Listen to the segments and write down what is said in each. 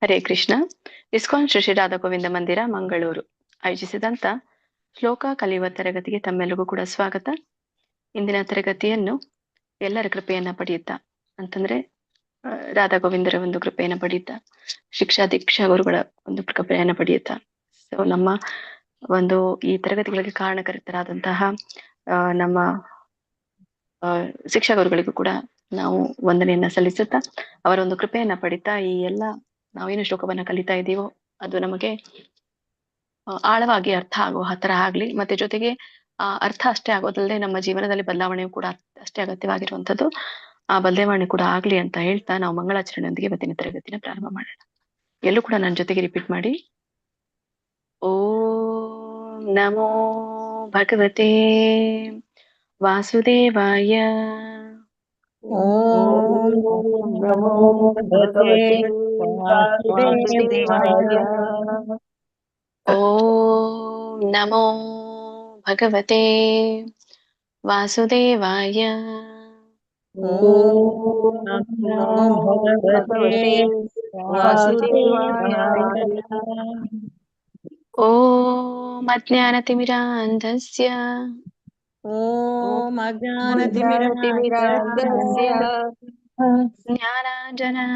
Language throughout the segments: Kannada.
ಹರೇ ಕೃಷ್ಣ. ಇಸ್ಕಾನ್ ಶ್ರೀ ರಾಧಾ ಗೋವಿಂದ ಮಂದಿರ ಮಂಗಳೂರು ಆಯೋಜಿಸಿದಂತ ಶ್ಲೋಕ ಕಲಿಯುವ ತರಗತಿಗೆ ತಮ್ಮೆಲ್ಲರಿಗೂ ಕೂಡ ಸ್ವಾಗತ. ಇಂದಿನ ತರಗತಿಯನ್ನು ಎಲ್ಲರ ಕೃಪೆಯನ್ನ ಪಡೆಯುತ್ತಾ ಅಂತಂದ್ರೆ ರಾಧಾ ಗೋವಿಂದರ ಒಂದು ಕೃಪೆಯನ್ನ ಪಡೆಯುತ್ತಾ, ಶಿಕ್ಷಾ ದೀಕ್ಷಾ ಗುರುಗಳ ಒಂದು ಕೃಪೆಯನ್ನ ಪಡೆಯುತ್ತಾ, ಸೊ ನಮ್ಮ ಒಂದು ಈ ತರಗತಿಗಳಿಗೆ ಕಾರಣಕರ್ತರಾದಂತಹ ನಮ್ಮ ಶಿಕ್ಷಾ ಗುರುಗಳಿಗೂ ಕೂಡ ನಾವು ವಂದನೆಯನ್ನ ಸಲ್ಲಿಸುತ್ತಾ, ಅವರ ಒಂದು ಕೃಪೆಯನ್ನ ಪಡಿತಾ ಈ ಎಲ್ಲ ನಾವೇನು ಶ್ಲೋಕವನ್ನ ಕಲಿತಾ ಇದ್ದೀವೋ ಅದು ನಮಗೆ ಆಳವಾಗಿ ಅರ್ಥ ಆಗೋ ಹತ್ರ ಆಗ್ಲಿ, ಮತ್ತೆ ಜೊತೆಗೆ ಅರ್ಥ ಅಷ್ಟೇ ಆಗೋದಲ್ಲದೆ ನಮ್ಮ ಜೀವನದಲ್ಲಿ ಬದಲಾವಣೆಯು ಕೂಡ ಅಷ್ಟೇ ಅಗತ್ಯವಾಗಿರುವಂತದ್ದು. ಆ ಬದಲಾವಣೆ ಕೂಡ ಆಗ್ಲಿ ಅಂತ ಹೇಳ್ತಾ ನಾವು ಮಂಗಳಾಚರಣೆಯೊಂದಿಗೆ ಇವತ್ತಿನ ತರಗತಿನ ಪ್ರಾರಂಭ ಮಾಡೋಣ. ಎಲ್ಲೂ ಕೂಡ ನನ್ನ ಜೊತೆಗೆ ರಿಪೀಟ್ ಮಾಡಿ. ಓಂ ನಮೋ ಭಗವತೆ ವಾಸುದೇವಾಯ. ಓಂ ನಮೋ ಭಗವತೆ ವಾಸುದೇವಾಯ. ಓಂ ನಮೋ ಭಗವತೆ ವಾಸುದೇವಾಯ. ಓಂ ನಮೋ ಭಗವತೆ ವಾಸುದೇವಾಯ. ಓಂ ಅಜ್ಞಾನತಿಮಿರಾಂಧಸ್ಯ ಓಂ ಅಜ್ಞಾನತಿಮಿರಾಂಧಸ್ಯ ಜ್ಞಾನಾಂಜನಶಲಾಕಯ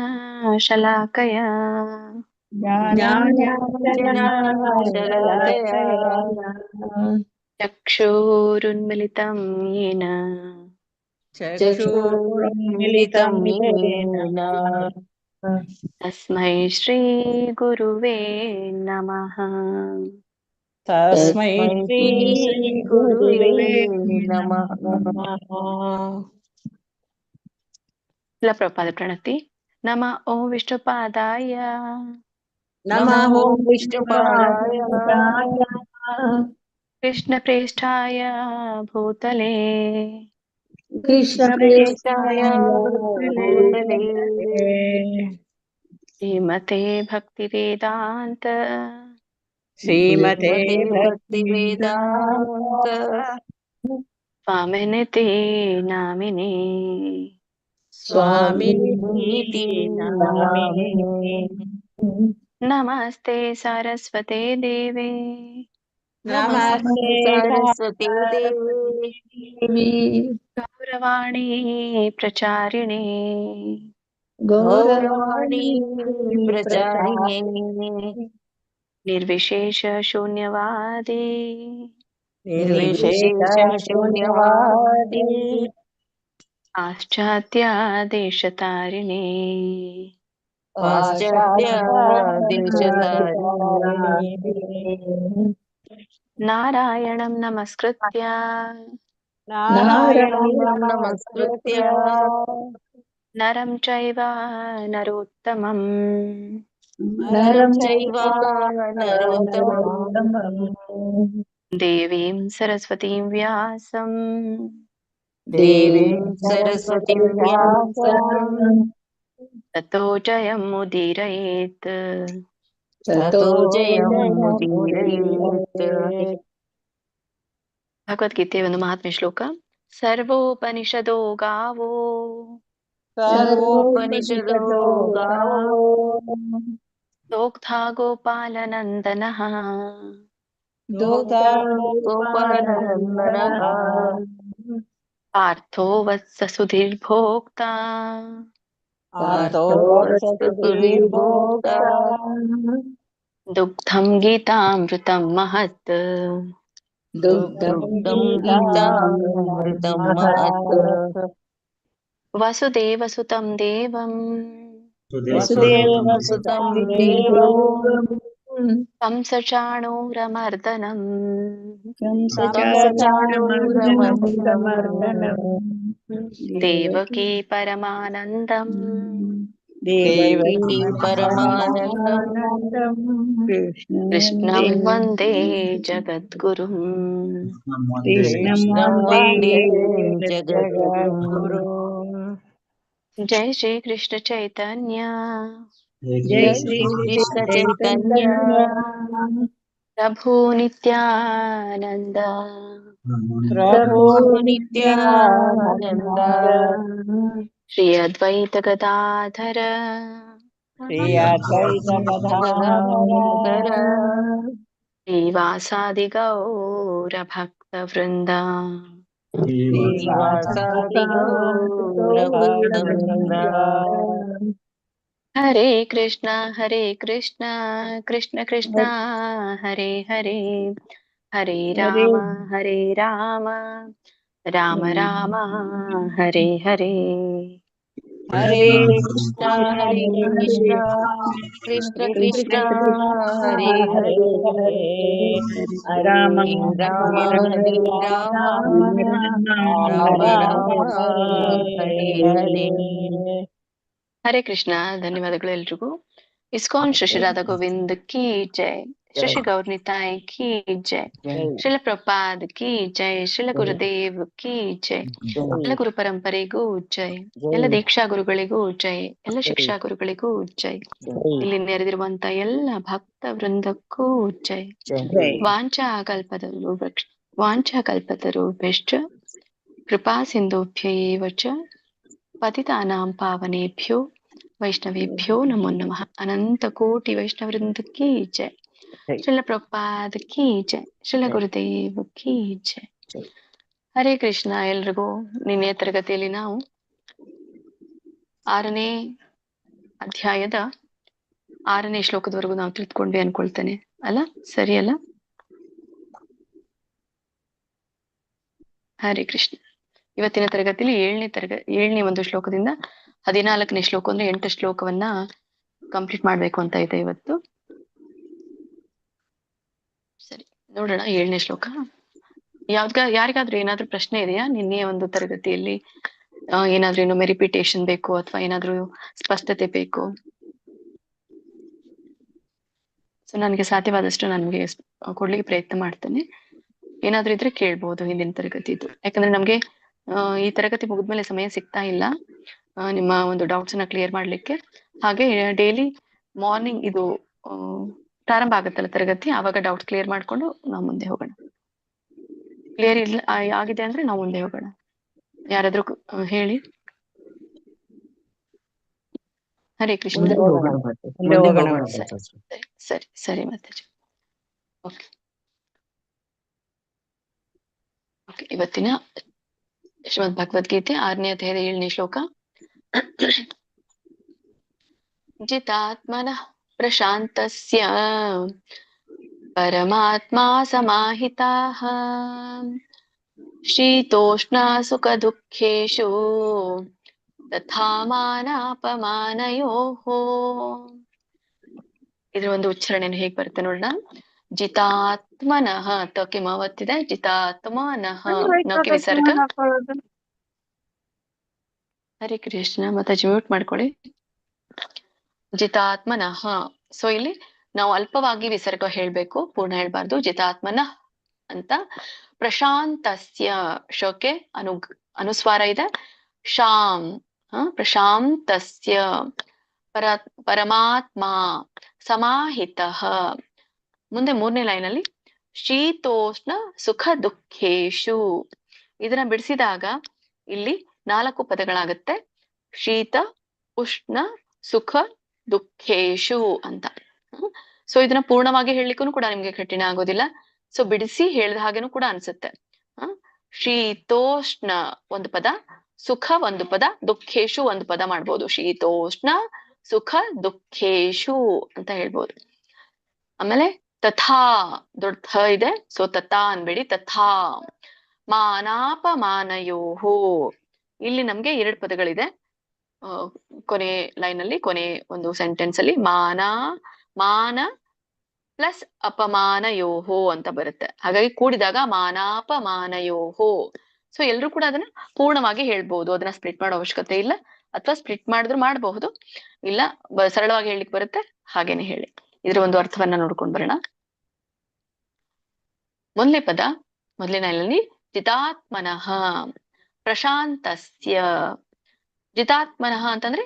ಚಕ್ಷುರುನ್ಮಿಲಿತಂ ಯೇನ ಚಕ್ಷುರುನ್ಮಿಲಿತಂ ಯೇನ ತಸ್ಮೈ ಶ್ರೀ ಗುರುವೇ ನಮಃ. ತಸ್ಮೈ ಶ್ರೀ ಗುರುವೇ ನಮಃ. ಪ್ರಪಾದ ಪ್ರಣತಿ. ನಮ ಓಂ ವಿಷ್ಣುಪಾದಾಯ ನಮಃ ಓಂ ವಿಷ್ಣುಪಾದಾಯ ಕೃಷ್ಣ ಪ್ರೇಷ್ಠಾಯ ಭೂತಲೆ ಕೃಷ್ಣ ಪ್ರೇಷ್ಠಾಯ ಭೂತಲೆ ಶ್ರೀಮತೆ ಭಕ್ತಿ ವೇದಾಂತ ಶ್ರೀಮತೆ ಭಕ್ತಿ ವೇದಾಂತ ಸ್ವಾಮಿನಿತಿ ನಾಮಿನೇ ಸ್ವಾಮಿನೀತಿ ನಾಮಿನೇ. ನಮಸ್ತೆ ಸರಸ್ವತೆ ದೇವೆ ನಮಸ್ತೆ ಸರಸ್ವತಿ ದೇವಿ ಗೌರವಾಣಿ ಪ್ರಚಾರಿಣೆ ಗೌರವಾಣಿ ಪ್ರಚಾರಿಣೆ ನಿರ್ವಿಶೇಷ ಶೂನ್ಯವಾದಿ ನಿರ್ವಿಶೇಷ ಶೂನ್ಯವಾದಿ ಪಾಶ್ಚಾತ್ಯ ದೇಶತಾರಿಣೆ ಪಾಶ್ಚಾತ್ಯ ದೇಶತಾರಿಣೆ. ನಾರಾಯಣಂ ನಮಸ್ಕೃತ್ಯ ನಾರಾಯಣಂ ನಮಸ್ಕೃತ್ಯ ನರಂ ಚೈವ ನರೋತ್ತಮಂ ನರಂ ಚೈವ ನರೋತ್ತಮಂ ದೇವೀಂ ಸರಸ್ವತೀಂ ವ್ಯಾಸಂ ದೇವೀಂ ಸರಸ್ವತೀಂ ವ್ಯಾಸಂ ತತೋ ಜಯಂ ಮುದೀರಯೇತ್. ತತೋ ಜಯಂ ಮುದೀರಯೇತ್. ಭಗವದ್ಗೀತೆಯ ಒಂದು ಮಹಾತ್ಮೆ ಶ್ಲೋಕ. ಸರ್ವೋಪನಿಷದೋ ಗಾವೋ ಸರ್ವೋಪನಿಷದೋ ಗಾವೋ ದೋಗ್ಧಾ ಗೋಪಾಲನಂದನಃ ದೋಗ್ಧಾ ಗೋಪಾಲನಂದನಃ ಪಾರ್ಥೋ ವತ್ಸ ಸುಧೀರ್ಭೋಕ್ತಾ ಪಾರ್ಥೋ ವತ್ಸಸುಧೀರ್ಭೋಕ್ತಾ ದುಗ್ಧಂ ಗೀತಾಮೃತಂ ಮಹತ್. ದುಗ್ಧಂ ಗೀತಾಮೃತಂ ಮಹತ್. ವಸುದೇವಸುತಂ ದೇವಂ ವಸುದೇವಸುತಂ ದೇವಂ ಕಂಸಚಾಣೂರಮರ್ದನಂ ಕಂಸಚಾಣೂರಮರ್ದನಂ ದೇವಕೀ ಪರಮಾನಂದಂ ದೇವಕೀ ಪರಮಾನಂದಂ ಕೃಷ್ಣಂ ವಂದೇ ಜಗದ್ಗುರುಂ. ಕೃಷ್ಣಂ ವಂದೇ ಜಗದ್ಗುರುಂ. ಜೈ ಶ್ರೀ ಕೃಷ್ಣ ಚೈತನ್ಯ ಜೈ ಶ್ರೀ ಕೃಷ್ಣ ಚೈತನ್ಯ ಪ್ರಭು ನಿತ್ಯಾನಂದ ಪ್ರಭು ನಿತ್ಯಾನಂದ ಶ್ರೀ ಅದ್ವೈತ ಗದಾಧರ ಶ್ರೀ ಅದ್ವೈತ ಗದಾಧರ ಶ್ರೀವಾಸಾದಿ ಗೌರ ಭಕ್ತ ವೃಂದ ಶ್ರೀವಾಸಾದಿ ಗೌರ ಭಕ್ತ ವೃಂದ. ಹರೇ ಕೃಷ್ಣ ಕೃಷ್ಣ ಕೃಷ್ಣ ಹರೇ ಹರೇ ಹರೇ ರಾಮ ರಾಮ ರಾಮ ಹರೇ ಹರೇ. ಹರೇ ಕೃಷ್ಣ ಕೃಷ್ಣ ಕೃಷ್ಣ ಹರೇ ಹರೇ ರಾಮ ರಾಮ ಹರೇ ರಾಮ ರಾಮ ರಾಮ ಹರೇ ಹರೇ. ಹರೇ ಕೃಷ್ಣ. ಧನ್ಯವಾದಗಳು ಎಲ್ರಿಗೂ. ಇಸ್ಕಾನ್ ಶ್ರೀ ರಾಧಾ ಗೋವಿಂದ್ ಕಿ ಜೈ, ಶ್ರೀ ಗೌರ್ನಿತಾಯ್ ಕಿ ಜೈ, ಶ್ರೀಲ ಪ್ರಪಾದ್ ಕಿ ಜೈ, ಶ್ರೀಲ ಗುರುದೇವ್ ಕಿ ಜೈ, ಎಲ್ಲ ಗುರು ಪರಂಪರೆಗೂ ಜೈ, ಎಲ್ಲ ದೀಕ್ಷಾ ಗುರುಗಳಿಗೂ ಜೈ, ಎಲ್ಲ ಶಿಕ್ಷಾ ಗುರುಗಳಿಗೂ ಜೈ, ಇಲ್ಲಿ ನೆರೆದಿರುವಂತ ಎಲ್ಲ ಭಕ್ತ ವೃಂದಕ್ಕೂ ಜೈ. ವಾಂಛಾ ಕಲ್ಪತರುಭ್ಯಶ್ಚ ಕೃಪಾ ಸಿಂಧುಭ್ಯೈವ ಚ ಪತಿತಾನಾಂ ಪಾವನೇಭ್ಯೋ ವೈಷ್ಣವೇಭ್ಯೋ ನಮೋ ನಮಃ. ಅನಂತ ಕೋಟಿ ವೈಷ್ಣವೃಂದ ಕಿ ಜೈ, ಶ್ರೀಲ ಪ್ರಪಾದ್ ಕಿ ಜೈ, ಶ್ರೀಲ ಗುರುದೇವ್ ಕಿ ಜೈ. ಹರೇ ಕೃಷ್ಣ ಎಲ್ರಿಗೂ. ನಿನ್ನೆಯ ತರಗತಿಯಲ್ಲಿ ನಾವು 6ನೇ ಅಧ್ಯಾಯದ 6ನೇ ಶ್ಲೋಕದವರೆಗೂ ನಾವು ತಿಳ್ಕೊಂಡ್ವಿ ಅನ್ಕೊಳ್ತೇನೆ ಅಲ್ಲ? ಸರಿ ಅಲ್ಲ? ಹರೇ ಕೃಷ್ಣ. ಇವತ್ತಿನ ತರಗತಿಯಲ್ಲಿ 7ನೇ ಒಂದು ಶ್ಲೋಕದಿಂದ 14ನೇ ಶ್ಲೋಕ ಅಂದ್ರೆ 8 ಶ್ಲೋಕವನ್ನ ಕಂಪ್ಲೀಟ್ ಮಾಡ್ಬೇಕು ಅಂತ ಇದೆ ಇವತ್ತು. ಸರಿ, ನೋಡೋಣ 7ನೇ ಶ್ಲೋಕ. ಯಾರಿಗಾದ್ರೂ ಏನಾದ್ರೂ ಪ್ರಶ್ನೆ ಇದೆಯಾ? ನಿನ್ನೆಯ ಒಂದು ತರಗತಿಯಲ್ಲಿ ಏನಾದ್ರೂ ಇನ್ನೊಮ್ಮೆ ರಿಪಿಟೇಷನ್ ಬೇಕು ಅಥವಾ ಏನಾದ್ರೂ ಸ್ಪಷ್ಟತೆ ಬೇಕು? ಸೊ ನನಗೆ ಸಾಧ್ಯವಾದಷ್ಟು ನನಗೆ ಕೊಡ್ಲಿಕ್ಕೆ ಪ್ರಯತ್ನ ಮಾಡ್ತೇನೆ. ಏನಾದ್ರೂ ಇದ್ರೆ ಕೇಳ್ಬೋದು ಹಿಂದಿನ ತರಗತಿದು. ಯಾಕಂದ್ರೆ ನಮ್ಗೆ ಈ ತರಗತಿ ಮುಗಿದ್ಮೇಲೆ ಸಮಯ ಸಿಗ್ತಾ ಇಲ್ಲ ನಿಮ್ಮ ಒಂದು ಡೌಟ್ಸ್ ನ ಕ್ಲಿಯರ್ ಮಾಡ್ಲಿಕ್ಕೆ. ಹಾಗೆ ಡೈಲಿ ಮಾರ್ನಿಂಗ್ ಇದು ಪ್ರಾರಂಭ ಆಗುತ್ತಲ್ಲ ತರಗತಿ, ಆವಾಗ ಡೌಟ್ಸ್ ಕ್ಲಿಯರ್ ಮಾಡ್ಕೊಂಡು ನಾವು ಮುಂದೆ ಹೋಗೋಣ. ಕ್ಲಿಯರ್ ಇಲ್ಲ ಆಗಿದೆ ಅಂದ್ರೆ ನಾವು ಮುಂದೆ ಹೋಗೋಣ. ಯಾರಾದ್ರೂ ಹೇಳಿ. ಹರೇ ಕೃಷ್ಣ. ಸರಿ ಸರಿ ಮಾತಾಜಿ. ಓಕೆ, ಇವತ್ತಿನ ಶ್ರೀಮದ್ ಭಗವದ್ಗೀತೆ 6ನೇ ಅಧ್ಯಾಯದ 7ನೇ ಶ್ಲೋಕ. ಜಿತಾತ್ಮನಃ ಪ್ರಶಾಂತಸ್ಯ ಪರಮಾತ್ಮಾ ಸಮಾಹಿತಾಃ ಶೀತೋಷ್ಣ ಸುಖ ದುಃಖೇಷು ತಥಾ ಮಾನಾಪಮಾನಯೋಃ. ಇದ್ರ ಒಂದು ಉಚ್ಚಾರಣೆಯನ್ನು ಹೇಗೆ ಬರುತ್ತೆ ನೋಡೋಣ. ಜಿತಾತ್ಮನಃ, ತಕ್ಕೆ ಮಾವತ್ತಿದೆ. ಜಿತಾತ್ಮನಃ ನೌಕೆ ವಿಸರ್ಗ. ಹರೇ ಕೃಷ್ಣ. ಮಾತಾಜಿ ಮ್ಯೂಟ್ ಮಾಡ್ಕೊಳ್ಳಿ. ಜಿತಾತ್ಮನಃ. ಸೊ ಇಲ್ಲಿ ನಾವು ಅಲ್ಪವಾಗಿ ವಿಸರ್ಗ ಹೇಳ್ಬೇಕು, ಪೂರ್ಣ ಹೇಳ್ಬಾರ್ದು. ಜಿತಾತ್ಮನಃ ಅಂತ. ಪ್ರಶಾಂತಸ್ಯ, ಶೋಕೆ ಅನುಸ್ವಾರ ಇದೆ. ಶಾಂ, ಪ್ರಶಾಂತಸ್ಯ. ಪರಮಾತ್ಮ ಸಮಾಹಿತಃ. ಮುಂದೆ 3ನೇ ಲೈನ್ ಅಲ್ಲಿ ಶೀತೋಷ್ಣ ಸುಖ ದುಃಖೇಶು. ಇದನ್ನ ಬಿಡಿಸಿದಾಗ ಇಲ್ಲಿ 4 ಪದಗಳಾಗತ್ತೆ. ಶೀತ, ಉಷ್ಣ, ಸುಖ, ದುಃಖೇಶು ಅಂತ. ಸೊ ಇದನ್ನ ಪೂರ್ಣವಾಗಿ ಹೇಳಲಿಕ್ಕೂ ಕೂಡ ನಿಮ್ಗೆ ಕಠಿಣ ಆಗೋದಿಲ್ಲ. ಸೊ ಬಿಡಿಸಿ ಹೇಳಿದ ಹಾಗೇನೂ ಕೂಡ ಅನ್ಸುತ್ತೆ. ಶೀತೋಷ್ಣ ಒಂದು ಪದ, ಸುಖ ಒಂದು ಪದ, ದುಃಖೇಶು ಒಂದು ಪದ ಮಾಡ್ಬೋದು. ಶೀತೋಷ್ಣ ಸುಖ ದುಃಖೇಶು ಅಂತ ಹೇಳ್ಬೋದು. ಆಮೇಲೆ ತಥಾ, ದೊಡ್ಡ ಥ ಇದೆ. ಸೊ ತಥಾ ಅನ್ಬೇಡಿ, ತಥಾ. ಮಾನಾಪಮಾನಯೋಹೋ. ಇಲ್ಲಿ ನಮ್ಗೆ 2 ಪದಗಳಿದೆ ಕೊನೆ ಲೈನ್ ಅಲ್ಲಿ, ಕೊನೆ ಒಂದು ಸೆಂಟೆನ್ಸ್ ಅಲ್ಲಿ. ಮಾನ ಪ್ಲಸ್ ಅಪಮಾನಯೋಹೋ ಅಂತ ಬರುತ್ತೆ. ಹಾಗಾಗಿ ಕೂಡಿದಾಗ ಮಾನಾಪಮಾನಯೋಹೋ. ಸೊ ಎಲ್ರು ಕೂಡ ಅದನ್ನ ಪೂರ್ಣವಾಗಿ ಹೇಳ್ಬಹುದು. ಅದನ್ನ ಸ್ಪ್ಲಿಟ್ ಮಾಡೋ ಅವಶ್ಯಕತೆ ಇಲ್ಲ, ಅಥವಾ ಸ್ಪ್ಲಿಟ್ ಮಾಡಿದ್ರು ಮಾಡಬಹುದು. ಇಲ್ಲ ಸರಳವಾಗಿ ಹೇಳಲಿಕ್ಕೆ ಬರುತ್ತೆ, ಹಾಗೇನೆ ಹೇಳಿ. ಇದ್ರ ಒಂದು ಅರ್ಥವನ್ನ ನೋಡ್ಕೊಂಡ್ ಬರೋಣ. ಮೊದಲನೇ ಪದ, ಮೊದಲನೇ ಲೈನಲ್ಲಿ ಜಿತಾತ್ಮನಃ ಪ್ರಶಾಂತಸ್ಯ. ಜಿತಾತ್ಮನಃ ಅಂತಂದ್ರೆ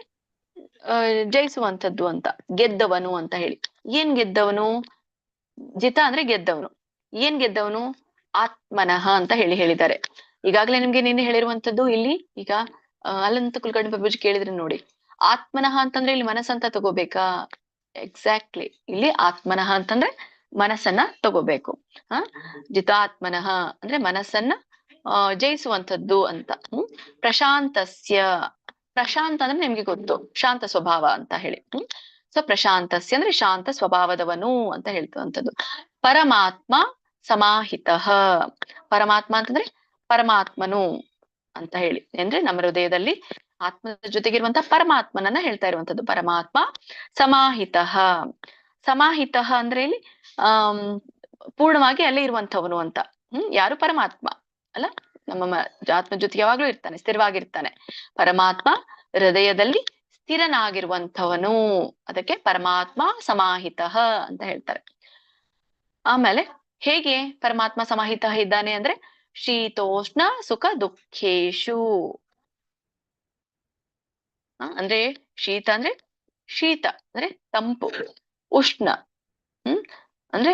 ಜಯಿಸುವಂಥದ್ದು ಅಂತ, ಗೆದ್ದವನು ಅಂತ ಹೇಳಿ. ಏನ್ ಗೆದ್ದವನು? ಜಿತ ಅಂದ್ರೆ ಗೆದ್ದವನು. ಏನ್ ಗೆದ್ದವನು? ಆತ್ಮನಃ ಅಂತ ಹೇಳಿದ್ದಾರೆ. ಈಗಾಗಲೇ ನಿಮ್ಗೆ ನಿನ್ನೆ ಹೇಳಿರುವಂತದ್ದು ಇಲ್ಲಿ. ಈಗ ಅಲ್ಲಂತ ಕುಲಕರ್ಣಿ ಪ್ರಭುಜಿ ಕೇಳಿದ್ರೆ ನೋಡಿ, ಆತ್ಮನಃ ಅಂತಂದ್ರೆ ಇಲ್ಲಿ ಮನಸ್ಸಂತ ತಗೋಬೇಕಾ? ಎಕ್ಸಾಕ್ಟ್ಲಿ, ಇಲ್ಲಿ ಆತ್ಮನಃ ಅಂತಂದ್ರೆ ಮನಸ್ಸನ್ನ ತಗೋಬೇಕು. ಹ ಜಿತಾತ್ಮನಃ ಅಂದ್ರೆ ಮನಸ್ಸನ್ನ ಜಯಿಸುವಂಥದ್ದು ಅಂತ. ಪ್ರಶಾಂತಸ್ಯ, ಪ್ರಶಾಂತ ಅಂದ್ರೆ ನಿಮ್ಗೆ ಗೊತ್ತು, ಶಾಂತ ಸ್ವಭಾವ ಅಂತ ಹೇಳಿ. ಸೊ ಪ್ರಶಾಂತಸ್ಯ ಅಂದ್ರೆ ಶಾಂತ ಸ್ವಭಾವದವನು ಅಂತ ಹೇಳ್ತುವಂಥದ್ದು. ಪರಮಾತ್ಮ ಸಮಾಹಿತಃ, ಪರಮಾತ್ಮ ಅಂತಂದ್ರೆ ಪರಮಾತ್ಮನು ಅಂತ ಹೇಳಿ, ಅಂದ್ರೆ ನಮ್ಮ ಹೃದಯದಲ್ಲಿ ಆತ್ಮದ ಜೊತೆಗಿರುವಂತಹ ಪರಮಾತ್ಮನನ್ನ ಹೇಳ್ತಾ ಇರುವಂತದ್ದು. ಪರಮಾತ್ಮ ಸಮಾಹಿತಃ, ಸಮಾಹಿತಃ ಅಂದ್ರೆ ಇಲ್ಲಿ ಪೂರ್ಣವಾಗಿ ಅಲ್ಲೇ ಇರುವಂಥವನು ಅಂತ. ಯಾರು? ಪರಮಾತ್ಮ ಅಲ್ಲ, ನಮ್ಮ ಆತ್ಮ ಜೊತೆಗೆ ಯಾವಾಗ್ಲೂ ಇರ್ತಾನೆ, ಸ್ಥಿರವಾಗಿರ್ತಾನೆ. ಪರಮಾತ್ಮ ಹೃದಯದಲ್ಲಿ ಸ್ಥಿರನಾಗಿರುವಂಥವನು, ಅದಕ್ಕೆ ಪರಮಾತ್ಮ ಸಮಾಹಿತಃ ಅಂತ ಹೇಳ್ತಾರೆ. ಆಮೇಲೆ ಹೇಗೆ ಪರಮಾತ್ಮ ಸಮಾಹಿತ ಇದ್ದಾನೆ ಅಂದ್ರೆ ಶೀತೋಷ್ಣ ಸುಖ ದುಃಖೇಶು. ಅಂದ್ರೆ ಶೀತ ಅಂದ್ರೆ ಶೀತ ಅಂದ್ರೆ ತಂಪು, ಉಷ್ಣ ಅಂದ್ರೆ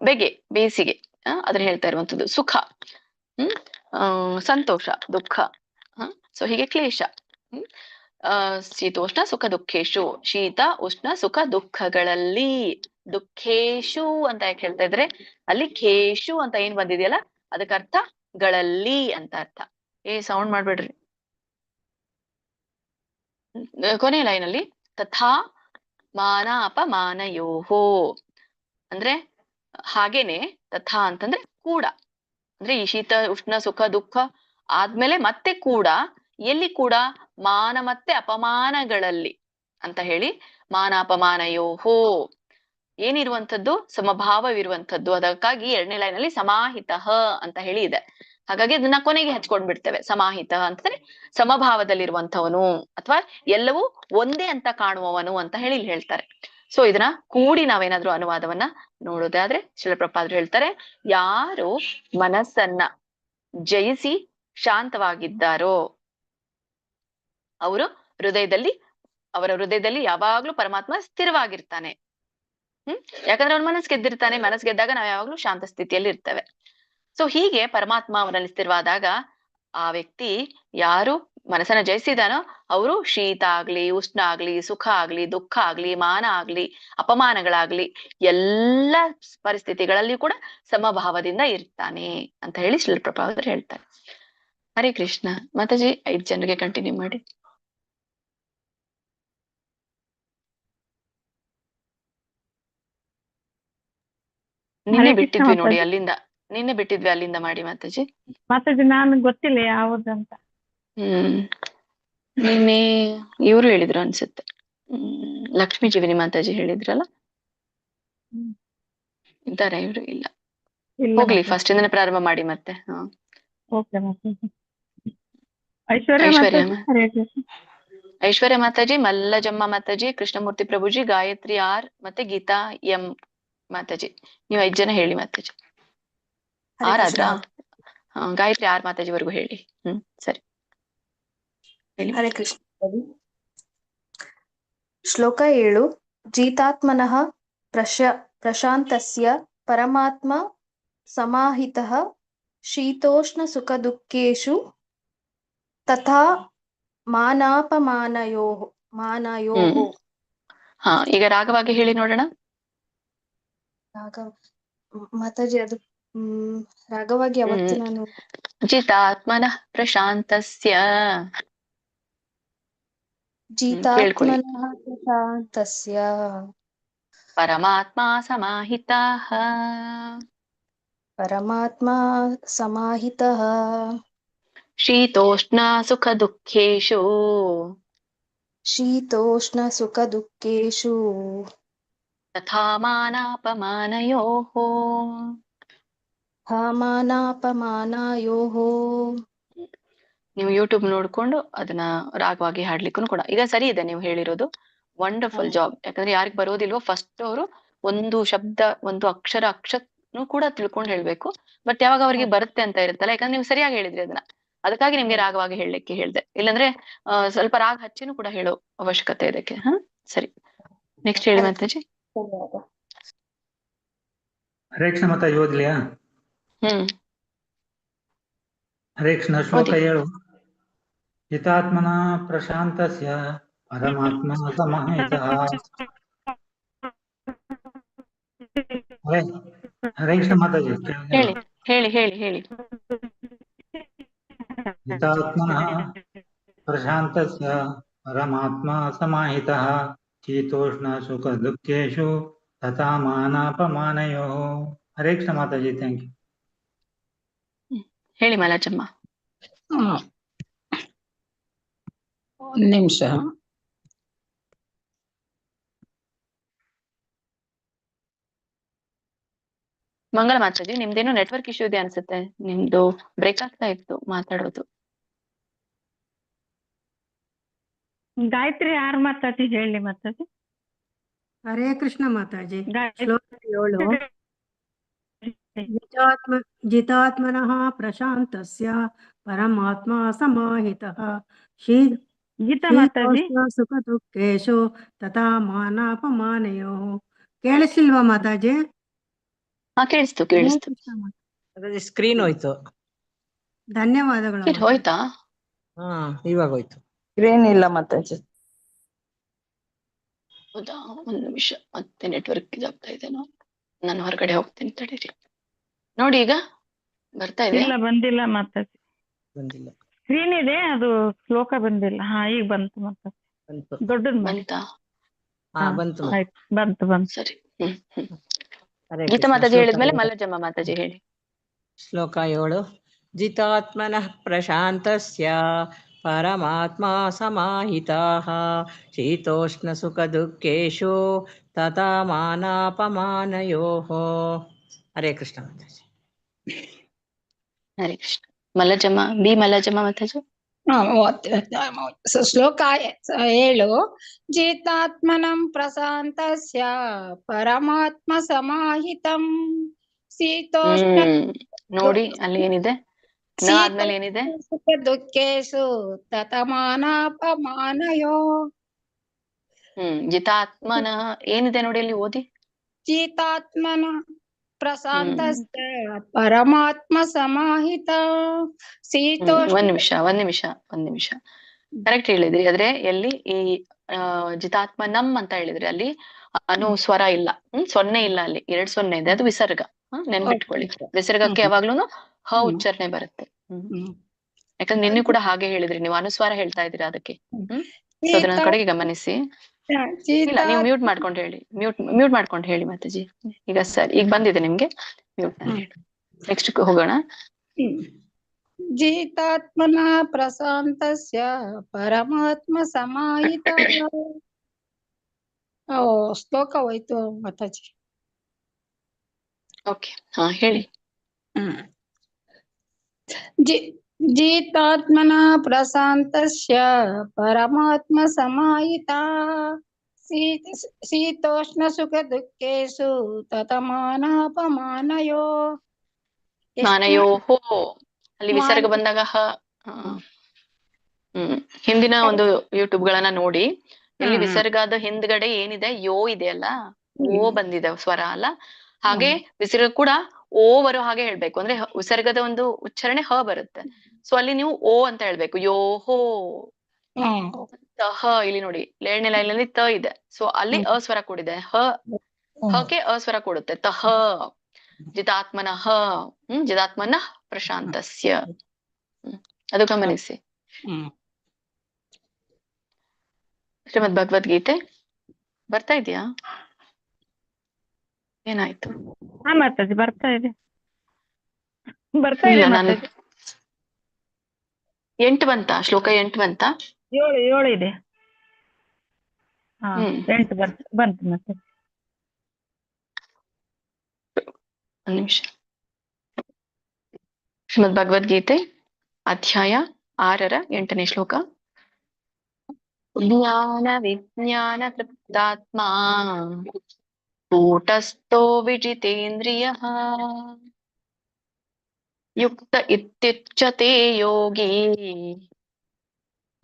ಬೆಗೆ ಬೇಸಿಗೆ, ಅದನ್ನ ಹೇಳ್ತಾ ಇರುವಂತದ್ದು. ಸುಖ ಸಂತೋಷ, ದುಃಖ, ಸೊ ಹೀಗೆ ಕ್ಲೇಶ. ಶೀತೋಷ್ಣ ಸುಖ ದುಃಖೇಶು, ಶೀತ ಉಷ್ಣ ಸುಖ ದುಃಖಗಳಲ್ಲಿ. ದುಃಖೇಶು ಅಂತ ಯಾಕೆ ಹೇಳ್ತಾ ಇದ್ರೆ ಅಲ್ಲಿ ಖೇಶು ಅಂತ ಏನ್ ಬಂದಿದೆಯಲ್ಲ ಅದಕ್ಕೆ ಅರ್ಥ ಗಳಲ್ಲಿ ಅಂತ ಅರ್ಥ. ಸೌಂಡ್ ಮಾಡ್ಬೇಡ್ರಿ. ಕೊನೆಯ ಲೈನಲ್ಲಿ ತಥಾ ಮಾನ ಅಪಮಾನಯೋಹೋ ಅಂದ್ರೆ ಹಾಗೇನೆ, ತಥಾ ಅಂತಂದ್ರೆ ಕೂಡ, ಅಂದ್ರೆ ಈ ಶೀತ ಉಷ್ಣ ಸುಖ ದುಃಖ ಆದ್ಮೇಲೆ ಮತ್ತೆ ಕೂಡ, ಎಲ್ಲಿ ಕೂಡ? ಮಾನ ಮತ್ತೆ ಅಪಮಾನಗಳಲ್ಲಿ ಅಂತ ಹೇಳಿ. ಮಾನ ಅಪಮಾನಯೋಹೋ ಏನಿರುವಂಥದ್ದು? ಸಮಭಾವವಿರುವಂಥದ್ದು. ಅದಕ್ಕಾಗಿ ಎರಡನೇ ಲೈನಲ್ಲಿ ಸಮಾಹಿತ ಅಂತ ಹೇಳಿ ಇದೆ. ಹಾಗಾಗಿ ಅದನ್ನ ಕೊನೆಗೆ ಹಚ್ಕೊಂಡ್ ಬಿಡ್ತೇವೆ. ಸಮಾಹಿತ ಅಂತಂದ್ರೆ ಸಮಭಾವದಲ್ಲಿರುವಂಥವನು ಅಥವಾ ಎಲ್ಲವೂ ಒಂದೇ ಅಂತ ಕಾಣುವವನು ಅಂತ ಹೇಳಿ ಇಲ್ಲಿ ಹೇಳ್ತಾರೆ. ಸೊ ಇದನ್ನ ಕೂಡಿ ನಾವೇನಾದ್ರೂ ಅನುವಾದವನ್ನ ನೋಡೋದಾದ್ರೆ ಶಿಲಪ್ರಪಾದರು ಹೇಳ್ತಾರೆ, ಯಾರು ಮನಸ್ಸನ್ನ ಜಯಿಸಿ ಶಾಂತವಾಗಿದ್ದಾರೋ ಅವರು ಹೃದಯದಲ್ಲಿ, ಅವರ ಹೃದಯದಲ್ಲಿ ಯಾವಾಗ್ಲೂ ಪರಮಾತ್ಮ ಸ್ಥಿರವಾಗಿರ್ತಾನೆ. ಯಾಕಂದ್ರೆ ಅವ್ನ ಮನಸ್ಸು ಗೆದ್ದಿರ್ತಾನೆ. ಮನಸ್ಸು ಗೆದ್ದಾಗ ನಾವ್ ಯಾವಾಗ್ಲೂ ಶಾಂತ ಸ್ಥಿತಿಯಲ್ಲಿ ಇರ್ತೇವೆ. ಸೊ ಹೀಗೆ ಪರಮಾತ್ಮ ಅವರಲ್ಲಿ ಸ್ಥಿರವಾದಾಗ ಆ ವ್ಯಕ್ತಿ ಯಾರು ಮನಸ್ಸನ್ನ ಜಯಿಸಿದಾನೋ ಅವರು ಶೀತ ಆಗ್ಲಿ ಉಷ್ಣ ಆಗ್ಲಿ ಸುಖ ಆಗ್ಲಿ ದುಃಖ ಆಗ್ಲಿ ಮಾನ ಆಗ್ಲಿ ಅಪಮಾನಗಳಾಗ್ಲಿ ಎಲ್ಲ ಪರಿಸ್ಥಿತಿಗಳಲ್ಲಿಯೂ ಕೂಡ ಸಮಭಾವದಿಂದ ಇರ್ತಾನೆ ಅಂತ ಹೇಳಿ ಶಿಲಪ್ರಪಾದರು ಹೇಳ್ತಾರೆ. ಹರೇ ಕೃಷ್ಣ. ಮಾತಾಜಿ 5 ಜನರಿಗೆ ಕಂಟಿನ್ಯೂ ಮಾಡಿ. ನಿನ್ನೆ ಬಿಟ್ಟಿದ್ವಿ ನೋಡಿ ಅಲ್ಲಿಂದ, ನಿನ್ನೆ ಬಿಟ್ಟಿದ್ವಿ ಅಲ್ಲಿಂದ ಮಾಡಿ ಮಾತಾಜಿ. ಮಾತಾಜಿ ನಾನು ಗೊತ್ತಿಲ್ಲ ಯಾವುದಂತ. ನಿನ್ನೆ ಇವರು ಹೇಳಿದ್ರು ಅನ್ಸುತ್ತೆ, ಲಕ್ಷ್ಮೀ ಜೀವಿನಿ ಮಾತಾಜಿ ಹೇಳಿದ್ರಲ್ಲ. ಇದ್ದಾರೆ ಇವರು? ಇಲ್ಲ, ಹೋಗ್ಲಿ ಫಸ್ಟ್ ಇಂದನೇ ಪ್ರಾರಂಭ ಮಾಡಿ ಮತ್ತೆ. ಐಶ್ವರ್ಯ ಮಾತಾಜಿ, ಮಲ್ಲಜಮ್ಮ ಮಾತಾಜಿ, ಕೃಷ್ಣಮೂರ್ತಿ ಪ್ರಭುಜಿ, ಗಾಯತ್ರಿ ಆರ್ ಮತ್ತೆ ಗೀತಾ ಎಂ ಮಾತಾಜಿ. ನೀವು 5 ಜನ ಹೇಳಿ ಮಾತಾಜಿ. ಆರಾದ್ರ ಗಾಯತ್ರಿ ಆರ್ ಮಾತಾಜಿವರೆಗೂ ಹೇಳಿ. ಸರಿ. ಹರೇ ಕೃಷ್ಣ. ಶ್ಲೋಕ 7. ಜಿತಾತ್ಮನಃ ಪ್ರಶಾಂತಸ್ಯ ಪರಮಾತ್ಮ ಸಮಾಹಿತಃ ಶೀತೋಷ್ಣ ಸುಖ ದುಃಖೇಷು ತಥಾ ಮಾನಾಪಮಾನಯೋಃ. ಈಗ ರಾಗವಾಗಿ ಹೇಳಿ ನೋಡೋಣ. ಮಾತಾಜಿ ಅದು ರಾಗವಾಗಿ ಅವತ್ತು ನಾನು ಜಿತಾತ್ಮನಃ ಪ್ರಶಾಂತಸ್ಯ, ಜಿತಾತ್ಮನಃ ಪ್ರಶಾಂತಸ್ಯ ಪರಮಾತ್ಮ ಸಮಾಹಿತಃ, ಪರಮಾತ್ಮ ಸಮಾಹಿತಃ ಶೀತೋಷ್ಣ ಸುಖ ದುಃಖೇಷು, ಶೀತೋಷ್ಣ ಸುಖ ದುಃಖೇಷು ತಥಾ ಮಾನಾಪಮಾನಯೋಃ. ಮಾನಾಪಮಾನಯೋಃ. ನೀವು ಯೂಟ್ಯೂಬ್ ನೋಡ್ಕೊಂಡು ಅದನ್ನ ರಾಗವಾಗಿ ಹಾಡ್ಲಿಕ್ಕೂ ಕೂಡ ಈಗ ಸರಿ ಇದೆ ನೀವು ಹೇಳಿರೋದು. Wonderful job. ಯಾಕಂದ್ರೆ ಯಾರಿಗೆ ಬರೋದಿಲ್ವೋ ಫಸ್ಟ್ ಅವರು ಒಂದು ಶಬ್ದ ಒಂದು ಅಕ್ಷರನು ಕೂಡ ತಿಳ್ಕೊಂಡು ಹೇಳ್ಬೇಕು. ಬಟ್ ಯಾವಾಗ ಅವ್ರಿಗೆ ಬರುತ್ತೆ ಅಂತ ಇರುತ್ತಲ್ಲ, ಯಾಕಂದ್ರೆ ನೀವು ಸರಿಯಾಗಿ ಹೇಳಿದ್ರಿ ಅದನ್ನ, ಅದಕ್ಕಾಗಿ ನಿಮ್ಗೆ ರಾಗವಾಗಿ ಹೇಳಲಿಕ್ಕೆ ಹೇಳ್ದೆ. ಇಲ್ಲಾಂದ್ರೆ ಸ್ವಲ್ಪ ರಾಗ ಹಚ್ಚಿನೂ ಕೂಡ ಹೇಳೋ ಅವಶ್ಯಕತೆ ಇದಕ್ಕೆ. ಸರಿ, ನೆಕ್ಸ್ಟ್ ಹೇಳಿ ಮಾತಾಜಿ. ಹರೇ ಕೃಷ್ಣ ಮಾತಾಜಿ ಓದ್ಲಿಯಾ? ಹರೇ ಕೃಷ್ಣ ಶ್ಲೋಕ 7. जितात्मना प्रशान्तस्य परमात्मा समाहितः हरे हरे कृष्ण माताजी ಹೇಳಿ ಹೇಳಿ ಹೇಳಿ ಹೇಳಿ. जितात्मनः प्रशान्तस्य परमात्मा समाहितः शीतोष्ण सुख दुःखेषु तथा मानापमानयोः. हरे कृष्ण माताजी थैंक यू. ಹೇಳಿ ಮಾಲಾಜಮ್ಮ. ಒಂದು ನಿಮಿಷ. ಮಂಗಳ ಮಾತಾಜಿ, ನಿಮ್ದೇನೋ ನೆಟ್ವರ್ಕ್ ಇಶ್ಯೂ ಇದೆ ಅನ್ಸುತ್ತೆ, ನಿಮ್ದು ಬ್ರೇಕ್ ಆಗ್ತಾ ಇತ್ತು ಮಾತಾಡೋದು. ಗಾಯತ್ರಿ ಯಾರು ಮಾತಾಡಿ ಹೇಳಿ ಮಾತಾಡಿ. ಹರೇ ಕೃಷ್ಣ ಮಾತಾಜಿ. ಗಾಯತ್ರಿ ಶ್ಲೋಕ 7. ಜಿತಾತ್ಮನಃ ಪ್ರಶಾಂತಸ್ಯ ಪರಮಾತ್ಮ ಸಮಾಹಿತಃ ಗೀತಾ ಮಾತಾಜಿ. ಶೀತೋಷ್ಣ ಸುಖ ದುಃಖೇಶು ತಥಾ ಮಾನಾಪಮಾನಯೋಃ. ಕೇಳಿಸಿಲ್ವಾ ಮಾತಾಜಿ? ಹಾ ಕೇಳಿಸ್ತು ಹರೇ ಕೇಳಿಸ್ತು. ಕೃಷ್ಣ ಮಾತಾಜಿ. ಸ್ಕ್ರೀನ್ ಹೋಯ್ತು. ಧನ್ಯವಾದಗಳು ಮಾತಾಜಿ. ಹೋಯ್ತಾ? ಹಾ ಇವಾಗ ಹೋಯ್ತು. ಸ್ಕ್ರೀನ್ ಇಲ್ಲ ಮಾತಾಜಿ. ಹೌದಾ, ಒಂದ್ ನಿಮಿಷ, ಮತ್ತೆ ನೆಟ್ವರ್ಕ್ ಇದಾಗ್ತಾ ಇದೆನೋ. ನಾನು ಹೊರಗಡೆ ಹೋಗ್ತೀನಿ ತಡೀರಿ. ನೋಡಿ ಈಗ ಬರ್ತಾ ಇದೆ. ಇಲ್ಲ ಬಂದಿಲ್ಲ ಮಾತಾಜಿ. ಬಂದಿಲ್ಲ. ಸ್ಕ್ರೀನ್ ಇದೆ, ಅದು ಶ್ಲೋಕ ಬಂದಿಲ್ಲ. ಹಾ ಈಗ ಬಂತು ಮಾತಾಜಿ. ಬಂತು. ದೊಡ್ಡದ್ ಬಂತಾ? ಹಾ ಬಂತು. ಆಯ್ತು, ಬಂತು. ಸರಿ. ಹರೇ ಗೀತಾ ಕೃಷ್ಣ. ಮಾತಾಜಿ ಶ್ಲೋಕ ಹೇಳಿದ್ಮೇಲೆ 7. ಮಲ್ಲಜಮ್ಮ ಮಾತಾಜಿ ಹೇಳಿ. ಶ್ಲೋಕ 7. ಜಿತಾತ್ಮನಃ ಪ್ರಶಾಂತಸ್ಯ ಪರಮಾತ್ಮ ಸಮಾಹಿತಃ ಶೀತೋಷ್ಣ ಸುಖ ದುಃಖೇಶು ತಥಾ ಮಾನಾಪಮಾನಯೋಃ. ಹರೇ ಕೃಷ್ಣ ಮಾತಾಜಿ. ಹರೇ ಕೃಷ್ಣ. ಮಲ್ಲಜಮ್ಮ ಮಲ್ಲಜಮ್ಮ ಮಾತಾಜಿ. ಶ್ಲೋಕ 7. ಜಿತಾತ್ಮನಂ ಪ್ರಶಾಂತಸ್ಯ ಪರಮಾತ್ಮ ಸಮಾಹಿತಂ ಶೀತೋಷ್ಣ ನೋಡಿ ಅಲ್ಲಿ ಏನಿದೆ, ನ ಆದ್ಮೇಲೆ ಏನಿದೆ? ಸುಖ ದುಃಖೇಶು ತತಮಾನಾಪಮಾನಯೋ. ಜಿತಾತ್ಮನ ಏನಿದೆ ನೋಡಿ ಅಲ್ಲಿ ಓದಿ. ಜಿತಾತ್ಮನ ಪ್ರಶಾಂತಸ್ಯ ಪರಮಾತ್ಮ ಸಮಾಹಿತ ಶೀತೋಷ್ಣ. ಒಂದ್ ನಿಮಿಷ ಕರೆಕ್ಟ್ ಹೇಳಿದ್ರಿ. ಆದ್ರೆ ಎಲ್ಲಿ ಈ ಜಿತಾತ್ಮನಂ ಅಂತ ಹೇಳಿದ್ರಿ, ಅಲ್ಲಿ ಸ್ವರ ಇಲ್ಲ, ಸೊನ್ನೆ ಇಲ್ಲ, ಅಲ್ಲಿ 2 ಸೊನ್ನೆ ಇದೆ, ಅದು ವಿಸರ್ಗ. ನೆನ್ಪಿಟ್ಕೊಳ್ಳಿ, ವಿಸರ್ಗಕ್ಕೆ ಯಾವಾಗ್ಲೂನು ಹ ಉಚ್ಚಾರಣೆ ಬರುತ್ತೆ. ಯಾಕಂದ್ರೆ ನಿನ್ನೆ ಕೂಡ ಹಾಗೆ ಹೇಳಿದ್ರಿ, ನೀವು ಅನುಸ್ವಾರ ಹೇಳ್ತಾ ಇದ್ದೀರಾ ಅದಕ್ಕೆ. ಸೊ ಅದನ್ನ ಕಡೆಗೆ ಗಮನಿಸಿ. ಇಲ್ಲ, ನೀವು ಮ್ಯೂಟ್ ಮಾಡ್ಕೊಂಡು ಹೇಳಿ, ಮ್ಯೂಟ್ ಮಾಡ್ಕೊಂಡು ಹೇಳಿ ಮಾತಾಜಿ. ಈಗ ಸರಿ, ಈಗ ಬಂದಿದೆ ನಿಮ್ಗೆ, ಮ್ಯೂಟ್ ಮಾಡಿ ಹೇಳಿ. ನೆಕ್ಸ್ಟ್ ಹೋಗೋಣ. ಜಿತಾತ್ಮನ ಪ್ರಶಾಂತಸ್ಯ ಪರಮಾತ್ಮ ಸಮಾಹಿತ. ಶ್ಲೋಕ ಹೋಯ್ತು ಮಾತಾಜಿ. ಓಕೆ, ಹಾ ಹೇಳಿ. ಜಿತಾತ್ಮನ ಪ್ರಶಾಂತಸ್ಯ ಪರಮಾತ್ಮ ಸಮಾಹಿತ ಶೀತೋಷ್ಣ ಸುಖ ದುಃಖೇಶು ತತಮಾನಾಪಮಾನಯೋ. ಮಾನಯೋಹೋ, ಅಲ್ಲಿ ವಿಸರ್ಗ ಬಂದಾಗ ಹಿಂದಿನ ಒಂದು ಯೂಟ್ಯೂಬ್ ಗಳನ್ನ ನೋಡಿ, ಎಲ್ಲಿ ವಿಸರ್ಗದ ಹಿಂದ್ಗಡೆ ಏನಿದೆ ಯೋ ಇದೆಯಲ್ಲ, ಓ ಬಂದಿದೆ ಸ್ವರ ಅಲ್ಲ, ಹಾಗೆ ವಿಸರ್ಗ ಕೂಡ ಓ ಬರೋ ಹಾಗೆ ಹೇಳ್ಬೇಕು. ಅಂದ್ರೆ ವಿಸರ್ಗದ ಒಂದು ಉಚ್ಚಾರಣೆ ಹ ಬರುತ್ತೆ. ಸೊ ಅಲ್ಲಿ ನೀವು ಓ ಅಂತ ಹೇಳ್ಬೇಕು, ಯೋ ಹೋ. ಹ ಇಲ್ಲಿ ನೋಡಿ 7ನೇ ಲೈನ್ ಅಲ್ಲಿ ತ ಇದೆ, ಸೊ ಅಲ್ಲಿ ಅಸ್ವರ ಕೂಡಿದೆ. ಹಕ್ಕೆ ಅಸ್ವರ ಕೂಡುತ್ತೆ, ತಹ. ಜಿತಾತ್ಮನಃ, ಜಿತಾತ್ಮನಃ ಪ್ರಶಾಂತಸ್ಯ, ಅದು ಗಮನಿಸಿ. ಶ್ರೀಮದ್ ಭಗವದ್ಗೀತೆ ಬರ್ತಾ ಇದೆಯಾ? ಏನಾಯ್ತು? ಹಾ ಮಾತಾಜಿ ಬರ್ತಾ ಇದೆ ನಾನು ಮಾತಾಜಿ. 8 ಬಂತಾ? ಶ್ಲೋಕ 8 ಬಂತಾ? 7 ಇದೆ. ಹಾ 8 ಬಂತು ಮತ್ತೆ. ಒಂದು ನಿಮಿಷ. ಶ್ರೀಮದ್ ಭಗವದ್ಗೀತೆ ಅಧ್ಯಾಯ 6ರ 8ನೇ ಶ್ಲೋಕ. ಜ್ಞಾನ ವಿಜ್ಞಾನ ತೃಪ್ತಾತ್ಮ ಕೂಟಸ್ಥೋ ವಿಜಿತೇಂದ್ರಿಯಃ ಯುಕ್ತ ಇತ್ಯುಚ್ಯತೆ ಯೋಗಿ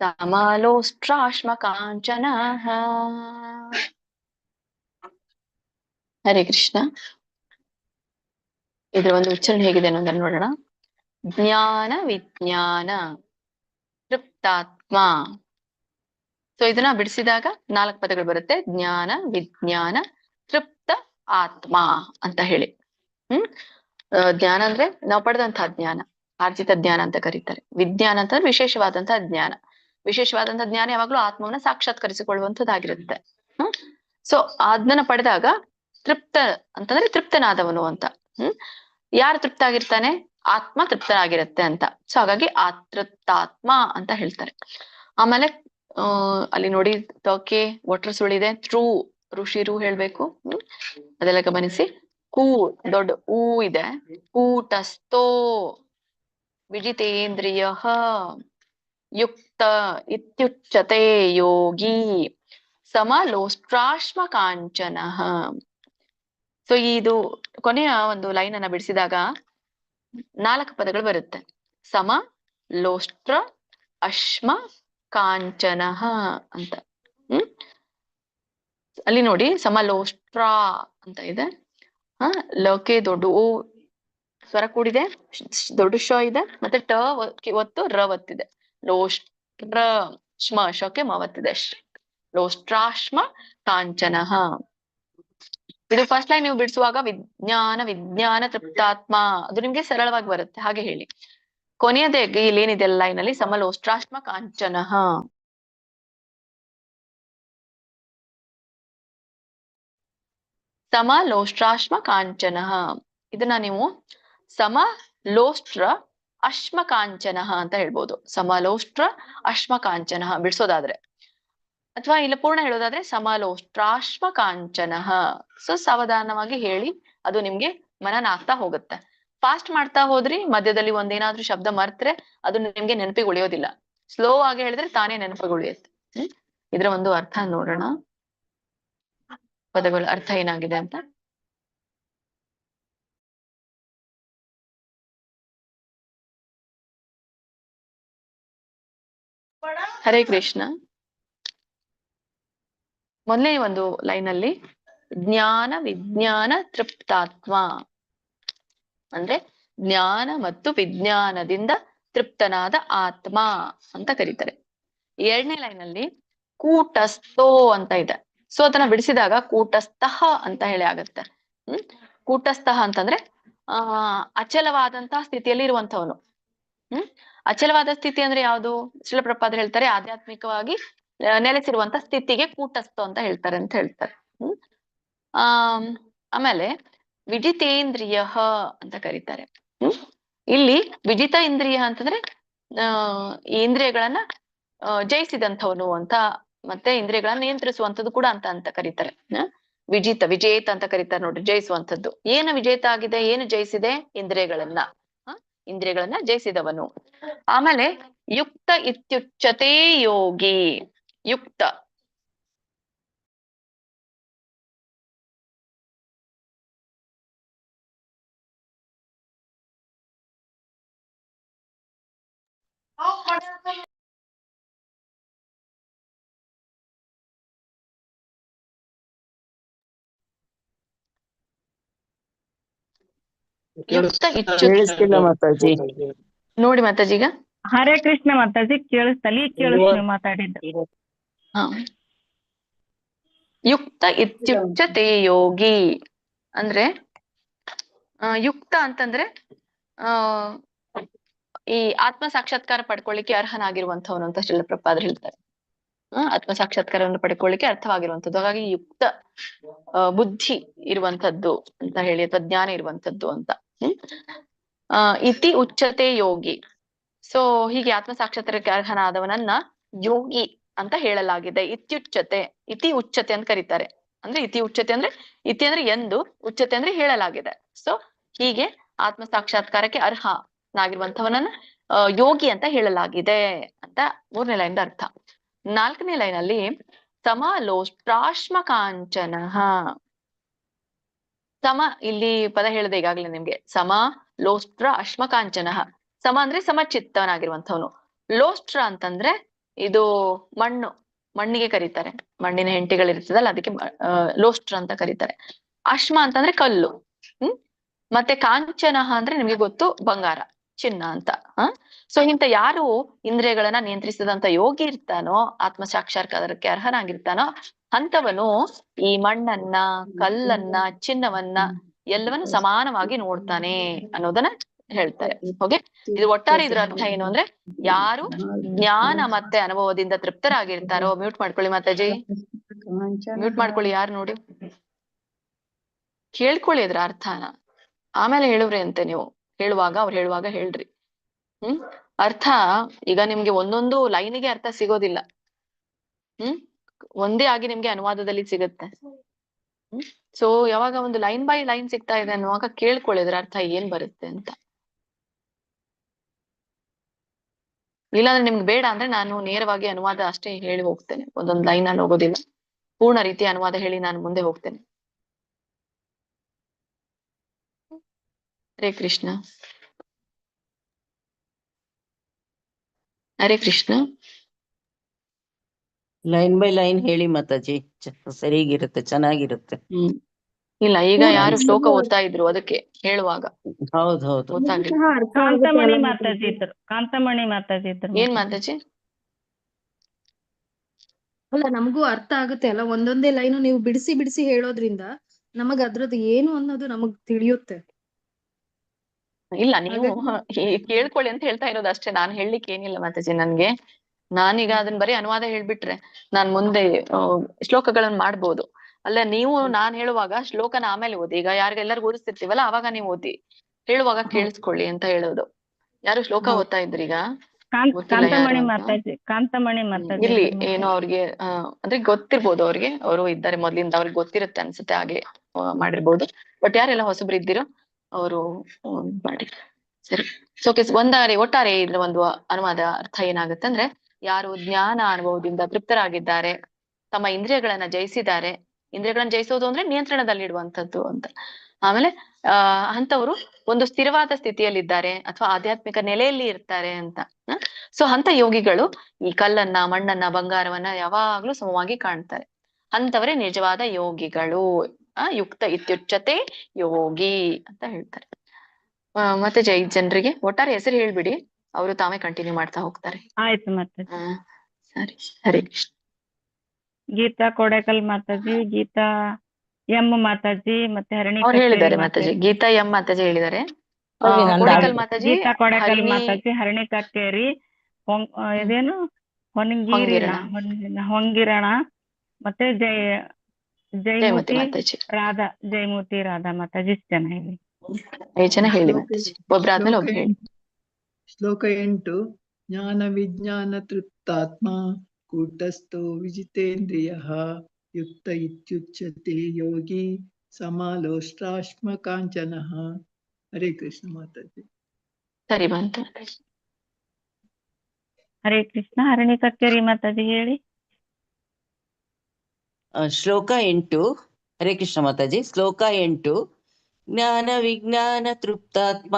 ಸಮಲೋಷ್ಟ್ರಾಶ್ಮಕಾಂಚನಃ. ಹರೇ ಕೃಷ್ಣ. ಇದರ ಒಂದು ಉಚ್ಚಾರಣೆ ಹೇಗಿದೆ ಅನ್ನೋದನ್ನ ನೋಡೋಣ. ಜ್ಞಾನ ವಿಜ್ಞಾನ ತೃಪ್ತಾತ್ಮ. ಸೊ ಇದನ್ನ ಬಿಡಿಸಿದಾಗ 4 ಪದಗಳು ಬರುತ್ತೆ. ಜ್ಞಾನ, ವಿಜ್ಞಾನ, ತೃಪ್ತ ಆತ್ಮ ಅಂತ ಹೇಳಿ. ಜ್ಞಾನ ಅಂದ್ರೆ ನಾವು ಪಡೆದಂತಹ ಜ್ಞಾನ, ಆರ್ಜಿತ ಜ್ಞಾನ ಅಂತ ಕರೀತಾರೆ. ವಿಜ್ಞಾನ ಅಂತಂದ್ರೆ ವಿಶೇಷವಾದಂತಹ ಜ್ಞಾನ. ವಿಶೇಷವಾದಂತಹ ಜ್ಞಾನ ಯಾವಾಗ್ಲೂ ಆತ್ಮವನ್ನ ಸಾಕ್ಷಾತ್ಕರಿಸಿಕೊಳ್ಳುವಂಥದ್ದಾಗಿರುತ್ತೆ. ಸೊ ಅದನ್ನ ಪಡೆದಾಗ ತೃಪ್ತ ಅಂತಂದ್ರೆ ತೃಪ್ತನಾದವನು ಅಂತ. ಯಾರು ತೃಪ್ತ ಆಗಿರ್ತಾನೆ? ಆತ್ಮ ತೃಪ್ತನಾಗಿರುತ್ತೆ ಅಂತ. ಸೊ ಹಾಗಾಗಿ ಆತೃಪ್ತಾತ್ಮ ಅಂತ ಹೇಳ್ತಾರೆ. ಆಮೇಲೆ ಅಲ್ಲಿ ನೋಡಿ ತೋಕೆ ಒಟ್ರ ಸುಳಿದೆ, ಟ್ರೂ ಋಷಿರು ಹೇಳ್ಬೇಕು. ಅದೆಲ್ಲ ಗಮನಿಸಿ. ಕೂ ದೊಡ್ಡ ಊ ಇದೆ. ಕೂಟಸ್ಥೋ ವಿಜಿತೇಂದ್ರಿಯ ಯುಕ್ತ ಇತ್ಯುಚ್ಯತೆ ಯೋಗಿ ಸಮಲೋಷ್ಟ್ರಾಶ್ಮ ಕಾಂಚನ. ಸೊ ಇದು ಕೊನೆಯ ಒಂದು ಲೈನ್ ಅನ್ನ ಬಿಡಿಸಿದಾಗ 4 ಪದಗಳು ಬರುತ್ತೆ. ಸಮ, ಲೋಷ್ಟ್ರ, ಅಶ್ಮ, ಕಾಂಚನ ಅಂತ. ಅಲ್ಲಿ ನೋಡಿ ಸಮಲೋಷ್ಟ್ರ ಅಂತ ಇದೆ. ಲೋಕೆ ದೊಡ್ಡ ಓ ಸ್ವರ ಕೂಡಿದೆ, ದೊಡ್ಡ ಶ ಇದೆ, ಮತ್ತೆ ಟ ಒತ್ತು ರ ಒತ್ತಿದೆ. ಲೋಷ್ಟ್ರ ಶ್ಮ ಶಕ್ಕೆ ಮ ಒತ್ತಿದೆ. ಲೋಷ್ಟ್ರಾಶ್ಮ ಕಾಂಚನ. ಇದು ಫಸ್ಟ್ ಲೈನ್ ನೀವು ಬಿಡಿಸುವಾಗ ವಿಜ್ಞಾನ, ವಿಜ್ಞಾನ, ತೃಪ್ತಾತ್ಮ ಅದು ನಿಮ್ಗೆ ಸರಳವಾಗಿ ಬರುತ್ತೆ. ಹಾಗೆ ಹೇಳಿ. ಕೊನೆಯದೇ ಇಲ್ಲಿ ಏನಿದೆ ಲೈನ್ ಅಲ್ಲಿ ಸಮಲೋಷ್ಟ್ರಾಶ್ಮ ಕಾಂಚನ. ಸಮಲೋಷ್ಟ್ರಾಶ್ಮ ಕಾಂಚನ. ಇದನ್ನ ನೀವು ಸಮಲೋಷ್ಟ್ರ ಅಶ್ಮ ಕಾಂಚನ ಅಂತ ಹೇಳ್ಬೋದು. ಸಮಲೋಷ್ಟ್ರ ಅಶ್ಮ ಕಾಂಚನ ಬಿಡಿಸೋದಾದ್ರೆ, ಅಥವಾ ಇಲ್ಲ ಪೂರ್ಣ ಹೇಳೋದಾದ್ರೆ ಸಮಲೋಷ್ಟ್ರಾಶ್ಮ ಕಾಂಚನ. ಸೊ ಸಾವಧಾನವಾಗಿ ಹೇಳಿ, ಅದು ನಿಮ್ಗೆ ಮನನ ಆಗ್ತಾ ಹೋಗುತ್ತೆ. ಫಾಸ್ಟ್ ಮಾಡ್ತಾ ಹೋದ್ರಿ ಮಧ್ಯದಲ್ಲಿ ಒಂದೇನಾದ್ರೂ ಶಬ್ದ ಮರ್ತ್ರೆ ಅದು ನಿಮ್ಗೆ ನೆನಪಿಗೆ ಉಳಿಯೋದಿಲ್ಲ. ಸ್ಲೋ ಆಗಿ ಹೇಳಿದ್ರೆ ತಾನೇ ನೆನಪಿಗೆ ಉಳಿಯುತ್ತೆ. ಇದ್ರ ಒಂದು ಅರ್ಥ ನೋಡೋಣ, ಪದಗಳ ಅರ್ಥ ಏನಾಗಿದೆ ಅಂತ. ಹರೇ ಕೃಷ್ಣ. ಮೊದಲನೇ ಒಂದು ಲೈನ್ ಅಲ್ಲಿ ಜ್ಞಾನ, ವಿಜ್ಞಾನ, ತೃಪ್ತಾತ್ಮ ಅಂದ್ರೆ ಜ್ಞಾನ ಮತ್ತು ವಿಜ್ಞಾನದಿಂದ ತೃಪ್ತನಾದ ಆತ್ಮ ಅಂತ ಕರೀತಾರೆ. 2ನೇ ಲೈನ್ ಅಲ್ಲಿ ಕೂಟಸ್ಥೋ ಅಂತ ಇದೆ. ಸೊ ಅದನ್ನ ಬಿಡಿಸಿದಾಗ ಕೂಟಸ್ಥಃ ಅಂತ ಹೇಳಿ ಆಗತ್ತೆ. ಕೂಟಸ್ಥಃ ಅಂತಂದ್ರೆ ಅಚಲವಾದಂತಹ ಸ್ಥಿತಿಯಲ್ಲಿ ಇರುವಂತವನು. ಅಚಲವಾದ ಸ್ಥಿತಿ ಅಂದ್ರೆ ಯಾವುದು? ಶ್ರೀಲ ಪ್ರಭುಪಾದರು ಹೇಳ್ತಾರೆ, ಆಧ್ಯಾತ್ಮಿಕವಾಗಿ ನೆಲೆಸಿರುವಂತ ಸ್ಥಿತಿಗೆ ಕೂಟಸ್ಥೋ ಅಂತ ಹೇಳ್ತಾರೆ. ಆಮೇಲೆ ವಿಜಿತೇಂದ್ರಿಯ ಅಂತ ಕರೀತಾರೆ. ಇಲ್ಲಿ ವಿಜಿತ ಇಂದ್ರಿಯ ಅಂತಂದ್ರೆ ಇಂದ್ರಿಯಗಳನ್ನ ಜಯಿಸಿದಂಥವನು ಅಂತ, ಮತ್ತೆ ಇಂದ್ರಿಯಗಳನ್ನ ನಿಯಂತ್ರಿಸುವಂಥದ್ದು ಕೂಡ ಅಂತ ಕರೀತಾರೆ. ವಿಜೇತ ಅಂತ ಕರೀತಾರೆ ನೋಡ್ರಿ, ಜಯಿಸುವಂಥದ್ದು. ಏನು ವಿಜೇತ ಆಗಿದೆ, ಏನು ಜಯಿಸಿದೆ? ಇಂದ್ರಿಯಗಳನ್ನ ಜಯಿಸಿದವನು. ಆಮೇಲೆ ಯುಕ್ತ ಇತ್ಯುಚ್ಯತೆ ಯೋಗಿ. ಯುಕ್ತ ಕೇಳಿಸ್ತಿಲ್ಲ ಮಾತಾಜಿ. ನೋಡಿ ಮಾತಾಜಿ ಈಗ. ಹರೇ ಕೃಷ್ಣ ಮಾತಾಜಿ. ಕೇಳಿಸ್ತಲ್ಲಿ ಕೇಳಿಸ್ತೀವಿ ಮಾತಾಡಿದ್ದು. ಯುಕ್ತ ಇತ್ಯುಚ್ಯತೆ ಯೋಗಿ ಅಂದ್ರೆ ಯುಕ್ತ ಅಂತಂದ್ರೆ ಈ ಆತ್ಮ ಸಾಕ್ಷಾತ್ಕಾರ ಪಡ್ಕೊಳ್ಳಿಕ್ಕೆ ಅರ್ಹನಾಗಿರುವಂತವನು ಅಂತ ಶ್ರೀಲ ಪ್ರಭುಪಾದರು ಹೇಳ್ತಾರೆ. ಆತ್ಮ ಸಾಕ್ಷಾತ್ಕಾರವನ್ನು ಪಡ್ಕೊಳ್ಳಿಕ್ಕೆ ಅರ್ಥವಾಗಿರುವಂತದ್ದು. ಹಾಗಾಗಿ ಯುಕ್ತ ಬುದ್ಧಿ ಇರುವಂತದ್ದು ಅಂತ ಹೇಳಿ, ಅಥವಾ ಜ್ಞಾನ ಇರುವಂತದ್ದು ಅಂತ. ಇತಿ ಉಚ್ಚತೆ ಯೋಗಿ. ಸೊ ಹೀಗೆ ಆತ್ಮ ಸಾಕ್ಷಾತ್ಕಾರಕ್ಕೆ ಅರ್ಹನಾದವನನ್ನ ಯೋಗಿ ಅಂತ ಹೇಳಲಾಗಿದೆ. ಇತ್ಯುಚ್ಯತೆ, ಇತಿ ಉಚ್ಚತೆ ಅಂತ ಕರೀತಾರೆ. ಅಂದ್ರೆ ಇತಿ ಉಚ್ಚತೆ ಅಂದ್ರೆ, ಇತಿ ಅಂದ್ರೆ ಎಂದು, ಉಚ್ಚತೆ ಅಂದ್ರೆ ಹೇಳಲಾಗಿದೆ. ಸೊ ಹೀಗೆ ಆತ್ಮ ಸಾಕ್ಷಾತ್ಕಾರಕ್ಕೆ ಅರ್ಹನಾಗಿರುವಂತವನನ್ನ ಯೋಗಿ ಅಂತ ಹೇಳಲಾಗಿದೆ ಅಂತ 3ನೇ ಲೈನ್ ಅರ್ಥ. 4ನೇ ಲೈನ್ ಅಲ್ಲಿ ಸಮಲೋಷ್ಟ್ರಾಶ್ಮ ಕಾಂಚನ. ಸಮ ಇಲ್ಲಿ ಪದ ಹೇಳಿದೆ ಈಗಾಗ್ಲೇ ನಿಮ್ಗೆ. ಸಮ ಲೋಷ್ಟ್ರ ಅಶ್ಮ ಕಾಂಚನ. ಸಮ ಅಂದ್ರೆ ಸಮಚಿತ್ತವನಾಗಿರುವಂತವನು. ಲೋಷ್ಟ್ರ ಅಂತಂದ್ರೆ ಇದು ಮಣ್ಣಿಗೆ ಕರೀತಾರೆ. ಮಣ್ಣಿನ ಹೆಂಟಿಗಳಿರ್ತದಲ್ಲ ಅದಕ್ಕೆ ಲೋಷ್ಟ್ರ ಅಂತ ಕರೀತಾರೆ. ಅಶ್ಮ ಅಂತಂದ್ರೆ ಕಲ್ಲು. ಮತ್ತೆ ಕಾಂಚನ ಅಂದ್ರೆ ನಿಮ್ಗೆ ಗೊತ್ತು, ಬಂಗಾರ. ಚಿನ್ನ ಅಂತ. ಸೊ ಇಂತ ಯಾರು ಇಂದ್ರಿಯಗಳನ್ನ ನಿಯಂತ್ರಿಸಿದಂತ ಯೋಗಿ ಇರ್ತಾನೋ, ಆತ್ಮ ಸಾಕ್ಷಾತ್ಕಾರಕ್ಕೆ ಅರ್ಹನಾಗಿರ್ತಾನೋ ಅಂತವನು ಈ ಮಣ್ಣನ್ನ, ಕಲ್ಲನ್ನ, ಚಿನ್ನವನ್ನ ಎಲ್ಲವನ್ನು ಸಮಾನವಾಗಿ ನೋಡ್ತಾನೆ ಅನ್ನೋದನ್ನ ಹೇಳ್ತಾರೆ. ಓಕೆ, ಇದು ಒಟ್ಟಾರೆ ಇದ್ರ ಅರ್ಥ ಏನು ಅಂದ್ರೆ, ಯಾರು ಜ್ಞಾನ ಮತ್ತೆ ಅನುಭವದಿಂದ ತೃಪ್ತರಾಗಿರ್ತಾರೋ, ಮ್ಯೂಟ್ ಮಾಡ್ಕೊಳ್ಳಿ ಮಾತಾಜಿ, ಮ್ಯೂಟ್ ಮಾಡ್ಕೊಳ್ಳಿ, ಯಾರು ನೋಡಿ ಕೇಳ್ಕೊಳ್ಳಿ ಅದ್ರ ಅರ್ಥನ, ಆಮೇಲೆ ಹೇಳುವ್ರಿ ಅಂತೆ ನೀವು ಹೇಳುವಾಗ, ಅವ್ರು ಹೇಳುವಾಗ ಹೇಳ್ರಿ. ಅರ್ಥ ಈಗ ನಿಮ್ಗೆ ಒಂದೊಂದು ಲೈನಿಗೆ ಅರ್ಥ ಸಿಗೋದಿಲ್ಲ. ಒಂದೇ ಆಗಿ ನಿಮ್ಗೆ ಅನುವಾದದಲ್ಲಿ ಸಿಗುತ್ತೆ. ಸೊ ಯಾವಾಗ ಒಂದು ಲೈನ್ ಬೈ ಲೈನ್ ಸಿಗ್ತಾ ಇದೆ ಅನ್ನುವಾಗ ಕೇಳ್ಕೊಳ್ಳಿದ್ರ ಅರ್ಥ ಏನ್ ಬರುತ್ತೆ ಅಂತ. ಇಲ್ಲಾಂದ್ರೆ ನಿಮ್ಗೆ ಬೇಡ ಅಂದ್ರೆ ನಾನು ನೇರವಾಗಿ ಅನುವಾದ ಅಷ್ಟೇ ಹೇಳಿ ಹೋಗ್ತೇನೆ, ಒಂದೊಂದು ಲೈನ್ ಅಲ್ಲಿ ಹೋಗೋದಿಲ್ಲ, ಪೂರ್ಣ ರೀತಿಯ ಅನುವಾದ ಹೇಳಿ ನಾನು ಮುಂದೆ ಹೋಗ್ತೇನೆ. Hare Krishna. Hare Krishna. Line by line ಹೇಳಿ ಮಾತಾಜಿ, ಸರಿಗಿರುತ್ತೆ, ಚೆನ್ನಾಗಿರುತ್ತೆ. ಇಲ್ಲ, ಈಗ ಯಾರು ಶ್ಲೋಕ ಓದ್ತಾ ಇದ್ರು ಅದಕ್ಕೆ ಹೇಳುವಾಗ. ಹೌದೌದು. ಕಾಂತಮಣಿ ಮಾತಾಜಿ ಇದ್ರು, ಕಾಂತಮಣಿ ಮಾತಾಜಿ ಇದ್ರು. ಏನ್ ಮಾತಾಜಿ? ಅಲ್ಲ, ನಮಗೂ ಅರ್ಥ ಆಗುತ್ತೆ ಅಲ್ಲ, ಒಂದೊಂದೇ ಲೈನು ನೀವು ಬಿಡಿಸಿ ಬಿಡಿಸಿ ಹೇಳೋದ್ರಿಂದ ನಮಗ್ ಅದ್ರದ್ದು ಏನು ಅನ್ನೋದು ನಮಗ್ ತಿಳಿಯುತ್ತೆ. ಇಲ್ಲ, ನೀವು ಕೇಳ್ಕೊಳ್ಳಿ ಅಂತ ಹೇಳ್ತಾ ಇರೋದು ಅಷ್ಟೇ, ನಾನು ಹೇಳಲಿಕ್ಕೆ ಏನಿಲ್ಲ ಮಾತಾಜಿ. ನನ್ಗೆ ನಾನೀಗ ಅದನ್ನ ಬರೀ ಅನುವಾದ ಹೇಳ್ಬಿಟ್ರೆ ನಾನ್ ಮುಂದೆ ಶ್ಲೋಕಗಳನ್ನ ಮಾಡ್ಬೋದು. ಅಲ್ಲ, ನೀವು ನಾನ್ ಹೇಳುವಾಗ ಶ್ಲೋಕನ ಆಮೇಲೆ ಓದಿ. ಈಗ ಯಾರಿಗೆಲ್ಲರಿಗೂ ಓದಿಸ್ತಿರ್ತೀವಲ್ಲ ಅವಾಗ ನೀವು ಓದಿ, ಹೇಳುವಾಗ ಕೇಳಿಸ್ಕೊಳ್ಳಿ ಅಂತ ಹೇಳೋದು. ಯಾರು ಶ್ಲೋಕ ಓದ್ತಾ ಇದ್ರಿ ಈಗ? ಕಾಂತಮಣಿ ಮಾತಾಜಿ, ಕಾಂತಮಣಿ ಮಾತಾಜಿ ಇರ್ಲಿ, ಏನೋ ಅವ್ರಿಗೆ ಅಂದ್ರೆ ಗೊತ್ತಿರ್ಬೋದು, ಅವ್ರಿಗೆ ಅವರು ಇದ್ದಾರೆ ಮೊದ್ಲಿಂದ, ಅವ್ರಿಗೆ ಗೊತ್ತಿರುತ್ತೆ ಅನ್ಸುತ್ತೆ, ಹಾಗೆ ಮಾಡಿರ್ಬೋದು. ಬಟ್ ಯಾರೆಲ್ಲ ಹೊಸಬ್ರು ಇದ್ದೀರೋ ಅವರು ಮಾಡಿ. ಸರಿ, ಸೊ ಒಟ್ಟಾರೆ ಇದ್ರ ಒಂದು ಅನುವಾದ ಅರ್ಥ ಏನಾಗುತ್ತೆ ಅಂದ್ರೆ, ಯಾರು ಜ್ಞಾನ ಅನುಭವದಿಂದ ತೃಪ್ತರಾಗಿದ್ದಾರೆ, ತಮ್ಮ ಇಂದ್ರಿಯಗಳನ್ನ ಜಯಿಸಿದ್ದಾರೆ. ಇಂದ್ರಿಯಗಳನ್ನ ಜಯಿಸೋದು ಅಂದ್ರೆ ನಿಯಂತ್ರಣದಲ್ಲಿಡುವಂಥದ್ದು ಅಂತ. ಆಮೇಲೆ ಅಂತವರು ಒಂದು ಸ್ಥಿರವಾದ ಸ್ಥಿತಿಯಲ್ಲಿದ್ದಾರೆ ಅಥವಾ ಆಧ್ಯಾತ್ಮಿಕ ನೆಲೆಯಲ್ಲಿ ಇರ್ತಾರೆ ಅಂತ. ಸೊ ಅಂತ ಯೋಗಿಗಳು ಈ ಕಲ್ಲನ್ನ, ಮಣ್ಣನ್ನ, ಬಂಗಾರವನ್ನ ಯಾವಾಗ್ಲೂ ಸಮವಾಗಿ ಕಾಣ್ತಾರೆ. ಅಂತವರೇ ನಿಜವಾದ ಯೋಗಿಗಳು. ಯುಕ್ತ ಇತ್ಯುಚ್ಯತೆ ಯೋಗಿ ಅಂತ ಹೇಳ್ತಾರೆ. ಮತ್ತೆ ಜನರಿಗೆ ಒಟ್ಟಾರೆ ಹೆಸರು ಹೇಳ್ಬಿಡಿ, ಅವರು ತಾವೇ ಕಂಟಿನ್ಯೂ ಮಾಡ್ತಾ ಹೋಗ್ತಾರೆ. ಆಯ್ತು ಮಾತಾಜಿ. ಸರಿ, ಹರೇ ಕೃಷ್ಣ. ಗೀತಾ ಕೊಡೇಕಲ್ ಮಾತಾಜಿ, ಗೀತಾ ಎಂ ಮಾತಾಜಿ, ಮತ್ತೆ ಹರಣಿ ಅವ್ರು ಹೇಳಿದ್ದಾರೆ ಮಾತಾಜಿ. ಗೀತಾ ಎಂ ಮಾತಾಜಿ ಹೇಳಿದ್ದಾರೆ. ಕೊಡೇಕಲ್ ಮಾತಾಜಿ, ಗೀತಾ ಕೊಡೇಕಲ್ ಮಾತಾಜಿ, ಹರಣಿ ಕಕ್ಕೇರಿ, ಇದೇನು ಹೊಂಗಿರಣ, ಮತ್ತೆ ಜಯಮೂರ್ತಿ ರಾಧಾ, ಜಯಮೂರ್ತಿ ರಾಧಾ ಮಾತಾಜಿ. ಇಷ್ಟು ಜನ ಹೇಳಿ, 5 ಜನ ಹೇಳಿ ಮಾತಾಜಿ, ಒಬ್ರಾದ್ಮೇಲೆ ಒಬ್ರು ಹೇಳಿ. ಶ್ಲೋಕ 8. ಜ್ಞಾನ ವಿಜ್ಞಾನ ತೃಪ್ತಾತ್ಮ ಕೂಟಸ್ಥೋ ವಿಜಿತೇಂದ್ರಿಯಃ ಯುಕ್ತ ಇತ್ಯುಚ್ಯತೆ ಯೋಗಿ ಸಮಾಲೋಷ್ಟಾಶ್ಮ ಕಾಂಚನಃ. ಹರೇ ಕೃಷ್ಣ ಮಾತಾಜಿ. ಸರಿ ಬಂತು. ಹರೇ ಕೃಷ್ಣ. ಹರಣಿ ಕಕ್ಕೇರಿ ಮಾತಾಜಿ ಹೇಳಿ. ಶ್ಲೋಕ 8. ಹರೇ ಕೃಷ್ಣ ಮಾತಾಜಿ. ಶ್ಲೋಕ 8. ಜ್ಞಾನ ವಿಜ್ಞಾನ ತೃಪ್ತಾತ್ಮ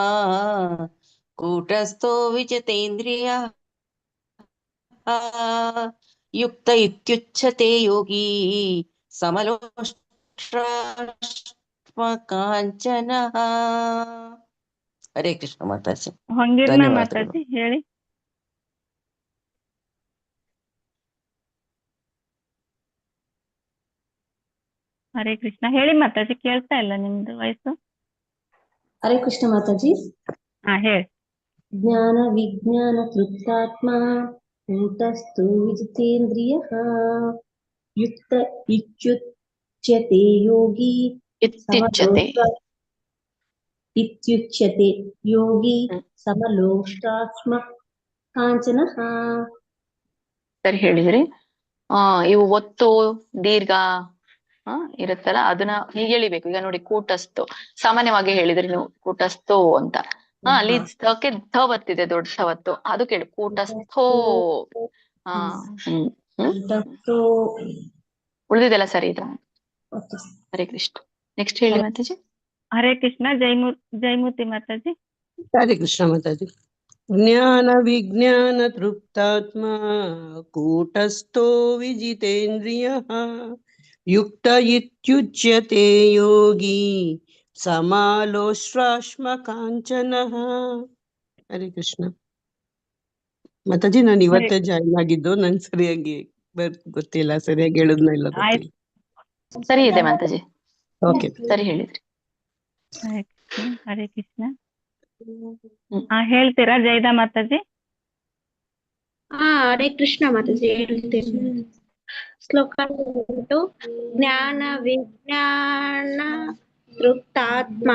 ಕೂಟಸ್ಥೋ ವಿಜಿತೇಂದ್ರಿಯ ಯುಕ್ತ ಇತ್ಯುಚ್ಯತೆ ಯೋಗಿ ಸಮಲೋಷ್ಟಾಶ್ಮ ಕಾಂಚನಃ. ಹರೇ ಕೃಷ್ಣ ಮಾತಾಜಿ. ಹೊಂಗಿರ್ನ ಮಾತಾಜಿ ಹೇಳಿ. ಹರೇ ಕೃಷ್ಣ ಹೇಳಿ ಮಾತಾಜಿ, ಕೇಳ್ತಾ ಇಲ್ಲ ನಿಮ್ದು ವಯಸ್ಸು. ಹರೇ ಕೃಷ್ಣ ಮಾತಾಜಿ. ಹೇಳಿ. ಜ್ಞಾನ ವಿಜ್ಞಾನ ತೃಪ್ತಾತ್ಮ ಕೂಟಸ್ಥೋ ವಿಜಿತೇಂದ್ರಿಯಃ ಯುಕ್ತ ಇತ್ಯುಚ್ಯತೆ ಯೋಗಿ ಇತ್ಯುಚ್ಯತೆ ಯೋಗಿ ಸಮಲೋಷ್ಟಾಶ್ಮ ಕಾಂಚನಃ. ಸರಿ ಹೇಳಿದ್ರಿ. ಇವು ಒತ್ತು ದೀರ್ಘ ಇರುತ್ತಲ್ಲ, ಅದನ್ನ ಹೀಗೆ ಎಳಿಬೇಕು. ಈಗ ನೋಡಿ, ಕೂಟಸ್ಥೋ ಸಾಮಾನ್ಯವಾಗಿ ಹೇಳಿದ್ರಿ ನೀವು, ಕೂಟಸ್ಥೋ ಅಂತ. ಅಲ್ಲಿ ಸ್ಥಕ್ಕೆ ಧ ಬರ್ತಿದೆ, ದೊಡ್ಡ ಧವತ್ತು, ಅದು ಕೇಳಿ ಕೂಟಸ್ಥೋ. ಉಳಿದಿದೆಲ್ಲ ಸರಿ ಇದೆ. ಹರೇ ಕೃಷ್ಣ. ನೆಕ್ಸ್ಟ್ ಹೇಳಿ ಮಾತಾಜಿ. ಹರೇ ಕೃಷ್ಣ. ಜಯಮೂರ್ತಿ ಮಾತಾಜಿ. ಹರೇ ಕೃಷ್ಣ ಮಾತಾಜಿ. ಜ್ಞಾನ ವಿಜ್ಞಾನ ತೃಪ್ತಾತ್ಮ ಕೂಟಸ್ಥೋ ವಿಜಿತೇಂದ್ರಿಯಃ ಯುಕ್ತ ಇತ್ಯುಚ್ಯತೆ ಯೋಗಿ ಸಮಾಲೋಷ್ಟಾಶ್ಮ ಕಾಂಚನಃ. ಹರೇ ಕೃಷ್ಣ. ಮಾತಾಜಿ ನಾನು ಇವತ್ತೇ ಜಾಯಿನ್ ಆಗಿದ್ದು, ನಂಗೆ ಸರಿಯಾಗಿ ಗೊತ್ತಿಲ್ಲ, ಸರಿಯಾಗಿ ಹೇಳುದ್ನ ಇಲ್ಲ ಗೊತ್ತಿಲ್ಲ. ಸರಿ ಇದೆ ಮಾತಾಜಿ, ಓಕೆ ಸರಿ ಹೇಳಿದ್ರಿ. ಹರೇ ಕೃಷ್ಣ. ಹೇಳ್ತೀರಾ ಜೈದಾ ಮಾತಾಜಿ? ಹರೇ ಕೃಷ್ಣ ಮಾತಾಜಿ ಹೇಳ್ತೀನಿ. ಶ್ಲೋಕ 2. ಜ್ಞಾನ ವಿಜ್ಞಾನ ತೃಪ್ತಾತ್ಮ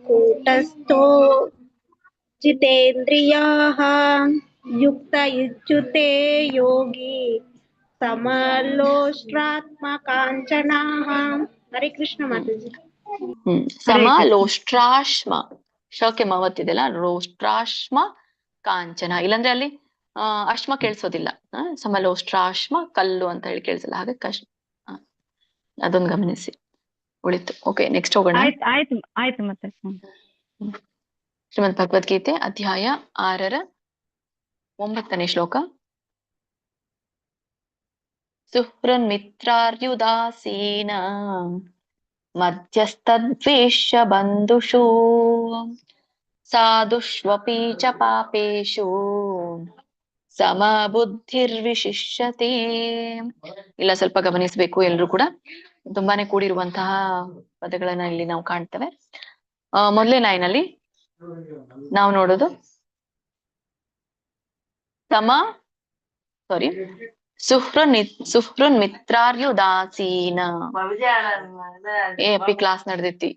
ಕೂಟಸ್ಥೋ ಜಿತೇಂದ್ರಿಯಃ ಯುಕ್ತ ಯುಚ್ಯತೆ ಯೋಗಿ ಸಮಲೋಷ್ಟ್ರಾತ್ಮ ಕಾಂಚನಃ. ಹರೇ ಕೃಷ್ಣ ಮಾತಾಜಿ. ಸಮಲೋಷ್ಟ್ರಾಶ್ಮ, ಶಕ್ಕೆ ಮವತ್ತಿದೆಲ್ಲ, ರೋಷ್ಟ್ರಾಶ್ಮ ಕಾಂಚನ. ಇಲ್ಲಾಂದ್ರೆ ಅಲ್ಲಿ ಅಶ್ಮ ಕೇಳಿಸೋದಿಲ್ಲ. ಸಮಲೋಷ್ಟ್ರಾಶ್ಮ ಕಲ್ಲು ಅಂತ ಹೇಳಿ ಕೇಳಿಸಲ್ಲ, ಹಾಗೆ ಅದೊಂದು ಗಮನಿಸಿ. ಉಳಿತು. ಓಕೆ, ನೆಕ್ಸ್ಟ್ ಹೋಗೋಣ. ಆಯ್ತು ಮತ್ತೆ. ಶ್ರೀಮದ್ ಭಗವದ್ಗೀತೆ ಅಧ್ಯಾಯ 6ರ 9ನೇ ಶ್ಲೋಕ. ಸುಹೃನ್ಮಿತ್ರಾರ್ಯುದಾಸೀನ ಮಧ್ಯಸ್ಥದ್ವೇಷ್ಯ ಬಂಧುಷು ಸಾಧುಷ್ವಪಿ ಚ ಪಾಪೇಷು ಸಮಬುದ್ಧಿರ್ವಿಶಿಷ್ಯತೆ. ಇಲ್ಲ, ಸ್ವಲ್ಪ ಗಮನಿಸಬೇಕು ಎಲ್ರು ಕೂಡ. ತುಂಬಾನೇ ಕೂಡಿರುವಂತಹ ಪದಗಳನ್ನ ಇಲ್ಲಿ ನಾವು ಕಾಣ್ತೇವೆ. ಮೊದಲನೇ ಲೈನ್ ಅಲ್ಲಿ ನಾವು ನೋಡೋದು ಸುಹೃನ್ ಮಿತ್ರಾರ್ಯುದಾಸೀನ. ಅಪ್ಪಿ ಕ್ಲಾಸ್ ನಡೆದೈತಿ.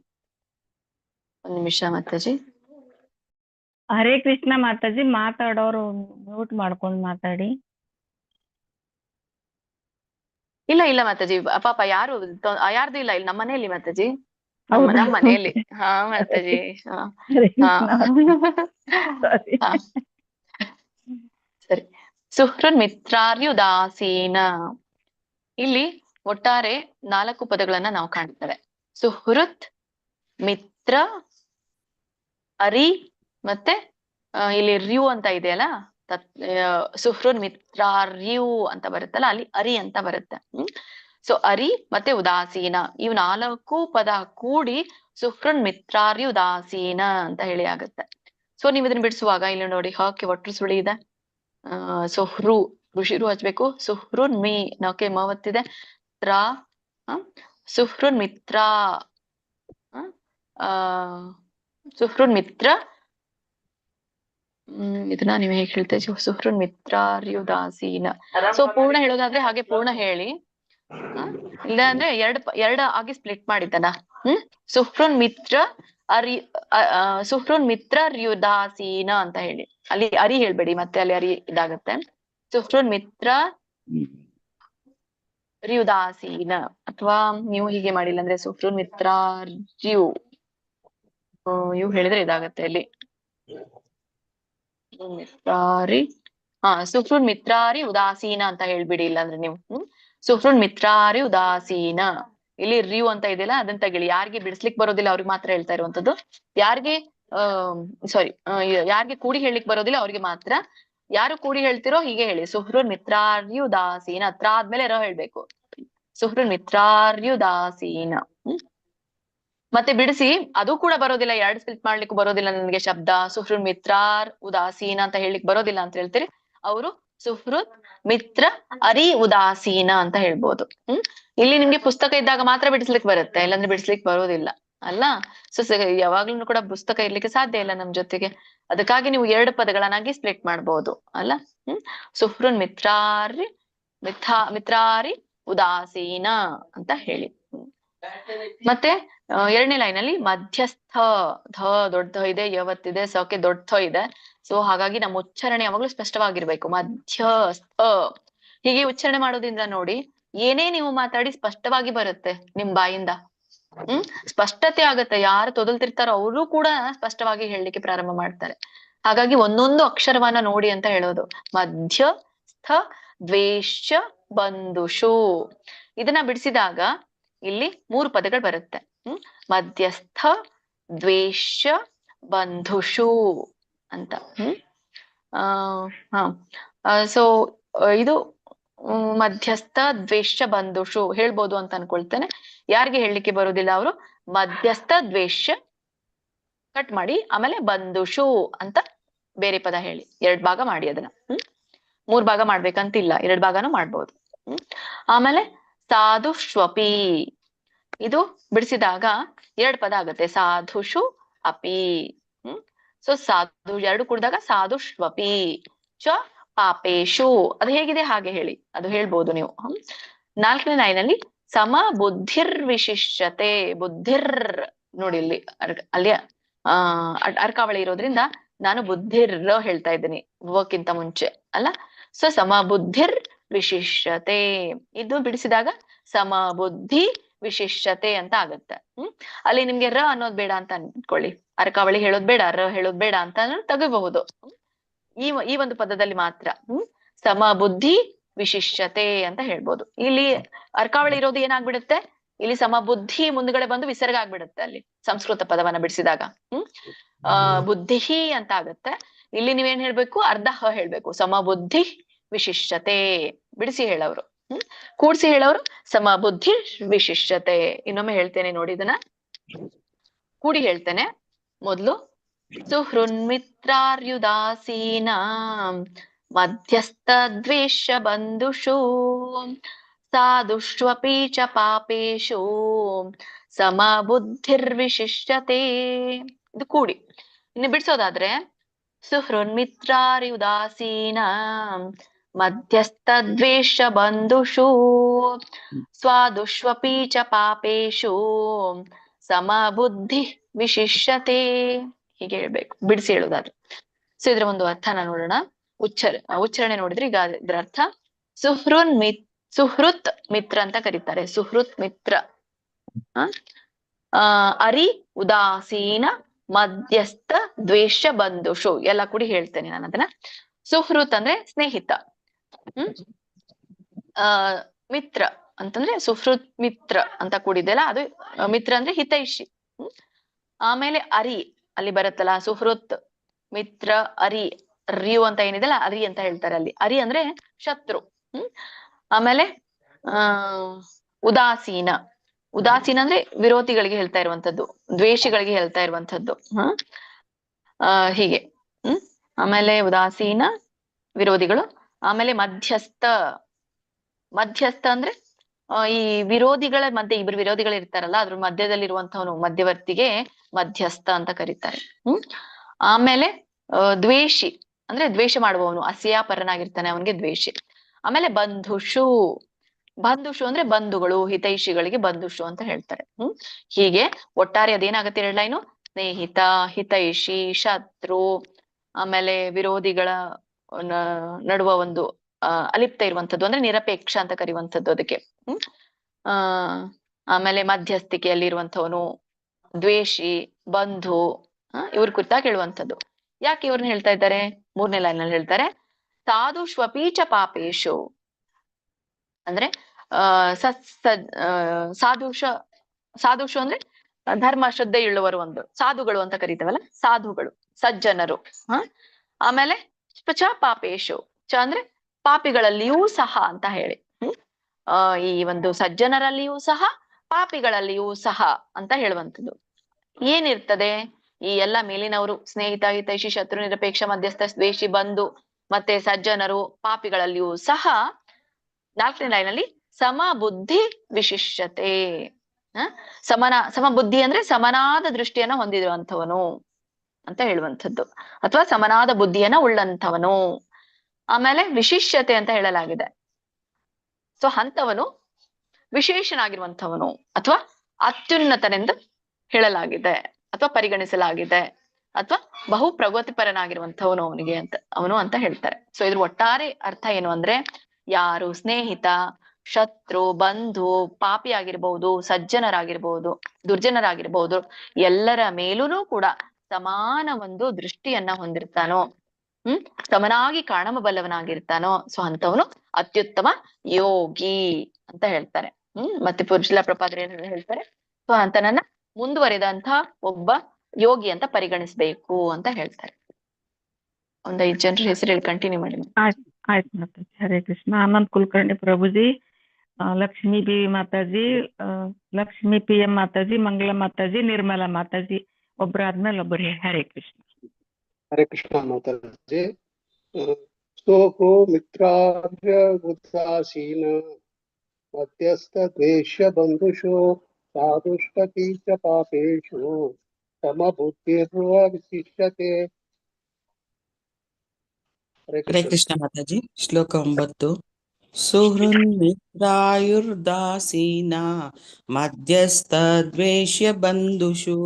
ಒಂದ್ ನಿಮಿಷ ಮಾತಾಜಿ. ಹರೇ ಕೃಷ್ಣ ಮಾತಾಜಿ. ಮಾತಾಡೋರು ಮ್ಯೂಟ್ ಮಾಡ್ಕೊಂಡು ಮಾತಾಡಿ. ಇಲ್ಲ ಮಾತಾಜಿ, ಪಾಪ ಯಾರ್ದು ಇಲ್ಲ ಇಲ್ಲಿ ನಮ್ಮ ಮನೆಯಲ್ಲಿ ಮಾತಾಜಿ. ನಮ್ಮ ಮನೆಯಲ್ಲಿ. ಹಾ ಮಾತಾಜಿ. ಸರಿ. ಸುಹೃನ್ ಮಿತ್ರಾರ್ಯುದಾಸೀನ. ಇಲ್ಲಿ ಒಟ್ಟಾರೆ 4 ಪದಗಳನ್ನ ನಾವು ಕಾಣ್ತೇವೆ. ಸುಹೃತ್, ಮಿತ್ರ, ಅರಿ, ಮತ್ತೆ ಇಲ್ಲಿ ರ್ಯು ಅಂತ ಇದೆಯಲ್ಲ, ಸುಹೃನ್ ಮಿತ್ರಾರ್ಯು ಅಂತ ಬರುತ್ತಲ್ಲ, ಅಲ್ಲಿ ಅರಿ ಅಂತ ಬರುತ್ತೆ. ಸೊ ಅರಿ ಮತ್ತೆ ಉದಾಸೀನ, ಇವ್ 4 ಪದ ಕೂಡಿ ಸುಹೃನ್ ಮಿತ್ರಾರ್ಯುದಾಸೀನ ಅಂತ ಹೇಳಿ ಆಗುತ್ತೆ. ಸೊ ನೀವ್ ಇದನ್ನ ಬಿಡಿಸುವಾಗ ಇಲ್ಲಿ ನೋಡಿ, ಹಕ್ಕೆ ಒಟ್ಟು ಸುಳಿ ಇದೆ. ಸೊ ಋಷಿರು ಹಚ್ಬೇಕು. ಸುಹೃನ್ ಮಿ ನಕೆ ಮವತ್ತಿದೆ. ಸುಹೃನ್ ಮಿತ್ರ, ಸುಹೃನ್ ಮಿತ್ರ. ಇದನ್ನ ನೀವ್ ಹೇಗೆ ಹೇಳ್ತೇವೆ? ಸುಹೃನ್ ಮಿತ್ರಾರ್ಯುದಾಸೀನ. ಸೊ ಪೂರ್ಣ ಹೇಳೋದಾದ್ರೆ ಹಾಗೆ ಪೂರ್ಣ ಹೇಳಿ, ಇಲ್ಲ ಅಂದ್ರೆ ಎರಡು ಆಗಿ ಸ್ಪ್ಲಿಟ್ ಮಾಡಿದ್ದಾನ. ಸುಹೃನ್ ಮಿತ್ರ ಸುಹೃನ್ ಮಿತ್ರರ್ಯುದಾಸೀನ ಅಂತ ಹೇಳಿ. ಅಲ್ಲಿ ಅರಿ ಹೇಳ್ಬೇಡಿ, ಮತ್ತೆ ಅಲ್ಲಿ ಅರಿ ಇದಾಗತ್ತೆ. ಸುಹೃನ್ ಮಿತ್ರ ರ್ಯುದಾಸೀನ, ಅಥವಾ ನೀವು ಹೀಗೆ ಮಾಡಿಲ್ಲ ಅಂದ್ರೆ ಸುಹೃನ್ ಮಿತ್ರಾರ್ಯು ಇವು ಹೇಳಿದ್ರೆ ಇದಾಗತ್ತೆ ಇಲ್ಲಿ. ಸುಹೃನ್ ಮಿತ್ರಾರಿ ಉದಾಸೀನ ಅಂತ ಹೇಳ್ಬಿಡಿ, ಇಲ್ಲಾಂದ್ರೆ ನೀವು ಸುಹೃನ್ ಮಿತ್ರಾರಿ ಉದಾಸೀನ. ಇಲ್ಲಿ ರ್ಯು ಅಂತ ಇದೆಯಲ್ಲ, ಅದನ್ನ ತಗಿಳಿ. ಯಾರಿಗೆ ಬಿಡಿಸ್ಲಿಕ್ ಬರೋದಿಲ್ಲ ಅವ್ರಿಗೆ ಮಾತ್ರ ಹೇಳ್ತಾ ಇರುವಂತದ್ದು. ಯಾರಿಗೆ ಯಾರಿಗೆ ಕೂಡಿ ಹೇಳಲಿಕ್ ಬರೋದಿಲ್ಲ ಅವ್ರಿಗೆ ಮಾತ್ರ. ಯಾರು ಕೂಡಿ ಹೇಳ್ತಿರೋ ಹೀಗೆ ಹೇಳಿ, ಸುಹೃನ್ ಮಿತ್ರಾರ್ಯುದಾಸೀನ. ಹತ್ರ ಆದ್ಮೇಲೆ ಹೇಳ್ಬೇಕು, ಸುಹೃನ್ ಮಿತ್ರಾರ್ಯುದಾಸೀನ. ಮತ್ತೆ ಬಿಡಿಸಿ, ಅದು ಕೂಡ ಬರೋದಿಲ್ಲ, 2 ಸ್ಪ್ಲಿಟ್ ಮಾಡ್ಲಿಕ್ಕೂ ಬರೋದಿಲ್ಲ ನನಗೆ ಶಬ್ದ. ಸುಹೃನ್ ಮಿತ್ರಾರ್ ಉದಾಸೀನ ಅಂತ ಹೇಳಲಿಕ್ ಬರೋದಿಲ್ಲ ಅಂತ ಹೇಳ್ತೀರಿ, ಅವರು ಸುಹೃತ್ ಮಿತ್ರ ಅರಿ ಉದಾಸೀನ ಅಂತ ಹೇಳ್ಬೋದು. ಇಲ್ಲಿ ನಿಮ್ಗೆ ಪುಸ್ತಕ ಇದ್ದಾಗ ಮಾತ್ರ ಬಿಡಿಸ್ಲಿಕ್ಕೆ ಬರುತ್ತೆ, ಇಲ್ಲಾಂದ್ರೆ ಬಿಡಿಸ್ಲಿಕ್ಕೆ ಬರೋದಿಲ್ಲ ಅಲ್ಲ. ಸೊ ಯಾವಾಗ್ಲೂ ಕೂಡ ಪುಸ್ತಕ ಇರ್ಲಿಕ್ಕೆ ಸಾಧ್ಯ ಇಲ್ಲ ನಮ್ ಜೊತೆಗೆ. ಅದಕ್ಕಾಗಿ ನೀವು 2 ಪದಗಳನ್ನಾಗಿ ಸ್ಪ್ಲಿಟ್ ಮಾಡ್ಬೋದು ಅಲ್ಲ. ಸುಹೃನ್ ಮಿತ್ರಾರಿ ಉದಾಸೀನ ಅಂತ ಹೇಳಿ. ಮತ್ತೆ 2ನೇ ಲೈನ್ ಅಲ್ಲಿ ಮಧ್ಯಸ್ಥ, ದೊಡ್ಡ ಇದೆ, ಯವತ್ತಿದೆ, ಸಕ್ಕೆ ದೊಡ್ಡ ಇದೆ. ಸೊ ಹಾಗಾಗಿ ನಮ್ಮ ಉಚ್ಚಾರಣೆ ಯಾವಾಗ್ಲೂ ಸ್ಪಷ್ಟವಾಗಿರ್ಬೇಕು. ಮಧ್ಯಸ್ಥ ಹೀಗೆ ಉಚ್ಚಾರಣೆ ಮಾಡೋದ್ರಿಂದ ನೋಡಿ, ಏನೇ ನೀವು ಮಾತಾಡಿ ಸ್ಪಷ್ಟವಾಗಿ ಬರುತ್ತೆ ನಿಮ್ ಬಾಯಿಂದ. ಸ್ಪಷ್ಟತೆ ಆಗತ್ತೆ. ಯಾರು ತೊದಲ್ತಿರ್ತಾರೋ ಅವರು ಕೂಡ ಸ್ಪಷ್ಟವಾಗಿ ಹೇಳಲಿಕ್ಕೆ ಪ್ರಾರಂಭ ಮಾಡ್ತಾರೆ. ಹಾಗಾಗಿ ಒಂದೊಂದು ಅಕ್ಷರವನ್ನ ನೋಡಿ ಅಂತ ಹೇಳೋದು. ಮಧ್ಯಸ್ಥ ದ್ವೇಷ ಬಂಧುಷು. ಇದನ್ನ ಬಿಡಿಸಿದಾಗ ಇಲ್ಲಿ 3 ಪದಗಳು ಬರುತ್ತೆ. ಮಧ್ಯಸ್ಥ ದ್ವೇಷ ಬಂಧುಷು ಅಂತ. ಸೊ ಇದು ಮಧ್ಯಸ್ಥ ದ್ವೇಷ ಬಂಧುಷು ಹೇಳ್ಬೋದು ಅಂತ ಅನ್ಕೊಳ್ತೇನೆ. ಯಾರಿಗೆ ಹೇಳಲಿಕ್ಕೆ ಬರೋದಿಲ್ಲ ಅವರು ಮಧ್ಯಸ್ಥ ದ್ವೇಷ ಕಟ್ ಮಾಡಿ ಆಮೇಲೆ ಬಂಧುಷು ಅಂತ ಬೇರೆ ಪದ ಹೇಳಿ, 2 ಭಾಗ ಮಾಡಿ ಅದನ್ನ. 3 ಭಾಗ ಮಾಡ್ಬೇಕಂತಿಲ್ಲ, 2 ಭಾಗನೂ ಮಾಡ್ಬೋದು. ಆಮೇಲೆ ಸಾಧುಷ್ವಪಿ, ಇದು ಬಿಡಿಸಿದಾಗ 2 ಪದ ಆಗುತ್ತೆ, ಸಾಧುಷು ಅಪಿ. ಸೊ ಸಾಧು 2 ಕೂಡಿದಾಗ ಸಾಧುಷ್ವಪಿ ಚ ಪಾಪೇಶು. ಅದು ಹೇಗಿದೆ ಹಾಗೆ ಹೇಳಿ, ಅದು ಹೇಳ್ಬೋದು ನೀವು. 4ನೇ ಲೈನಲ್ಲಿ ಸಮ ಬುದ್ಧಿರ್ವಿಶಿಷ್ಯತೆ. ಬುದ್ಧಿರ್ ನೋಡಿ ಇಲ್ಲಿ ಅಲ್ಲಿ ಅರ್ಕಾವಳಿ ಇರೋದ್ರಿಂದ ನಾನು ಬುದ್ಧಿರ್ ಹೇಳ್ತಾ ಇದ್ದೀನಿ ವಕ್ಕಿಂತ ಮುಂಚೆ ಅಲ್ಲ. ಸೊ ಸಮ ಬುದ್ಧಿರ್ ವಿಶಿಷ್ಯತೆ, ಇದು ಬಿಡಿಸಿದಾಗ ಸಮ ಬುದ್ಧಿ ವಿಶಿಷ್ಯತೆ ಅಂತ ಆಗತ್ತೆ. ಅಲ್ಲಿ ನಿಮ್ಗೆ ರ ಅನ್ನೋದ್ ಬೇಡ ಅಂತ ಅನ್ಕೊಳ್ಳಿ, ಅರ್ಕಾವಳಿ ಹೇಳೋದ್ ಬೇಡ, ರ ಹೇಳೋದ್ ಬೇಡ ಅಂತ ತೆಗಿಬಹುದು. ಈ ಒಂದು ಪದದಲ್ಲಿ ಮಾತ್ರ ಸಮ ಬುದ್ಧಿ ವಿಶಿಷ್ಯತೆ ಅಂತ ಹೇಳ್ಬೋದು. ಇಲ್ಲಿ ಅರ್ಕಾವಳಿ ಇರೋದು ಏನಾಗ್ಬಿಡುತ್ತೆ, ಇಲ್ಲಿ ಸಮ ಬುದ್ಧಿ ಮುಂದ್ಗಡೆ ಬಂದು ವಿಸರ್ಗ ಆಗ್ಬಿಡುತ್ತೆ ಅಲ್ಲಿ ಸಂಸ್ಕೃತ ಪದವನ್ನ ಬಿಡಿಸಿದಾಗ. ಬುದ್ಧಿ ಅಂತ ಆಗತ್ತೆ. ಇಲ್ಲಿ ನೀವೇನ್ ಹೇಳ್ಬೇಕು, ಅರ್ಧ ಹ ಹೇಳ್ಬೇಕು, ಸಮ ಬುದ್ಧಿ ವಿಶಿಷ್ಯತೆ. ಬಿಡಿಸಿ ಹೇಳೋರು, ಕೂಡ್ಸಿ ಹೇಳೋರು ಸಮ ಬುದ್ಧಿ ವಿಶಿಷ್ಯತೆ. ಇನ್ನೊಮ್ಮೆ ಹೇಳ್ತೇನೆ ನೋಡಿ, ಇದನ್ನ ಕೂಡಿ ಹೇಳ್ತೇನೆ. ಮೊದ್ಲು ಸುಹೃನ್ಮಿತ್ರಾರ್ಯುದಾಸೀನ ಮಧ್ಯಸ್ಥ ದ್ವೇಷ ಬಂಧುಷು ಸಾಧುಷ್ವಪಿ ಚ ಪಾಪೇಶು ಸಮ ಬುದ್ಧಿರ್ವಿಶಿಷ್ಯತೆ. ಇದು ಕೂಡಿ. ಇನ್ನು ಬಿಡಿಸೋದಾದ್ರೆ ಸುಹೃನ್ಮಿತ್ರಾರ್ಯುದಾಸೀನ ಮಧ್ಯಸ್ಥ ದ್ವೇಷ ಬಂಧುಷು ಸ್ವಾದುಷ್ವಪಿ ಚ ಪಾಪೇಶು ಸಮ ಬುದ್ಧಿ ವಿಶಿಷ್ಯತೆ. ಹೀಗೆ ಹೇಳ್ಬೇಕು ಬಿಡಿಸಿ ಹೇಳೋದಾದ್ರೆ. ಸೊ ಇದ್ರ ಒಂದು ಅರ್ಥನ ನೋಡೋಣ. ಉಚ್ಚಾರಣೆ ನೋಡಿದ್ರೆ ಈಗ ಇದ್ರ ಅರ್ಥ ಸುಹೃತ್ ಮಿತ್ರ ಅಂತ ಕರೀತಾರೆ, ಸುಹೃತ್ ಮಿತ್ರ. ಅರಿ ಉದಾಸೀನ ಮಧ್ಯಸ್ಥ ದ್ವೇಷ ಬಂಧುಷು, ಎಲ್ಲ ಕೂಡಿ ಹೇಳ್ತೇನೆ ನಾನು ಅದನ್ನ. ಸುಹೃತ್ ಅಂದ್ರೆ ಸ್ನೇಹಿತ, ಮಿತ್ರ ಅಂತಂದ್ರೆ ಸುಹೃತ್ ಮಿತ್ರ ಅಂತ ಕೂಡಿದೆಲ್ಲ ಅದು ಮಿತ್ರ ಅಂದ್ರೆ ಹಿತೈಷಿ. ಆಮೇಲೆ ಅರಿ ಅಲ್ಲಿ ಬರುತ್ತಲ್ಲ, ಸುಹೃತ್ ಮಿತ್ರ ಅರಿ, ರ್ಯು ಅಂತ ಏನಿದೆಲ್ಲ ಅರಿ ಅಂತ ಹೇಳ್ತಾರೆ ಅಲ್ಲಿ. ಅರಿ ಅಂದ್ರೆ ಶತ್ರು. ಆಮೇಲೆ ಉದಾಸೀನ, ಉದಾಸೀನ ಅಂದ್ರೆ ವಿರೋಧಿಗಳಿಗೆ ಹೇಳ್ತಾ ಇರುವಂತದ್ದು, ದ್ವೇಷಿಗಳಿಗೆ ಹೇಳ್ತಾ ಇರುವಂತದ್ದು. ಹೀಗೆ ಆಮೇಲೆ ಉದಾಸೀನ ವಿರೋಧಿಗಳು. ಆಮೇಲೆ ಮಧ್ಯಸ್ಥ, ಮಧ್ಯಸ್ಥ ಅಂದ್ರೆ ಈ ವಿರೋಧಿಗಳ ಮಧ್ಯೆ ಇಬ್ರು ವಿರೋಧಿಗಳು ಇರ್ತಾರಲ್ಲ, ಅದ್ರ ಮಧ್ಯದಲ್ಲಿರುವಂತವನು ಮಧ್ಯವರ್ತಿಗೆ ಮಧ್ಯಸ್ಥ ಅಂತ ಕರೀತಾರೆ. ಆಮೇಲೆ ದ್ವೇಷಿ ಅಂದ್ರೆ ದ್ವೇಷ ಮಾಡುವವನು, ಅಸ್ಯಾಪರನಾಗಿರ್ತಾನೆ ಅವನಿಗೆ ದ್ವೇಷಿ. ಆಮೇಲೆ ಬಂಧುಷು, ಬಂಧುಷು ಅಂದ್ರೆ ಬಂಧುಗಳು, ಹಿತೈಷಿಗಳಿಗೆ ಬಂಧುಷು ಅಂತ ಹೇಳ್ತಾರೆ. ಹೀಗೆ ಒಟ್ಟಾರೆ ಅದೇನಾಗತ್ತೆ 2 ಲೈನು, ಸ್ನೇಹಿತ, ಹಿತೈಷಿ, ಶತ್ರು, ಆಮೇಲೆ ವಿರೋಧಿಗಳ ನಡುವ ಒಂದು ಅಲಿಪ್ತ ಇರುವಂತದ್ದು ಅಂದ್ರೆ ನಿರಪೇಕ್ಷ ಅಂತ ಕರೆಯುವಂಥದ್ದು ಅದಕ್ಕೆ. ಆಮೇಲೆ ಮಧ್ಯಸ್ಥಿಕೆಯಲ್ಲಿ ಇರುವಂತವನು, ದ್ವೇಷಿ, ಬಂಧು, ಇವ್ರ ಕುರಿತಾಗಿ ಹೇಳುವಂಥದ್ದು. ಯಾಕೆ ಇವ್ರನ್ನ ಹೇಳ್ತಾ ಇದ್ದಾರೆ, 3ನೇ ಲೈನ್ ನಲ್ಲಿ ಹೇಳ್ತಾರೆ ಸಾಧುಷ್ವಪೀಚ ಪಾಪೇಶು ಅಂದ್ರೆ ಸಾಧುಷು ಅಂದ್ರೆ ಧರ್ಮ ಶ್ರದ್ಧೆ ಇಳುವರು, ಒಂದು ಸಾಧುಗಳು ಅಂತ ಕರಿತೇವಲ್ಲ, ಸಾಧುಗಳು ಸಜ್ಜನರು. ಆಮೇಲೆ ಚ ಪಾಪೇಶು, ಚ ಅಂದ್ರೆ ಪಾಪಿಗಳಲ್ಲಿಯೂ ಸಹ ಅಂತ ಹೇಳಿ. ಈ ಒಂದು ಸಜ್ಜನರಲ್ಲಿಯೂ ಸಹ ಪಾಪಿಗಳಲ್ಲಿಯೂ ಸಹ ಅಂತ ಹೇಳುವಂಥದ್ದು. ಏನಿರ್ತದೆ ಈ ಎಲ್ಲ ಮೇಲಿನವರು, ಸ್ನೇಹಿತ, ಹಿತೈಷಿ, ಶತ್ರು, ನಿರಪೇಕ್ಷ, ಮಧ್ಯಸ್ಥ, ದ್ವೇಷಿ, ಬಂಧು ಮತ್ತೆ ಸಜ್ಜನರು, ಪಾಪಿಗಳಲ್ಲಿಯೂ ಸಹ 4ನೇ ಲೈನಲ್ಲಿ ಸಮ ಬುದ್ಧಿ ವಿಶಿಷ್ಯತೆ. ಸಮ ಬುದ್ಧಿ ಅಂದ್ರೆ ಸಮನಾದ ದೃಷ್ಟಿಯನ್ನ ಹೊಂದಿರುವಂಥವನು ಅಂತ ಹೇಳುವಂಥದ್ದು, ಅಥವಾ ಸಮನಾದ ಬುದ್ಧಿಯನ್ನ ಉಳ್ಳಂಥವನು. ಆಮೇಲೆ ವಿಶಿಷ್ಯತೆ ಅಂತ ಹೇಳಲಾಗಿದೆ. ಸೊ ಅಂತವನು ವಿಶೇಷನಾಗಿರುವಂಥವನು ಅಥವಾ ಅತ್ಯುನ್ನತನೆಂದು ಹೇಳಲಾಗಿದೆ ಅಥವಾ ಪರಿಗಣಿಸಲಾಗಿದೆ, ಅಥವಾ ಬಹು ಪ್ರಗತಿಪರನಾಗಿರುವಂಥವನು ಅವನು ಅಂತ ಹೇಳ್ತಾರೆ. ಸೊ ಇದ್ರ ಒಟ್ಟಾರೆ ಅರ್ಥ ಏನು ಅಂದ್ರೆ, ಯಾರು ಸ್ನೇಹಿತ, ಶತ್ರು, ಬಂಧು, ಪಾಪಿ ಆಗಿರ್ಬಹುದು, ಸಜ್ಜನರಾಗಿರ್ಬಹುದು, ದುರ್ಜನರಾಗಿರ್ಬಹುದು, ಎಲ್ಲರ ಮೇಲೂ ಕೂಡ ಸಮಾನ ಒಂದು ದೃಷ್ಟಿಯನ್ನ ಹೊಂದಿರ್ತಾನೋ, ಸಮನಾಗಿ ಕಾಣಬಲ್ಲವನಾಗಿರ್ತಾನೋ, ಸೊ ಅಂತವನು ಅತ್ಯುತ್ತಮ ಯೋಗಿ ಅಂತ ಹೇಳ್ತಾರೆ. ಮತ್ತೆ ಪುರುಷಲ ಪ್ರಪಾದರು ಏನ್ ಹೇಳ್ತಾರೆ, ಸೊ ಅಂತನನ್ನ ಮುಂದುವರೆದಂತಹ ಒಬ್ಬ ಯೋಗಿ ಅಂತ ಪರಿಗಣಿಸ್ಬೇಕು ಅಂತ ಹೇಳ್ತಾರೆ. ಒಂದ್ 5 ಜನರ ಹೆಸರು ಹೇಳಿ ಕಂಟಿನ್ಯೂ ಮಾಡಿ. ಆಯ್ತು Mataji. Hare Krishna. Anand Kulkarni Prabhuji, Lakshmi B Mataji, Lakshmi P M Mataji, Mangala Mataji, Nirmala Mataji, ಒಬ್ಬರಾದ್ಮೇಲೆ ಒಬ್ಬರು. ಹರೇ ಕೃಷ್ಣ. हरे कृष्ण माताजी। स्तोको मित्रार्य उदासीन मध्यस्थ द्वेष्य बंधुषु साधुष्टपि च पापेषु समबुद्धिर्वा विशिष्यते। हरे ಹರೇ कृष्ण। ಕೃಷ್ಣ ಮಾತಾಜಿ. ಶ್ಲೋಕ 9. ಸುಹೃನ್ಮಿತ್ರಾಯುರ್ದಾಸೀನ ಮಧ್ಯಸ್ಥ ದ್ವೇಷ್ಯ ಬಂಧುಷು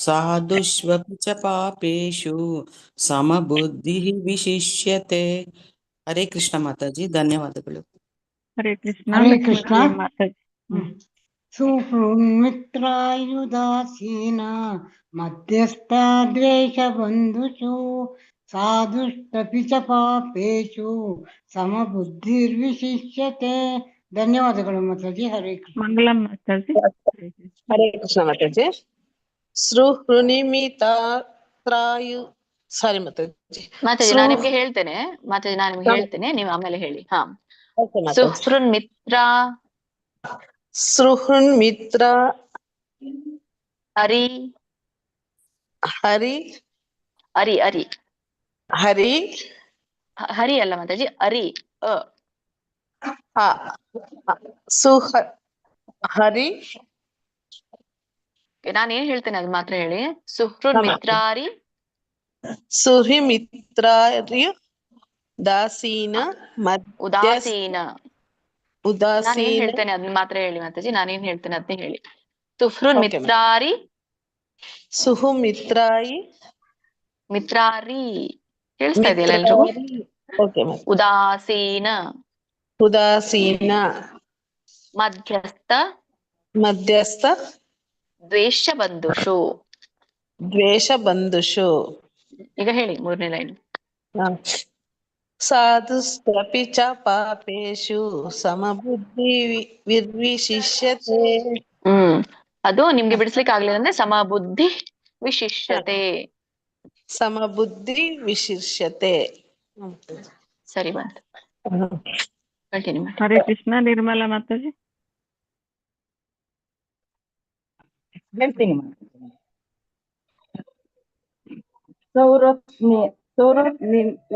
ಸಾಧುಷ್ವಪಿ ಚ ಪಾಪೇಷು ಸಮಬುದ್ಧಿ ವಿಶಿಷ್ಯತೆ. ಹರೇ ಕೃಷ್ಣ ಮಾತಾಜಿ, ಧನ್ಯವಾದಗಳು. ಹರೇ ಕೃಷ್ಣ. ಹರೇ ಲಕ್ಷ್ಮೀ ಕೃಷ್ಣ. ಪ್ರಿಯ ಮಾತಾಜಿ. ಸುಹೃನ್ಮಿತ್ರಾಯುದಾಸೀನ ಮಧ್ಯಸ್ಥ ದ್ವೇಷ ಬಂಧುಷು ಸಾಧುಷ್ಟಪಿ ಚ ಪಾಪೇಷು ಸಮಬುದ್ಧಿರ್ವಿಶಿಷ್ಯತೆ. ಧನ್ಯವಾದಗಳು ಮಾತಾಜಿ. ಹರೇ ಕೃಷ್ಣ. ಮಂಗಳಂ ಮಾತಾಜಿ. ಹರೇ ಕೃಷ್ಣ ಮಾತಾಜಿ. ಸೃಹೃನಿಮಿತಾತ್ರಾಯು ಸಾರಿ ಮಾತಾಜಿ. ಮಾತಾಜಿ ನಾನು ನಿಮ್ಗೆ ಹೇಳ್ತೇನೆ. ಮಾತಾಜಿ ನಾನು ನಿಮ್ಗೆ ಹೇಳ್ತೇನೆ, ನೀವು ಆಮೇಲೆ ಹೇಳಿ. ಹಾ. ಸುಹೃನ್ ಮಿತ್ರ ಸೃಹೃನ್ಮಿತ್ರ ಹರಿ ಹರಿ ಹರಿ ಹರಿ ಹರಿ ಹರಿ ಅಲ್ಲ ಮಾತಾಜಿ, ಹರಿ ಸುಹ ಹರಿ. ನಾನು ಏನ್ ಹೇಳ್ತೇನೆ ಅದು ಮಾತ್ರ ಹೇಳಿ. ಸುಹೃನ್ ಮಿತ್ರಾರಿ ಸುಹಿಮಿತ್ರಾರ್ಯು ದಾಸೀನ ಉದಾಸೀನ. ನಾನೇನ್ ಉದಾಸೀನ. ಹೇಳ್ತೇನೆ ಅದನ್ನ ಮಾತ್ರ ಹೇಳಿ ಮಾತಾಜಿ. ನಾನೇನ್ ಹೇಳ್ತೇನೆ ಅದನ್ನೇ ಹೇಳಿ. ಸುಹೃನ್ ಮಿತ್ರಾರಿ ಸುಹುಮಿತ್ರಾಯಿ ಮಿತ್ರಾರಿ ಕೇಳಿಸ್ತಾ ಇದೆಯಲ್ಲ ಎಲ್ರಿಗೂ? ಉದಾಸೀನ ಉದಾಸೀನ ಮಧ್ಯಸ್ಥ ಮಧ್ಯಸ್ಥ ದ್ವೇಷ ಬಂಧುಷು. ದ್ವೇಷ ಬಂಧುಷು. ಈಗ ಹೇಳಿ ಮೂರನೇ ಲೈನ್. ಸಾಧುಸ್ತ್ವಪಿ ಚ ಪಾಪೇಷು ಸಮಬುದ್ಧಿ ವಿರ್ವಿಶಿಷ್ಯತೆ. ಅದು ನಿಮ್ಗೆ ಬಿಡಿಸ್ಲಿಕ್ಕೆ ಆಗ್ಲಿಲ್ಲ ಅಂದ್ರೆ ಸಮಬುದ್ಧಿ ವಿಶಿಷ್ಯತೆ. ಸಮಬುದ್ಧಿ ವಿಶಿಷ್ಯತೆ. ಸರಿ ಬಂತು. ಕಂಟಿನ್ಯೂ ಮಾಡಿ. ಹರೇ ಕೃಷ್ಣ. ನಿರ್ಮಲಾ ಮಾತಾಜಿ. ಹೇಳ್ತೀನಿ. ಸೌರತ್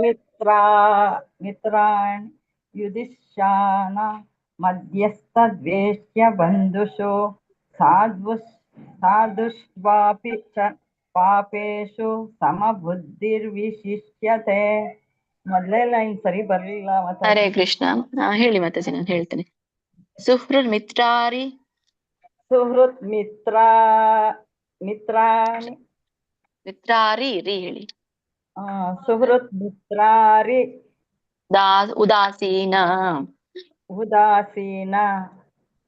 ಮಿತ್ರಾಣ್ ಯುಧಿಷ್ಠಾನ ಮಧ್ಯಸ್ಥ ದ್ವೇಷ್ಯ ಬಂಧುಷು ಸಾಧುಷ್ವಾಪಿ ಚ ಪಾಪೇಷು ಸಮಬುದ್ಧಿರ್ವಿಶಿಷ್ಯತೆ. ಮೊದಲೇ ಲೈನ್ ಸರಿ ಬರ್ಲಿಲ್ಲ. ಹರೇ ಕೃಷ್ಣ. ಹೇಳಿ ಮಾತಾಜಿ, ನಾನು ಹೇಳ್ತೇನೆ. ಸುಹೃತ್ ಮಿತ್ರಾರಿ ಸುಹೃತ್ ಮಿತ್ರಾಣಿ ಮಿತ್ರಾರಿ ರೀ ಹೇಳಿ. ಸುಹೃತ್ ಮಿತ್ರಾರಿ ಉದಾಸೀನ. ಉದಾಸೀನ.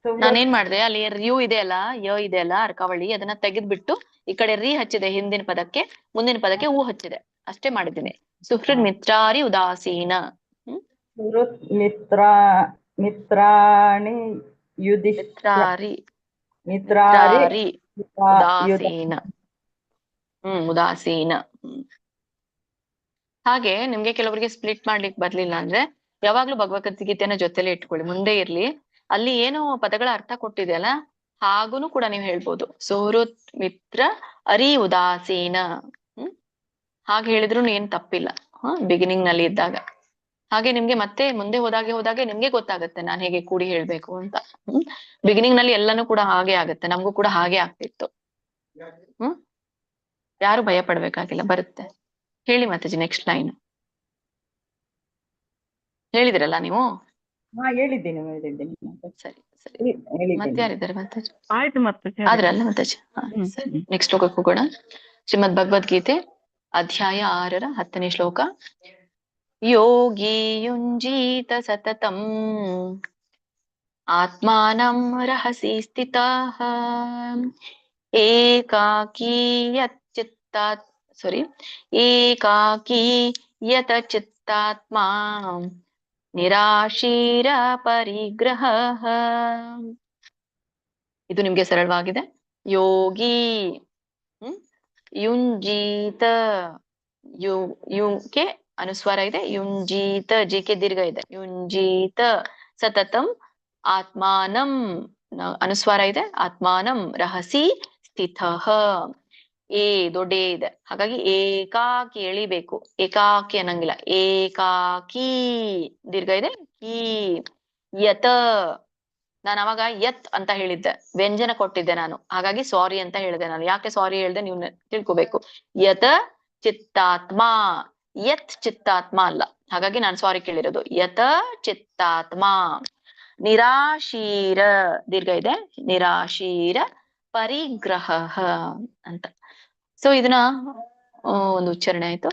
ನಾನೇನ್ ಮಾಡಿದೆ, ಅಲ್ಲಿ ಯು ಇದೆ ಅಲ್ಲ, ಯ ಇದೆ ಅಲ್ಲ ಅರ್ಕಾವಳಿ, ಅದನ್ನ ತೆಗೆದ್ಬಿಟ್ಟು ಈ ಕಡೆ ರೀ ಹಚ್ಚಿದೆ ಹಿಂದಿನ ಪದಕ್ಕೆ, ಮುಂದಿನ ಪದಕ್ಕೆ ಹೂ ಹಚ್ಚಿದೆ, ಅಷ್ಟೇ ಮಾಡಿದ್ದೀನಿ. ಸುಹೃತ್ ಮಿತ್ರಾರಿ ಉದಾಸೀನ. ಸುಹೃತ್ ಮಿತ್ರಾಣಿ ಮಿತ್ರಾರಿ ಉದಾಸೀನ. ಉದಾಸೀನ. ಹಾಗೆ ನಿಮ್ಗೆ ಕೆಲವರಿಗೆ ಸ್ಪ್ಲಿಟ್ ಮಾಡ್ಲಿಕ್ಕೆ ಬರ್ಲಿಲ್ಲ ಅಂದ್ರೆ ಯಾವಾಗ್ಲೂ ಭಗವದ್ಗೀತೆನ ಜೊತೆಲೆ ಇಟ್ಕೊಳ್ಳಿ, ಮುಂದೆ ಇರ್ಲಿ. ಅಲ್ಲಿ ಏನು ಪದಗಳ ಅರ್ಥ ಕೊಟ್ಟಿದೆಯಲ್ಲ ಹಾಗೂನು ಕೂಡ ನೀವು ಹೇಳ್ಬೋದು. ಸುಹೃತ್ ಮಿತ್ರ ಅರಿ ಉದಾಸೀನ. ಹಾಗೆ ಹೇಳಿದ್ರು ಏನ್ ತಪ್ಪಿಲ್ಲ ಬಿಗಿನಿಂಗ್ ನಲ್ಲಿ ಇದ್ದಾಗ. ಹಾಗೆ ನಿಮ್ಗೆ ಮತ್ತೆ ಮುಂದೆ ಹೋದಾಗೆ ನಿಮ್ಗೆ ಗೊತ್ತಾಗುತ್ತೆ ನಾನು ಹೇಗೆ ಕೂಡಿ ಹೇಳ್ಬೇಕು ಅಂತ. ಬಿಗಿನಿಂಗ್ ನಲ್ಲಿ ಎಲ್ಲಾನು ಕೂಡ ಹಾಗೆ ಆಗುತ್ತೆ, ನಮಗೂ ಕೂಡ ಹಾಗೆ ಆಗ್ತಿತ್ತು. ಯಾರು ಭಯ ಪಡ್ಬೇಕಾಗಿಲ್ಲ, ಬರುತ್ತೆ. ಹೇಳಿ ಮಾತಾಜಿ ನೆಕ್ಸ್ಟ್ ಲೈನ್. ಹೇಳಿದಿರಲ್ಲ ನೀವು? ಹೇಳಿದ್ದೀನಿ. ಸರಿ ಸರಿ. ಮತ್ತೆ ಯಾರಿದ್ದಾರೆ ಮಾತಾಜಿ? ಆಯ್ತು ಮಾತಾಜಿ. ಆದ್ರಲ್ಲ ಮಾತಾಜಿ. ಸರಿ, ನೆಕ್ಸ್ಟ್ ಶ್ಲೋಕಕ್ಕೆ ಹೋಗೋಣ. ಶ್ರೀಮದ್ ಭಗವದ್ಗೀತೆ ಅಧ್ಯಾಯ 6ರ 10ನೇ ಶ್ಲೋಕ. ಯೋಗಿ ಯುಂಜೀತ ಸತತಂ ಆತ್ಮಾನಂ ರಹಸಿ ಸ್ಥಿತಃ ಏಕಾಕಿ ಯತ ಚಿತ್ತಾತ್ಮಾ ನಿರಾಶೀರ ಪರಿಗ್ರಹ. ಇದು ನಿಮ್ಗೆ ಸರಳವಾಗಿದೆ. ಯೋಗಿ ಯುಂಜೀತ, ಯುಗೆ ಅನುಸ್ವಾರ ಇದೆ, ಯುಂಜೀತ ಜಿಕೆ ದೀರ್ಘ ಇದೆ. ಯುಂಜೀತ ಸತತಂ ಆತ್ಮಾನಂ ಅನುಸ್ವಾರ ಇದೆ, ಆತ್ಮಾನಂ ರಹಸಿ ಸ್ಥಿತಃ ಏ ದೊಡ್ಡ ಏ ಇದೆ, ಹಾಗಾಗಿ ಏಕಾಕಿ ಎಳಿಬೇಕು, ಏಕಾಕಿ ಅನ್ನಂಗಿಲ್ಲ, ಏಕಾಕಿ ದೀರ್ಘ ಇದೆ, ಕೀ. ಯತ, ನಾನು ಅವಾಗ ಯತ್ ಅಂತ ಹೇಳಿದ್ದೆ, ವ್ಯಂಜನ ಕೊಟ್ಟಿದ್ದೆ ನಾನು, ಹಾಗಾಗಿ ಸಾರಿ ಅಂತ ಹೇಳಿದೆ ನಾನು. ಯಾಕೆ ಸಾರಿ ಹೇಳ್ದೆ ನೀವು ತಿಳ್ಕೊಬೇಕು. ಯತ ಚಿತ್ತಾತ್ಮ, ಯತ್ ಚಿತ್ತಾತ್ಮ ಅಲ್ಲ, ಹಾಗಾಗಿ ನಾನು ಸಾರಿ ಕೇಳಿರೋದು. ಯತ ಚಿತ್ತಾತ್ಮ. ನಿರಾಶೀರ ದೀರ್ಘ ಇದೆ, ನಿರಾಶೀರ ಪರಿಗ್ರಹ ಅಂತ. ಸೊ ಇದನ್ನ ಒಂದು ಉಚ್ಚಾರಣೆ ಆಯ್ತು,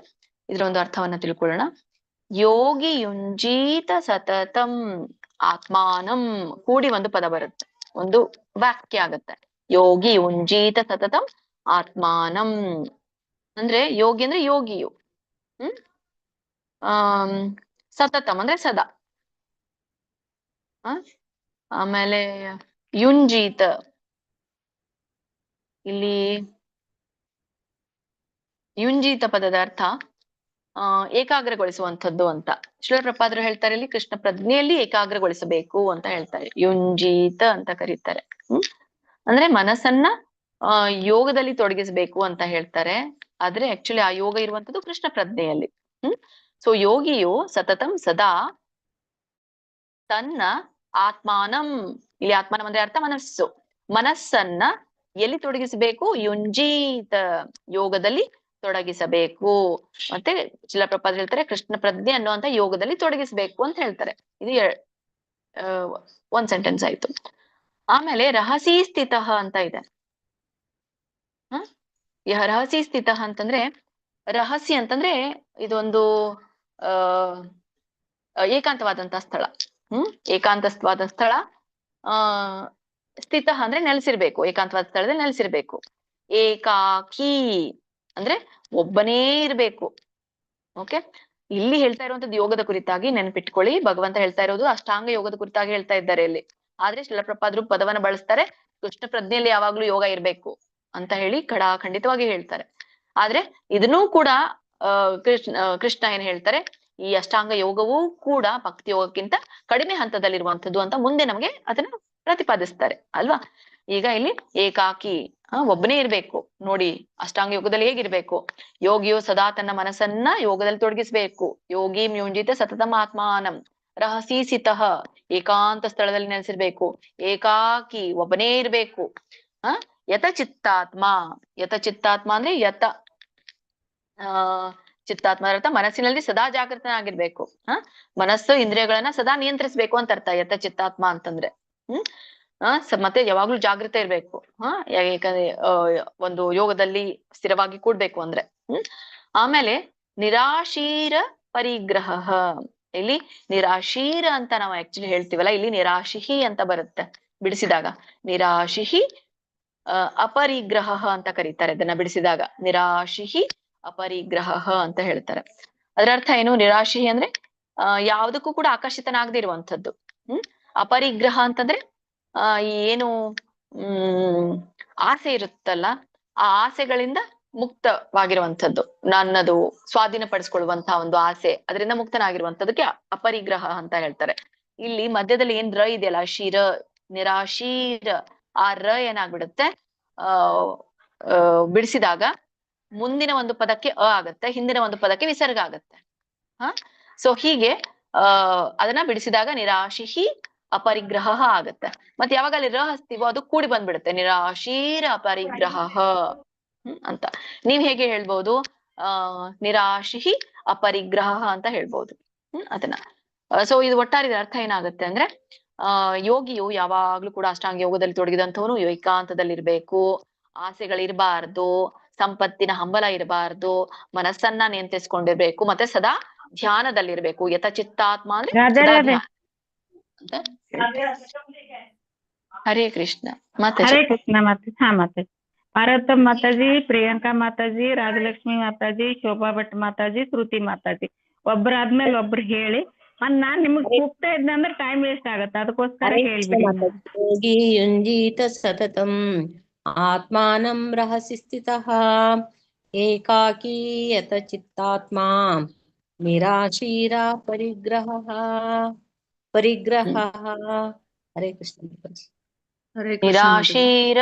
ಇದರ ಒಂದು ಅರ್ಥವನ್ನ ತಿಳ್ಕೊಳ್ಳೋಣ. ಯೋಗಿ ಯುಂಜೀತ ಸತತಂ ಆತ್ಮಾನಂ, ಕೂಡಿ ಒಂದು ಪದ ಬರುತ್ತೆ, ಒಂದು ವಾಕ್ಯ ಆಗತ್ತೆ. ಯೋಗಿ ಯುಂಜೀತ ಸತತಂ ಆತ್ಮಾನಂ ಅಂದ್ರೆ ಯೋಗಿ ಅಂದ್ರೆ ಯೋಗಿಯು, ಸತತಂ ಅಂದ್ರೆ ಸದಾ. ಆಮೇಲೆ ಯುಂಜೀತ, ಇಲ್ಲಿ ಯುಂಜೀತ ಪದದ ಅರ್ಥ ಏಕಾಗ್ರಗೊಳಿಸುವಂಥದ್ದು ಅಂತ. ಶ್ರೀಲಪ್ರಪಾದರು ಹೇಳ್ತಾರೆ, ಇಲ್ಲಿ ಕೃಷ್ಣ ಪ್ರಜ್ಞೆಯಲ್ಲಿ ಏಕಾಗ್ರಗೊಳಿಸಬೇಕು ಅಂತ ಹೇಳ್ತಾರೆ, ಯುಂಜೀತ ಅಂತ ಕರೀತಾರೆ. ಅಂದ್ರೆ ಮನಸ್ಸನ್ನ ಯೋಗದಲ್ಲಿ ತೊಡಗಿಸಬೇಕು ಅಂತ ಹೇಳ್ತಾರೆ. ಆದ್ರೆ ಆಕ್ಚುಲಿ ಆ ಯೋಗ ಇರುವಂತದ್ದು ಕೃಷ್ಣ ಪ್ರಜ್ಞೆಯಲ್ಲಿ. ಸೊ ಯೋಗಿಯು ಸತತಂ ಸದಾ ತನ್ನ ಆತ್ಮಾನಂ, ಇಲ್ಲಿ ಆತ್ಮಾನಂ ಅಂದ್ರೆ ಅರ್ಥ ಮನಸ್ಸು, ಮನಸ್ಸನ್ನ ಎಲ್ಲಿ ತೊಡಗಿಸಬೇಕು, ಯುಂಜೀತ ಯೋಗದಲ್ಲಿ ತೊಡಗಿಸಬೇಕು. ಮತ್ತೆ ಶಿಲಾಪ್ರಪಾದರು ಹೇಳ್ತಾರೆ ಕೃಷ್ಣ ಪ್ರಜ್ಞೆ ಅನ್ನುವಂತ ಯೋಗದಲ್ಲಿ ತೊಡಗಿಸಬೇಕು ಅಂತ ಹೇಳ್ತಾರೆ. ಇದು ಒಂದ್ ಸೆಂಟೆನ್ಸ್ ಆಯ್ತು. ಆಮೇಲೆ ರಹಸಿ ಸ್ಥಿತ ಅಂತ ಇದೆ. ರಹಸಿ ಸ್ಥಿತ ಅಂತಂದ್ರೆ, ರಹಸ್ಯ ಅಂತಂದ್ರೆ ಇದೊಂದು ಏಕಾಂತವಾದಂತ ಸ್ಥಳ, ಏಕಾಂತವಾದ ಸ್ಥಳ. ಸ್ಥಿತ ಅಂದ್ರೆ ನೆಲೆಸಿರ್ಬೇಕು, ಏಕಾಂತವಾದ ಸ್ಥಳದಲ್ಲಿ ನೆಲೆಸಿರ್ಬೇಕು. ಏಕಾಕಿ ಅಂದ್ರೆ ಒಬ್ಬನೇ ಇರ್ಬೇಕು. ಓಕೆ, ಇಲ್ಲಿ ಹೇಳ್ತಾ ಇರುವಂತದ್ದು ಯೋಗದ ಕುರಿತಾಗಿ ನೆನಪಿಟ್ಕೊಳ್ಳಿ. ಭಗವಂತ ಹೇಳ್ತಾ ಇರೋದು ಅಷ್ಟಾಂಗ ಯೋಗದ ಕುರಿತಾಗಿ ಹೇಳ್ತಾ ಇದ್ದಾರೆ ಇಲ್ಲಿ. ಆದ್ರೆ ಶಿಲಪ್ರಪಾದರು ಪದವನ್ನ ಬಳಸ್ತಾರೆ, ಕೃಷ್ಣ ಪ್ರಜ್ಞೆಯಲ್ಲಿ ಯಾವಾಗ್ಲೂ ಯೋಗ ಇರ್ಬೇಕು ಅಂತ ಹೇಳಿ ಖಂಡಿತವಾಗಿ ಹೇಳ್ತಾರೆ. ಆದ್ರೆ ಇದನ್ನೂ ಕೂಡ ಕೃಷ್ಣ ಏನ್ ಹೇಳ್ತಾರೆ, ಈ ಅಷ್ಟಾಂಗ ಯೋಗವೂ ಕೂಡ ಭಕ್ತಿ ಯೋಗಕ್ಕಿಂತ ಕಡಿಮೆ ಹಂತದಲ್ಲಿರುವಂತದ್ದು ಅಂತ ಮುಂದೆ ನಮ್ಗೆ ಅದನ್ನ ಪ್ರತಿಪಾದಿಸ್ತಾರೆ ಅಲ್ವಾ. ಈಗ ಇಲ್ಲಿ ಏಕಾಕಿ, ಒಬ್ಬನೇ ಇರ್ಬೇಕು. ನೋಡಿ ಅಷ್ಟಾಂಗ ಯೋಗದಲ್ಲಿ ಹೇಗಿರ್ಬೇಕು, ಯೋಗಿಯು ಸದಾ ತನ್ನ ಮನಸ್ಸನ್ನ ಯೋಗದಲ್ಲಿ ತೊಡಗಿಸ್ಬೇಕು. ಯೋಗಿ ಮ್ಯುಂಜಿತ ಸತತಂ ಆತ್ಮಾನಂ ರಹಸಿ ಸಿತಃ, ಏಕಾಂತ ಸ್ಥಳದಲ್ಲಿ ನೆಲೆಸಿರ್ಬೇಕು. ಏಕಾಕಿ ಒಬ್ಬನೇ ಇರ್ಬೇಕು. ಯತ ಚಿತ್ತಾತ್ಮ, ಯತ ಚಿತ್ತಾತ್ಮ ಅಂದ್ರೆ ಯತ ಚಿತ್ತಾತ್ಮ ಅರ್ಥ ಮನಸ್ಸಿನಲ್ಲಿ ಸದಾ ಜಾಗೃತನಾಗಿರ್ಬೇಕು. ಮನಸ್ಸು ಇಂದ್ರಿಯಗಳನ್ನ ಸದಾ ನಿಯಂತ್ರಿಸ್ಬೇಕು ಅಂತ ಅರ್ಥ ಯತ ಚಿತ್ತಾತ್ಮ ಅಂತಂದ್ರೆ. ಮತ್ತೆ ಯಾವಾಗ್ಲೂ ಜಾಗೃತ ಇರ್ಬೇಕು. ಯಾಕಂದ್ರೆ ಒಂದು ಯೋಗದಲ್ಲಿ ಸ್ಥಿರವಾಗಿ ಕೂಡ್ಬೇಕು ಅಂದ್ರೆ. ಆಮೇಲೆ ನಿರಾಶೀರ ಪರಿಗ್ರಹ, ಇಲ್ಲಿ ನಿರಾಶೀರ ಅಂತ ನಾವು ಆಕ್ಚುಲಿ ಹೇಳ್ತೀವಲ್ಲ, ಇಲ್ಲಿ ನಿರಾಶಿಹಿ ಅಂತ ಬರುತ್ತೆ ಬಿಡಿಸಿದಾಗ. ನಿರಾಶಿಹಿ ಅಪರಿಗ್ರಹ ಅಂತ ಕರೀತಾರೆ ಇದನ್ನ ಬಿಡಿಸಿದಾಗ. ನಿರಾಶಿಹಿ ಅಪರಿಗ್ರಹ ಅಂತ ಹೇಳ್ತಾರೆ. ಅದರ ಅರ್ಥ ಏನು, ನಿರಾಶಿಹಿ ಅಂದ್ರೆ ಯಾವುದಕ್ಕೂ ಕೂಡ ಆಕರ್ಷಿತನಾಗದೇ ಇರುವಂತದ್ದು. ಅಪರಿಗ್ರಹ ಅಂತಂದ್ರೆ ಏನು ಆಸೆ ಇರುತ್ತಲ್ಲ, ಆ ಆಸೆಗಳಿಂದ ಮುಕ್ತವಾಗಿರುವಂಥದ್ದು, ನನ್ನದು ಸ್ವಾಧೀನಪಡಿಸ್ಕೊಳ್ಳುವಂತಹ ಒಂದು ಆಸೆ, ಅದರಿಂದ ಮುಕ್ತನಾಗಿರುವಂತದಕ್ಕೆ ಅಪರಿಗ್ರಹ ಅಂತ ಹೇಳ್ತಾರೆ. ಇಲ್ಲಿ ಮಧ್ಯದಲ್ಲಿ ಏನ್ ರ ಇದೆಯಲ್ಲ, ಶಿರ, ನಿರಾಶೀರ, ಆ ರ ಏನಾಗ್ಬಿಡುತ್ತೆ, ಬಿಡಿಸಿದಾಗ ಮುಂದಿನ ಒಂದು ಪದಕ್ಕೆ ಅ ಆಗತ್ತೆ, ಹಿಂದಿನ ಒಂದು ಪದಕ್ಕೆ ವಿಸರ್ಗ ಆಗತ್ತೆ. ಸೊ ಹೀಗೆ ಅದನ್ನ ಬಿಡಿಸಿದಾಗ ನಿರಾಶಿಹಿ ಅಪರಿಗ್ರಹ ಆಗತ್ತೆ. ಮತ್ತೆ ಯಾವಾಗ ಅಲ್ಲಿ ರ ಹಚ್ತೀವೋ ಅದು ಕೂಡಿ ಬಂದ್ಬಿಡುತ್ತೆ, ನಿರಾಶೀರ ಅಪರಿಗ್ರಹ ಅಂತ. ನೀವ್ ಹೇಗೆ ಹೇಳ್ಬಹುದು, ನಿರಾಶಿಹಿ ಅಪರಿಗ್ರಹ ಅಂತ ಹೇಳ್ಬಹುದು ಅದನ್ನ. ಸೊ ಇದು ಒಟ್ಟಾರೆ ಅರ್ಥ ಏನಾಗುತ್ತೆ ಅಂದ್ರೆ, ಯೋಗಿಯು ಯಾವಾಗ್ಲೂ ಕೂಡ ಅಷ್ಟಾಂಗ ಯೋಗದಲ್ಲಿ ತೊಡಗಿದಂಥವನು ಏಕಾಂತದಲ್ಲಿರ್ಬೇಕು, ಆಸೆಗಳಿರ್ಬಾರ್ದು, ಸಂಪತ್ತಿನ ಹಂಬಲ ಇರಬಾರ್ದು, ಮನಸ್ಸನ್ನ ನಿಯಂತ್ರಿಸ್ಕೊಂಡಿರ್ಬೇಕು, ಮತ್ತೆ ಸದಾ ಧ್ಯಾನದಲ್ಲಿರ್ಬೇಕು. ಯತ ಚಿತ್ತಾತ್ಮ ಅಂದ್ರೆ ಸದಾ ಧ್ಯಾನ. ಹರೇ ಕೃಷ್ಣ. ಮತ್ತೆ ಹರೇ ಕೃಷ್ಣ. ಮತ್ತೆ ಪಾರ್ವತಮ್ಮ ಮಾತಾಜಿ, ಪ್ರಿಯಾಂಕಾ ಮಾತಾಜಿ, ರಾಜಲಕ್ಷ್ಮಿ ಮಾತಾಜಿ, ಶೋಭಾ ಭಟ್ ಮಾತಾಜಿ, ಶ್ರುತಿ ಮಾತಾಜಿ, ಒಬ್ಬರಾದ್ಮೇಲೆ ಒಬ್ರು ಹೇಳಿ. ನಾನ್ ನಿಮಗ್ ಕೂಗ್ತಾ ಇದ್ನಂದ್ರೆ ಟೈಮ್ ವೇಸ್ಟ್ ಆಗತ್ತೆ, ಅದಕ್ಕೋಸ್ಕರ ಹೇಳ್ಬಿಡಿ. ಯೋಗಿ ಯುಂಜೀತ ಸತತಂ ಆತ್ಮಾನಂ ರಹಸಿ ಸ್ಥಿತಃ ಏಕಾಕಿ ಯತ ಚಿತ್ತಾತ್ಮ ನಿರಾಶೀರ ಪರಿಗ್ರಹ. ಹರೇ ಕೃಷ್ಣ. ನಿರಾಶೀರ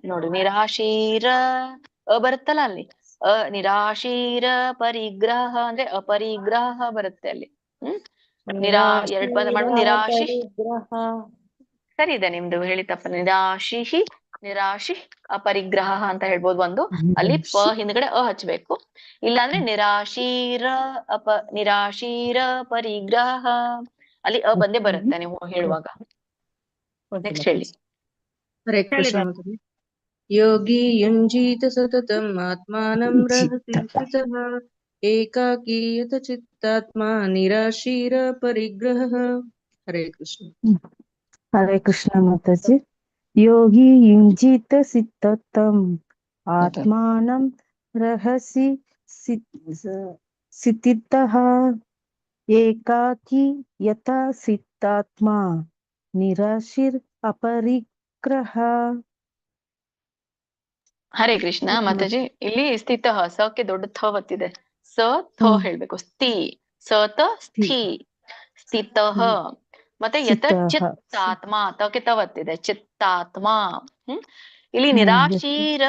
ನೋಡಿ, ನಿರಾಶೀರ ಬರುತ್ತಲ್ಲ ಅಲ್ಲಿ ನಿರಾಶೀರ ಪರಿಗ್ರಹ ಅಂದ್ರೆ ಅಪರಿಗ್ರಹ ಬರುತ್ತೆ ಅಲ್ಲಿ. ಎರಡ್ ಪದ ಮಾಡ್ಬೋದು. ನಿರಾಶಿ ಸರಿ ಇದೆ ನಿಮ್ದು, ಹೇಳಿ ತಪ್ಪ. ನಿರಾಶಿ ಅಪರಿಗ್ರಹ ಅಂತ ಹೇಳ್ಬೋದು ಒಂದು. ಅಲ್ಲಿ ಪ ಹಿಂದ್ಗಡೆ ಹಚ್ಬೇಕು. ಇಲ್ಲಾಂದ್ರೆ ನಿರಾಶೀರ ಪರಿಗ್ರಹ ಅಲ್ಲಿ ಬಂದೇ ಬರುತ್ತೆ ನೀವು ಹೇಳುವಾಗ. ನೆಕ್ಸ್ಟ್ ಹೇಳಿ. ಹರೇ ಕೃಷ್ಣ ಮಾತಾಜಿ. ಯೋಗಿ ಯುಂಜೀತ ಸತತಂ ಆತ್ಮಾನಂ ರಹಸಿ ಸ್ಥಿತಃ ಏಕಾಕಿ ಯತ ಚಿತ್ತಾತ್ಮ ನಿರಾಶೀರ ಪರಿಗ್ರಹ. ಹರೇ ಕೃಷ್ಣ. ಹರೇ ಕೃಷ್ಣ ಮಾತಾಜಿ. ಯೋಗಿ ಯುಂಜಿತ ಸಿತ್ತಂ ಆತ್ಮಾನಂ ರಹಸಿ ಸ್ಥಿತಃ ಏಕಾಕಿ ಯತ ಸಿತ್ತಾತ್ಮ ನಿರಾಶೀರ್ ಅಪರಿಗ್ರಹ. ಹರೇ ಕೃಷ್ಣ ಮಾತಾಜಿ. ಇಲ್ಲಿ ಸ್ಥಿತ ಸಕ್ಕೆ ದೊಡ್ಡ ಥ ಒತ್ತಿದೆ. ಸ ಥ ಹೇಳ್ಬೇಕು. ಸತ ಸ್ಥಿ ಸ್ಥಿತಃ. ಮತ್ತೆ ಯತ ಚಿತ್ತಾತ್ಮ ತಕ್ಕೆ ತ ಒತ್ತಿದೆ. ಚಿತ್ತಾತ್ಮ. ಇಲ್ಲಿ ನಿರಾಶೀರ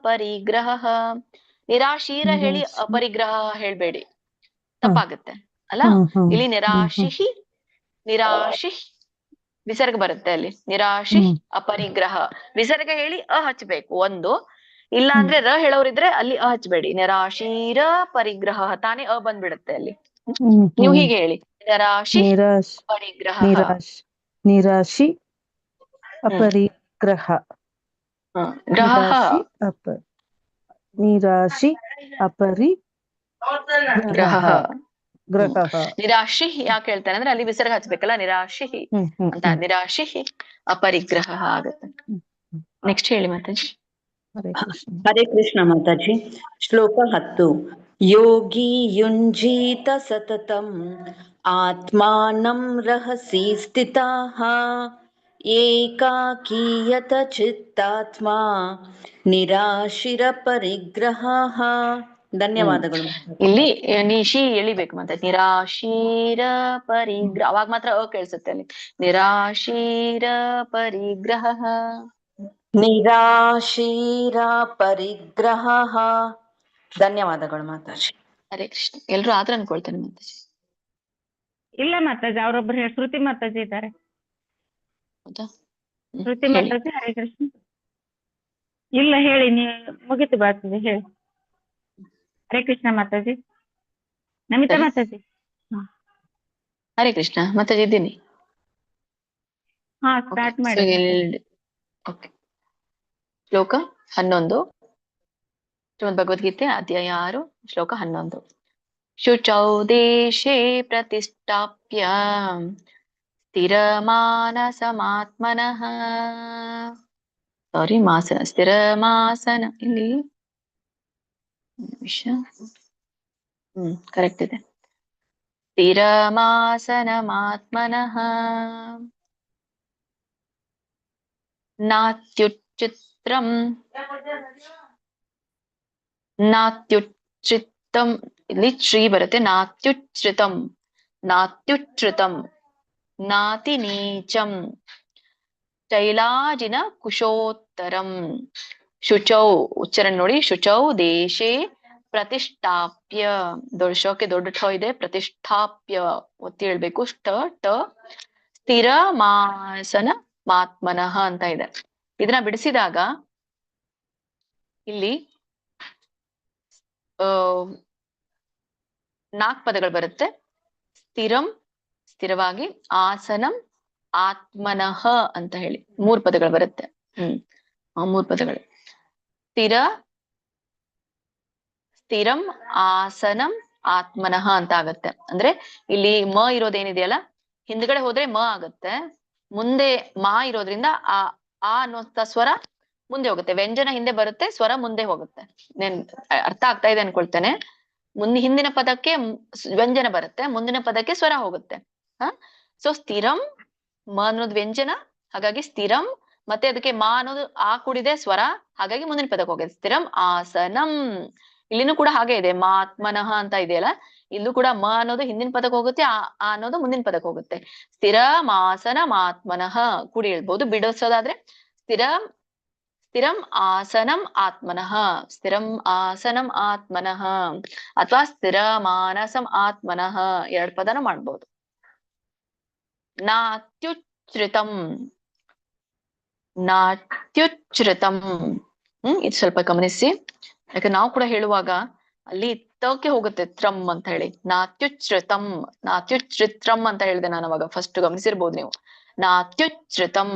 ಪರಿಗ್ರಹ. ನಿರಾಶೀರ ಹೇಳಿ ಅಪರಿಗ್ರಹ ಹೇಳ್ಬೇಡಿ, ತಪ್ಪಾಗುತ್ತೆ ಅಲ್ಲ. ಇಲ್ಲಿ ನಿರಾಶಿ ವಿಸರ್ಗ ಬರುತ್ತೆ ಅಲ್ಲಿ. ನಿರಾಶಿ ಅಪರಿಗ್ರಹ ವಿಸರ್ಗ ಹೇಳಿ ಹಚ್ಬೇಕು ಒಂದು. ಇಲ್ಲ ಅಂದ್ರೆ ರ ಹೇಳೋರಿದ್ರೆ ಅಲ್ಲಿ ಹಚ್ಬೇಡಿ. ನಿರಾಶೀರ ಪರಿಗ್ರಹ ತಾನೇ ಬಂದ್ಬಿಡುತ್ತೆ ಅಲ್ಲಿ. ನೀವು ಹೀಗೆ ಹೇಳಿ. ನಿರಾಶಿ ಪರಿಗ್ರಹ. ನಿರಾಶಿ ಅಪರಿಗ್ರಹ. ನಿರಾಶಿ ಅಪರಿಗ್ರಹ. ನಿರಾಶಿ ಯಾಕೆ ಹೇಳ್ತಾನೆ ಅಂದ್ರೆ ಅಲ್ಲಿ ವಿಸರ್ಗ ಹಚ್ಬೇಕಲ್ಲ. ನಿರಾಶಿ ಅಂತ. ನಿರಾಶಿ ಅಪರಿಗ್ರಹ ಆಗುತ್ತೆ. ನೆಕ್ಸ್ಟ್ ಹೇಳಿ ಮಾತಾಜಿ. ಹರೇ ಕೃಷ್ಣ ಮಾತಾಜಿ. ಶ್ಲೋಕ 10. ಯೋಗಿ ಯುಂಜೀತ ಸತತಂ ಆತ್ಮಾನಂ ರಹಸಿ ಸ್ಥಿತಃ ಏಕಾಕಿ ಯತ ಚಿತ್ತಾತ್ಮ ನಿರಾಶಿರ ಪರಿಗ್ರಹ. ಧನ್ಯವಾದಗಳು. ಇಲ್ಲಿ ನಿಶಿ ಎಳಿಬೇಕು ಮತ್ತೆ. ನಿರಾಶೀರ ಪರಿಗ್ರಹ ಅವಾಗ ಮಾತ್ರ ಕೇಳಿಸುತ್ತೆ ಅಲ್ಲಿ. ನಿರಾಶೀರ ಪರಿಗ್ರಹ. ನಿರಾಶೀರ ಪರಿಗ್ರಹ. ಧನ್ಯವಾದಗಳು ಮಾತಾಜಿ. ಹರೇ ಕೃಷ್ಣ. ಎಲ್ರು ಆದ್ರ ಅನ್ಕೊಳ್ತೇನೆ ಮಾತಾಜಿ. ಇಲ್ಲ ಮಾತಾಜಿ, ಅವರೊಬ್ರು ಶ್ರುತಿ ಮಾತಾಜಿ ಇದ್ದಾರೆ. ಹೌದಾ? ಶ್ರುತಿ ಮಾತಾಜಿ. ಹರೇ ಕೃಷ್ಣ. ಇಲ್ಲ ಹೇಳಿ, ನೀವು ಮುಗಿತು ಬಾತಾಜಿ ಹೇಳಿ. ಹರೇ ಕೃಷ್ಣ ಮಾತಾಜಿ. ನಮಿತಾ ಮಾತಾಜಿ. ಹರೇ ಕೃಷ್ಣ ಮಾತಾಜಿ ಇದ್ದೀನಿ. ಹಾ ಸ್ಟಾರ್ಟ್ ಮಾಡಿ. ಶ್ಲೋಕ 11 ಶ್ರೀಮದ್ ಭಗವದ್ಗೀತೆ ಅಧ್ಯಾಯ 6 ಶ್ಲೋಕ 11. ಶುಚೌ ದೇಶೇ ಪ್ರತಿಷ್ಠಾಪ್ಯ ಸ್ಥಿರಮಾನಸಮಾತ್ಮನಃ. ಸಾರಿ, ಮಾಸನ ಸ್ಥಿರಮಾಸನ ಇಲ್ಲಿ ನಿಮಿಷ. ಕರೆಕ್ಟ್ ಇದೆ. ಸ್ಥಿರಮಾಸನಮಾತ್ಮನಃ ನಾತ್ಯುಚ್ಚಿತ್ರಂ ಇಲ್ಲಿ ಶ್ರೀ ಬರುತ್ತೆ. ನಾತ್ಯುಚ್ಛ್ರಿತಂ ನಾತಿ ನೀಚಂ ಶೈಲಾಜಿನ ಕುಶೋತ್ತರಂ. ಶುಚೌ ಉಚ್ಚಾರಣೆ ನೋಡಿ. ಶುಚೌ ದೇಶೇ ಪ್ರತಿಷ್ಠಾಪ್ಯ. ಶೋಕೆ ದೊಡ್ಡ ಠ ಇದೆ. ಪ್ರತಿಷ್ಠಾಪ್ಯ ಒತ್ತಿ ಹೇಳ್ಬೇಕು. ಸ್ಥಿರ ಮಾಸನ ಮಾತ್ಮನಃ ಅಂತ ಇದೆ. ಇದನ್ನ ಬಿಡಿಸಿದಾಗ ಇಲ್ಲಿ 4 ಪದಗಳು ಬರುತ್ತೆ. ಸ್ಥಿರಂ ಸ್ಥಿರವಾಗಿ, ಆಸನಂ ಆತ್ಮನಃ ಅಂತ ಹೇಳಿ 3 ಪದಗಳು ಬರುತ್ತೆ. 3 ಪದಗಳು. ಸ್ಥಿರಂ ಆಸನಂ ಆತ್ಮನಃ ಅಂತ ಆಗತ್ತೆ. ಅಂದ್ರೆ ಇಲ್ಲಿ ಮ ಇರೋದೇನಿದೆಯಲ್ಲ, ಹಿಂದ್ಗಡೆ ಹೋದ್ರೆ ಮ ಆಗತ್ತೆ, ಮುಂದೆ ಮಾ ಇರೋದ್ರಿಂದ ಆ ಅನ್ನುವಂತ ಸ್ವರ ಮುಂದೆ ಹೋಗುತ್ತೆ. ವ್ಯಂಜನ ಹಿಂದೆ ಬರುತ್ತೆ, ಸ್ವರ ಮುಂದೆ ಹೋಗುತ್ತೆ. ಅರ್ಥ ಆಗ್ತಾ ಇದೆ ಅನ್ಕೊಳ್ತೇನೆ. ಹಿಂದಿನ ಪದಕ್ಕೆ ವ್ಯಂಜನ ಬರುತ್ತೆ, ಮುಂದಿನ ಪದಕ್ಕೆ ಸ್ವರ ಹೋಗುತ್ತೆ. ಸೊ ಸ್ಥಿರಂ, ಮ ಅನ್ನೋದು ವ್ಯಂಜನ, ಹಾಗಾಗಿ ಸ್ಥಿರಂ. ಮತ್ತೆ ಅದಕ್ಕೆ ಮಾ ಅನ್ನೋದು ಆ ಕೂಡಿದೆ ಸ್ವರ, ಹಾಗಾಗಿ ಮುಂದಿನ ಪದಕ್ಕೆ ಹೋಗುತ್ತೆ. ಸ್ಥಿರಂ ಆಸನಂ. ಇಲ್ಲಿನೂ ಕೂಡ ಹಾಗೆ ಇದೆ. ಮಾತ್ಮನಃ ಅಂತ ಇದೆಯಲ್ಲ, ಇಲ್ಲೂ ಕೂಡ ಮ ಅನ್ನೋದು ಹಿಂದಿನ ಪದಕ್ಕೆ ಹೋಗುತ್ತೆ, ಆ ಅನ್ನೋದು ಮುಂದಿನ ಪದಕ್ಕೆ ಹೋಗುತ್ತೆ. ಸ್ಥಿರ ಮಾಸನ ಮಾತ್ಮನಃ ಕೂಡಿ ಹೇಳ್ಬೋದು. ಬಿಡಿಸೋದಾದ್ರೆ ಸ್ಥಿರಂ ಆಸನಂ ಆತ್ಮನಃ, ಸ್ಥಿರಂ ಆಸನಂ ಆತ್ಮನಃ ಅಥವಾ ಸ್ಥಿರ ಮಾನಸಂ ಆತ್ಮನಃ, ಎರಡ್ ಪದನ ಮಾಡ್ಬೋದು. ನಾತ್ಯುಚ್ಛ್ರಿತಂ, ನಾತ್ಯುಚ್ಛ್ರಿತಂ. ಇದು ಸ್ವಲ್ಪ ಗಮನಿಸಿ, ಯಾಕೆ ನಾವು ಕೂಡ ಹೇಳುವಾಗ ಅಲ್ಲಿ ತಕ್ಕೆ ಹೋಗುತ್ತೆ ತ್ರಮ್ ಅಂತ ಹೇಳಿ. ನಾತ್ಯುಚ್ಛ್ರಿತಂ, ನಾತ್ಯುಚ್ಛ್ರಿತ್ರಂ ಅಂತ ಹೇಳಿದೆ ನಾನು ಅವಾಗ, ಫಸ್ಟ್ ಗಮನಿಸಿರ್ಬೋದು ನೀವು. ನಾತ್ಯುಚ್ಛ್ರಿತಂ,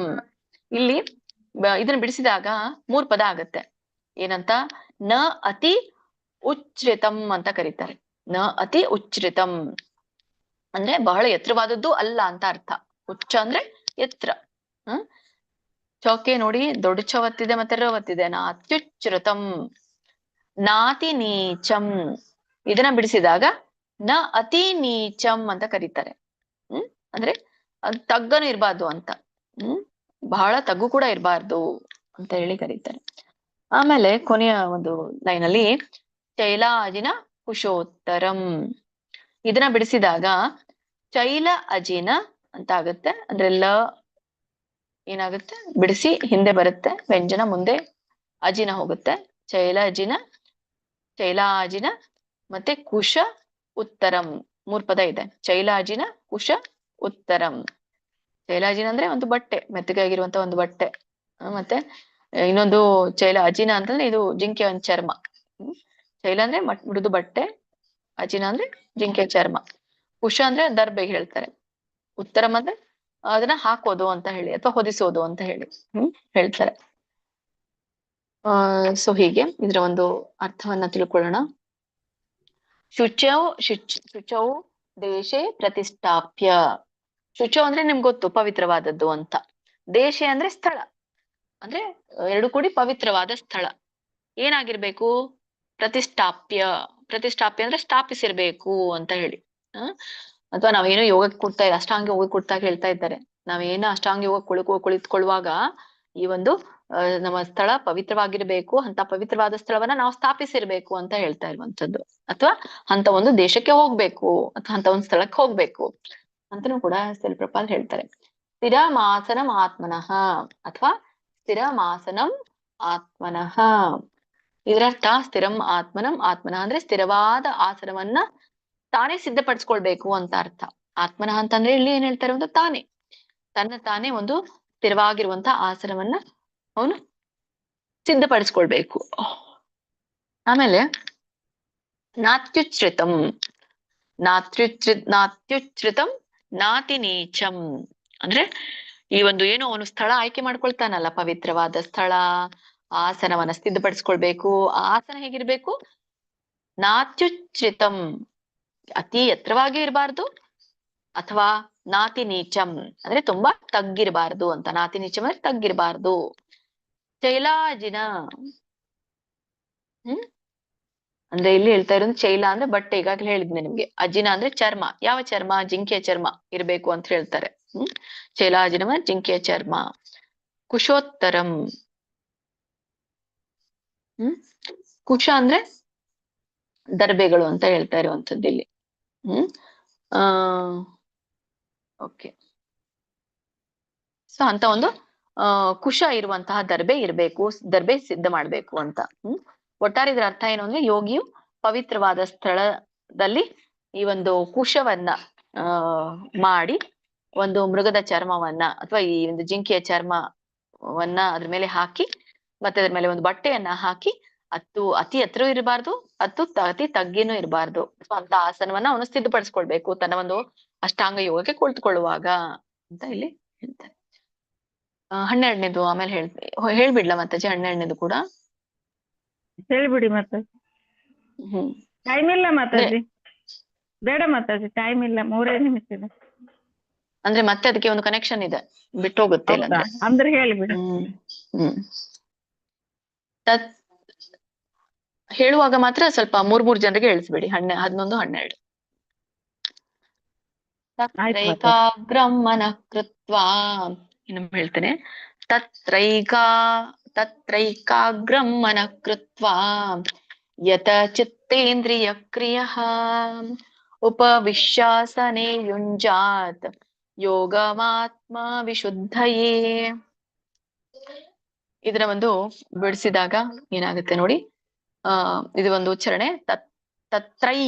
ಇಲ್ಲಿ ಇದನ್ನ ಬಿಡಿಸಿದಾಗ 3 ಪದ ಆಗತ್ತೆ. ಏನಂತ? ನ ಅತಿ ಉಚ್ಛ್ರಿತಂ ಅಂತ ಕರೀತಾರೆ. ನ ಅತಿ ಉಚ್ಛ್ರಿತಂ ಅಂದ್ರೆ ಬಹಳ ಎತ್ತರವಾದದ್ದು ಅಲ್ಲ ಅಂತ ಅರ್ಥ. ಉಚ್ಚ ಅಂದ್ರೆ ಎತ್ತರ. ಚೌಕೆ ನೋಡಿ, ದೊಡ್ಡ ಚ ಒತ್ತಿದೆ ಮತ್ತೆ ರ ಒತ್ತಿದೆ. ನಾತ್ಯುಚ್ಛ್ರಿತಂ. ನಾತಿ ನೀಚಂ, ಇದನ್ನ ಬಿಡಿಸಿದಾಗ ನ ಅತಿ ನೀಚಂ ಅಂತ ಕರೀತಾರೆ. ಅಂದ್ರೆ ತಗ್ಗನು ಇರ್ಬಾರ್ದು ಅಂತ. ಬಹಳ ತಗ್ಗು ಕೂಡ ಇರಬಾರ್ದು ಅಂತ ಹೇಳಿ ಕರೀತಾರೆ. ಆಮೇಲೆ ಕೊನೆಯ ಒಂದು ಲೈನ್ ಅಲ್ಲಿ ಚೈಲಾಜಿನ ಕುಶೋತ್ತರಂ, ಇದನ್ನ ಬಿಡಿಸಿದಾಗ ಚೈಲ ಅಜಿನ ಅಂತ ಆಗುತ್ತೆ. ಅಂದ್ರೆ ಲ ಏನಾಗುತ್ತೆ, ಬಿಡಿಸಿ ಹಿಂದೆ ಬರುತ್ತೆ, ವ್ಯಂಜನ ಮುಂದೆ ಅಜಿನ ಹೋಗುತ್ತೆ. ಚೈಲಾಜಿನ, ಚೈಲಾಜಿನ ಮತ್ತೆ ಕುಶ ಉತ್ತರಂ, 3 ಪದ ಇದೆ. ಚೈಲಾಜಿನ ಕುಶ ಉತ್ತರಂ. ಚೈಲಾಜಿನ ಅಂದ್ರೆ ಒಂದು ಬಟ್ಟೆ, ಮೆತ್ತಗಾಗಿರುವಂತ ಒಂದು ಬಟ್ಟೆ. ಮತ್ತೆ ಇನ್ನೊಂದು ಚೈಲ ಅಜಿನ ಅಂತಂದ್ರೆ ಇದು ಜಿಂಕೆ ಒಂದು ಚರ್ಮ. ಚೈಲ ಅಂದ್ರೆ ಮೃದು ಬಟ್ಟೆ, ಅಜಿನ ಅಂದ್ರೆ ಜಿಂಕೆ ಚರ್ಮ. ಕುಶ ಅಂದ್ರೆ ದರ್ಬೆಗೆ ಹೇಳ್ತಾರೆ. ಉತ್ತರಂ ಅಂದ್ರೆ ಅದನ್ನ ಹಾಕೋದು ಅಂತ ಹೇಳಿ ಅಥವಾ ಹೊದಿಸೋದು ಅಂತ ಹೇಳಿ ಹೇಳ್ತಾರೆ. ಸೊ ಹೀಗೆ ಇದರ ಒಂದು ಅರ್ಥವನ್ನ ತಿಳ್ಕೊಳ್ಳೋಣ. ಶುಚೌ ದೇಶೇ ಪ್ರತಿಷ್ಠಾಪ್ಯ. ಶುಚೌ ಅಂದ್ರೆ ನಿಮ್ಗೆ ಗೊತ್ತು, ಪವಿತ್ರವಾದದ್ದು ಅಂತ. ದೇಶ ಅಂದ್ರೆ ಸ್ಥಳ, ಅಂದ್ರೆ ಎರಡು ಕೂಡಿ ಪವಿತ್ರವಾದ ಸ್ಥಳ. ಏನಾಗಿರ್ಬೇಕು? ಪ್ರತಿಷ್ಠಾಪ್ಯ. ಪ್ರತಿಷ್ಠಾಪ್ಯ ಅಂದ್ರೆ ಸ್ಥಾಪಿಸಿರ್ಬೇಕು ಅಂತ ಹೇಳಿ. ಅಥವಾ ನಾವೇನೋ ಯೋಗಕ್ಕೆ ಕೊಡ್ತಾ ಅಷ್ಟಾಂಗ ಯೋಗ ಕೊಡ್ತಾಗ ಹೇಳ್ತಾ ಇದ್ದಾರೆ, ನಾವೇನೋ ಅಷ್ಟಾಂಗ ಯೋಗ ಕುಳಿತುಕೊಳ್ಳುವಾಗ ಈ ಒಂದು ನಮ್ಮ ಸ್ಥಳ ಪವಿತ್ರವಾಗಿರ್ಬೇಕು, ಅಂತ ಪವಿತ್ರವಾದ ಸ್ಥಳವನ್ನ ನಾವು ಸ್ಥಾಪಿಸಿರ್ಬೇಕು ಅಂತ ಹೇಳ್ತಾ ಇರುವಂತದ್ದು. ಅಥವಾ ಅಂತ ಒಂದು ದೇಶಕ್ಕೆ ಹೋಗ್ಬೇಕು ಅಥವಾ ಅಂತ ಒಂದು ಸ್ಥಳಕ್ಕೆ ಹೋಗ್ಬೇಕು ಅಂತನೂ ಕೂಡ ಪ್ರಪಾದ್ ಹೇಳ್ತಾರೆ. ಸ್ಥಿರ ಮಾಸನಂ ಆತ್ಮನಃ ಅಥವಾ ಸ್ಥಿರ ಮಾಸನಂ ಆತ್ಮನಃ. ಇದರರ್ಥ ಸ್ಥಿರಂ ಆತ್ಮನಂ ಆತ್ಮನಃ ಅಂದ್ರೆ ಸ್ಥಿರವಾದ ಆಸನವನ್ನ ತಾನೇ ಸಿದ್ಧಪಡಿಸ್ಕೊಳ್ಬೇಕು ಅಂತ ಅರ್ಥ. ಆತ್ಮನಃ ಅಂತಂದ್ರೆ ಇಲ್ಲಿ ಏನ್ ಹೇಳ್ತಾರೆ, ಒಂದು ತಾನೇ, ತನ್ನ ತಾನೇ ಒಂದು ಸ್ಥಿರವಾಗಿರುವಂತ ಆಸನವನ್ನ ಅವನು ಸಿದ್ಧಪಡಿಸ್ಕೊಳ್ಬೇಕು. ಆಮೇಲೆ ನಾತ್ಯುಚ್ಛ್ರಿತಂ, ನಾತ್ಯುಚ್ಛ್ರಿತಂ ನಾತಿ ನೀಚಂ ಅಂದ್ರೆ ಈ ಒಂದು ಏನು ಅವನು ಸ್ಥಳ ಆಯ್ಕೆ ಮಾಡ್ಕೊಳ್ತಾನಲ್ಲ, ಪವಿತ್ರವಾದ ಸ್ಥಳ, ಆಸನವನ್ನ ಸಿದ್ಧಪಡಿಸ್ಕೊಳ್ಬೇಕು. ಆ ಆಸನ ಹೇಗಿರ್ಬೇಕು? ನಾತ್ಯುಚ್ಛ್ರಿತಂ, ಅತಿ ಎತ್ತರವಾಗಿ ಇರಬಾರ್ದು, ಅಥವಾ ನಾತಿ ನೀಚಂ ಅಂದ್ರೆ ತುಂಬಾ ತಗ್ಗಿರಬಾರ್ದು ಅಂತ. ನಾತಿ ನೀಚಂ ಅಂದ್ರೆ ತಗ್ಗಿರಬಾರ್ದು. ಚೈಲಾಜಿನ ಅಂದ್ರೆ ಇಲ್ಲಿ ಹೇಳ್ತಾ ಇರೋದು ಚೈಲ ಅಂದ್ರೆ ಬಟ್ಟೆ, ಈಗಾಗಲೇ ಹೇಳಿದ್ನೆ ನಿಮ್ಗೆ. ಅಜಿನ ಅಂದ್ರೆ ಚರ್ಮ. ಯಾವ ಚರ್ಮ? ಜಿಂಕೆಯ ಚರ್ಮ ಇರ್ಬೇಕು ಅಂತ ಹೇಳ್ತಾರೆ. ಚೈಲಾಜಿನ ಅಂದ್ರೆ ಜಿಂಕೆಯ ಚರ್ಮ. ಕುಶೋತ್ತರಂ, ಕುಶ ಅಂದ್ರೆ ದರ್ಬೆಗಳು ಅಂತ ಹೇಳ್ತಾ ಇರುವಂತದ್ದು ಇಲ್ಲಿ. ಓಕೆ. ಸೊ ಅಂತ ಒಂದು ಕುಶ ಇರುವಂತಹ ದರ್ಬೆ ಇರ್ಬೇಕು, ದರ್ಬೆ ಸಿದ್ಧ ಮಾಡ್ಬೇಕು ಅಂತ. ಒಟ್ಟಾರೆ ಇದರ ಅರ್ಥ ಏನು ಅಂದ್ರೆ, ಯೋಗಿಯು ಪವಿತ್ರವಾದ ಸ್ಥಳದಲ್ಲಿ ಈ ಒಂದು ಕುಶವನ್ನ ಮಾಡಿ ಒಂದು ಮೃಗದ ಚರ್ಮವನ್ನ ಅಥವಾ ಈ ಒಂದು ಜಿಂಕೆಯ ಚರ್ಮವನ್ನ ಅದ್ರ ಮೇಲೆ ಹಾಕಿ, ಮತ್ತೆ ಅದ್ರ ಮೇಲೆ ಒಂದು ಬಟ್ಟೆಯನ್ನ ಹಾಕಿ, ಅತಿ ಎತ್ತರ ಇರಬಾರ್ದು, ಅತಿ ತಗ್ಗಿನೂ ಇರಬಾರ್ದು. ಸೊ ಅಂತ ಆಸನವನ್ನ ಅವನು ಸಿದ್ಧಪಡಿಸ್ಕೊಳ್ಬೇಕು ತನ್ನ ಒಂದು ಅಷ್ಟಾಂಗ ಯೋಗಕ್ಕೆ ಕುಳಿತುಕೊಳ್ಳುವಾಗ ಅಂತ ಇಲ್ಲಿ ಹೇಳ್ತಾರೆ. 12ನೇದು ಆಮೇಲೆ ಹೇಳ್ಬಿಡ್ಲಾ ಮಾತಾಜಿ? 12ನೇದು ಕೂಡ ಹೇಳ್ಬಿಡಿ ಮಾತಾಜಿ. ಟೈಮ್ ಇಲ್ಲ ಮಾತಾಜಿ, ಬೇಡ ಮಾತಾಜಿ, ಟೈಮ್ ಇಲ್ಲ, 3 ನಿಮಿಷ ಇದೆ. ಅಂದ್ರೆ ಮತ್ತೆ ಅದಕ್ಕೆ ಒಂದು ಕನೆಕ್ಷನ್ ಇದೆ, ಬಿಟ್ಟು ಹೋಗುತ್ತೆ ಅಂದ್ರೆ ಹೇಳಿಬಿಡಿ. ಹೇಳುವಾಗ ಮಾತ್ರ ಸ್ವಲ್ಪ 3 ಜನರಿಗೆ ಹೇಳಿಸ್ಬೇಡಿ. 11, 12. ತತ್ರೈಕಾಗ್ರಂ ಮನಃ ಕೃತ್ವಾ, ಇನ್ನೊಮ್ಮೆ ಹೇಳ್ತೇನೆ. ತತ್ರೈಕಾಗ್ರಂ ಮನಃ ಕೃತ್ವಾ ಯತ ಚಿತ್ತೇಂದ್ರಿಯ ಕ್ರಿಯಃ ಉಪವಿಶ್ಯಾಸನೆ ಯುಂಜಾತ್ ಯೋಗಮಾತ್ಮ ವಿಶುದ್ಧಯೇ. ಇದರ ಒಂದು ಬಿಡಿಸಿದಾಗ ಏನಾಗುತ್ತೆ ನೋಡಿ. ಇದು ಒಂದು ಉಚ್ಚಾರಣೆ. ತತ್ರೈ,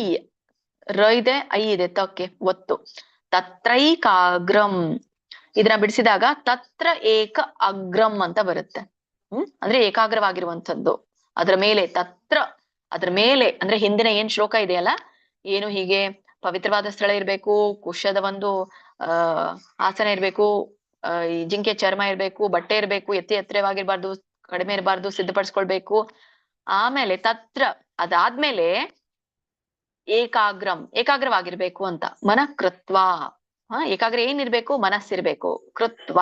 ರ ಇದೆ, ಐ ಇದೆ, ತಕ್ಕೆ ಒತ್ತು. ತತ್ರೈಕಾಗ್ರಂ. ಇದನ್ನ ಬಿಡಿಸಿದಾಗ ತತ್ರ ಏಕ ಅಗ್ರಂ ಅಂತ ಬರುತ್ತೆ. ಅಂದ್ರೆ ಏಕಾಗ್ರವಾಗಿರುವಂತದ್ದು. ಅದ್ರ ಮೇಲೆ ತತ್ರ, ಅದ್ರ ಮೇಲೆ ಅಂದ್ರೆ ಹಿಂದಿನ ಏನ್ ಶ್ಲೋಕ ಇದೆಯಲ್ಲ, ಏನು ಹೀಗೆ ಪವಿತ್ರವಾದ ಸ್ಥಳ ಇರ್ಬೇಕು, ಕುಶದ ಒಂದು ಆಸನ ಇರ್ಬೇಕು, ಈ ಜಿಂಕೆ ಚರ್ಮ ಇರ್ಬೇಕು, ಬಟ್ಟೆ ಇರ್ಬೇಕು, ಎತ್ತರವಾಗಿರ್ಬಾರ್ದು, ಕಡಿಮೆ ಇರಬಾರ್ದು, ಸಿದ್ಧಪಡಿಸ್ಕೊಳ್ಬೇಕು. ಆಮೇಲೆ ತತ್ರ, ಅದಾದ್ಮೇಲೆ ಏಕಾಗ್ರಂ, ಏಕಾಗ್ರವಾಗಿರ್ಬೇಕು ಅಂತ. ಮನ ಕೃತ್ವ, ಏಕಾಗ್ರ ಏನಿರ್ಬೇಕು, ಮನಸ್ಸಿರ್ಬೇಕು. ಕೃತ್ವ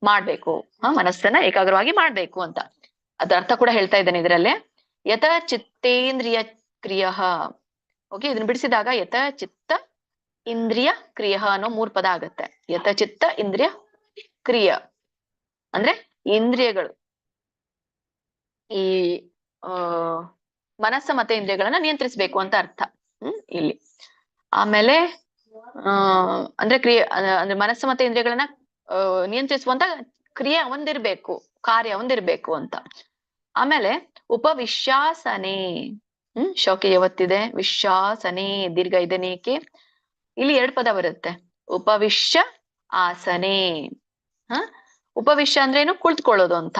ಮಾಡ್ಬೇಕು, ಮನಸ್ಸನ್ನ ಏಕಾಗ್ರವಾಗಿ ಮಾಡ್ಬೇಕು ಅಂತ. ಅದ್ರ ಅರ್ಥ ಕೂಡ ಹೇಳ್ತಾ ಇದ್ದಾನೆ ಇದರಲ್ಲೇ. ಯತ ಚಿತ್ತೇಂದ್ರಿಯ ಕ್ರಿಯ. ಓಕೆ, ಇದನ್ನ ಬಿಡಿಸಿದಾಗ ಯತ ಚಿತ್ತ ಇಂದ್ರಿಯ ಕ್ರಿಯ ಅನ್ನೋ 3 ಪದ ಆಗತ್ತೆ. ಯತ ಚಿತ್ತ ಇಂದ್ರಿಯ ಕ್ರಿಯ ಅಂದ್ರೆ ಇಂದ್ರಿಯಗಳು, ಈ ಮನಸ್ಸು ಮತ್ತೆ ಇಂದ್ರಿಯಗಳನ್ನ ನಿಯಂತ್ರಿಸ್ಬೇಕು ಅಂತ ಅರ್ಥ ಇಲ್ಲಿ. ಆಮೇಲೆ ಅಂದ್ರೆ ಕ್ರಿಯೆ ಅಂದ್ರೆ ಮನಸ್ಸು ಮತ್ತೆ ಇಂದ್ರಿಯಗಳನ್ನ ನಿಯಂತ್ರಿಸುವಂತ ಕ್ರಿಯೆ ಒಂದಿರ್ಬೇಕು, ಕಾರ್ಯ ಒಂದಿರ್ಬೇಕು ಅಂತ. ಆಮೇಲೆ ಉಪವಿಶ್ಯಾಸನೆ, ಶೋಕೆ ಯಾವತ್ತಿದೆ, ವಿಶ್ವಾಸನೆ ದೀರ್ಘ ಇದನೇಕೆ. ಇಲ್ಲಿ 2 ಪದ ಬರುತ್ತೆ. ಉಪವಿಶ್ಯ ಆಸನೆ. ಉಪವಿಶ್ಯ ಅಂದ್ರೆ ಏನು, ಕುಳಿತುಕೊಳ್ಳೋದು ಅಂತ.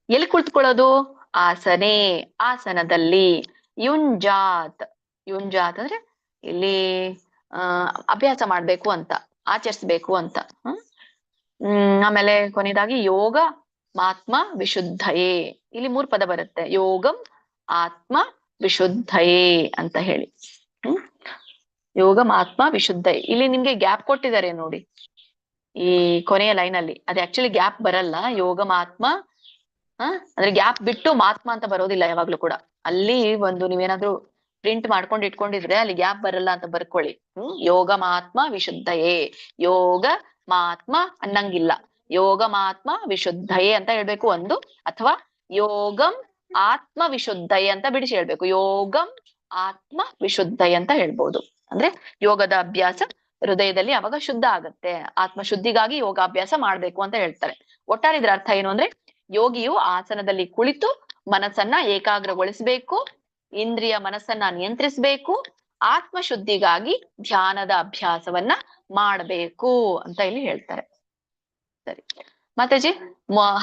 ಎಲ್ಲಿ ಕುಳಿತುಕೊಳ್ಳೋದು? ಆಸನೆ, ಆಸನದಲ್ಲಿ. ಯುಂಜಾತ್, ಯುಂಜಾತ್ ಅಂದ್ರೆ ಇಲ್ಲಿ ಅಭ್ಯಾಸ ಮಾಡ್ಬೇಕು ಅಂತ, ಆಚರಿಸ್ಬೇಕು ಅಂತ. ಆಮೇಲೆ ಕೊನೆಯದಾಗಿ ಯೋಗ ಆತ್ಮ ವಿಶುದ್ಧಯೇ. ಇಲ್ಲಿ 3 ಪದ ಬರುತ್ತೆ. ಯೋಗಂ ಆತ್ಮ ವಿಶುದ್ಧಯೇ ಅಂತ ಹೇಳಿ. ಯೋಗಂ ಆತ್ಮ ವಿಶುದ್ಧಯೇ. ಇಲ್ಲಿ ನಿಮ್ಗೆ ಗ್ಯಾಪ್ ಕೊಟ್ಟಿದ್ದಾರೆ ನೋಡಿ ಈ ಕೊನೆಯ ಲೈನ್ ಅಲ್ಲಿ. ಅದು ಆಕ್ಚುಲಿ ಗ್ಯಾಪ್ ಬರಲ್ಲ. ಯೋಗಂ ಆತ್ಮ ಅಂದ್ರೆ ಗ್ಯಾಪ್ ಬಿಟ್ಟು ಮಾತ್ಮ ಅಂತ ಬರೋದಿಲ್ಲ ಯಾವಾಗ್ಲೂ ಕೂಡ. ಅಲ್ಲಿ ಒಂದು ನೀವೇನಾದ್ರೂ ಪ್ರಿಂಟ್ ಮಾಡ್ಕೊಂಡು ಇಟ್ಕೊಂಡಿದ್ರೆ ಅಲ್ಲಿ ಗ್ಯಾಪ್ ಬರಲ್ಲ ಅಂತ ಬರ್ಕೊಳ್ಳಿ. ಯೋಗ ಮಾತ್ಮ ವಿಶುದ್ಧಯೇ, ಯೋಗ ಮಾತ್ಮ ಅನ್ನಂಗಿಲ್ಲ, ಯೋಗ ಮಾತ್ಮ ವಿಶುದ್ಧಯೇ ಅಂತ ಹೇಳ್ಬೇಕು ಒಂದು. ಅಥವಾ ಯೋಗಂ ಆತ್ಮ ವಿಶುದ್ಧಯೇ ಅಂತ ಬಿಡಿಸಿ ಹೇಳ್ಬೇಕು. ಯೋಗಂ ಆತ್ಮ ವಿಶುದ್ಧಯೇ ಅಂತ ಹೇಳ್ಬೋದು. ಅಂದ್ರೆ ಯೋಗದ ಅಭ್ಯಾಸ ಹೃದಯದಲ್ಲಿ ಅವಾಗ ಶುದ್ಧ ಆಗತ್ತೆ. ಆತ್ಮ ಶುದ್ಧಿಗಾಗಿ ಯೋಗಾಭ್ಯಾಸ ಮಾಡ್ಬೇಕು ಅಂತ ಹೇಳ್ತಾರೆ. ಒಟ್ಟಾರೆ ಇದ್ರ ಅರ್ಥ ಏನು ಅಂದ್ರೆ, ಯೋಗಿಯು ಆಸನದಲ್ಲಿ ಕುಳಿತು ಮನಸ್ಸನ್ನ ಏಕಾಗ್ರಗೊಳಿಸ್ಬೇಕು, ಇಂದ್ರಿಯ ಮನಸ್ಸನ್ನ ನಿಯಂತ್ರಿಸ್ಬೇಕು, ಆತ್ಮ ಶುದ್ಧಿಗಾಗಿ ಧ್ಯಾನದ ಅಭ್ಯಾಸವನ್ನ ಮಾಡ್ಬೇಕು ಅಂತ ಇಲ್ಲಿ ಹೇಳ್ತಾರೆ. ಸರಿ ಮಾತಾಜಿ,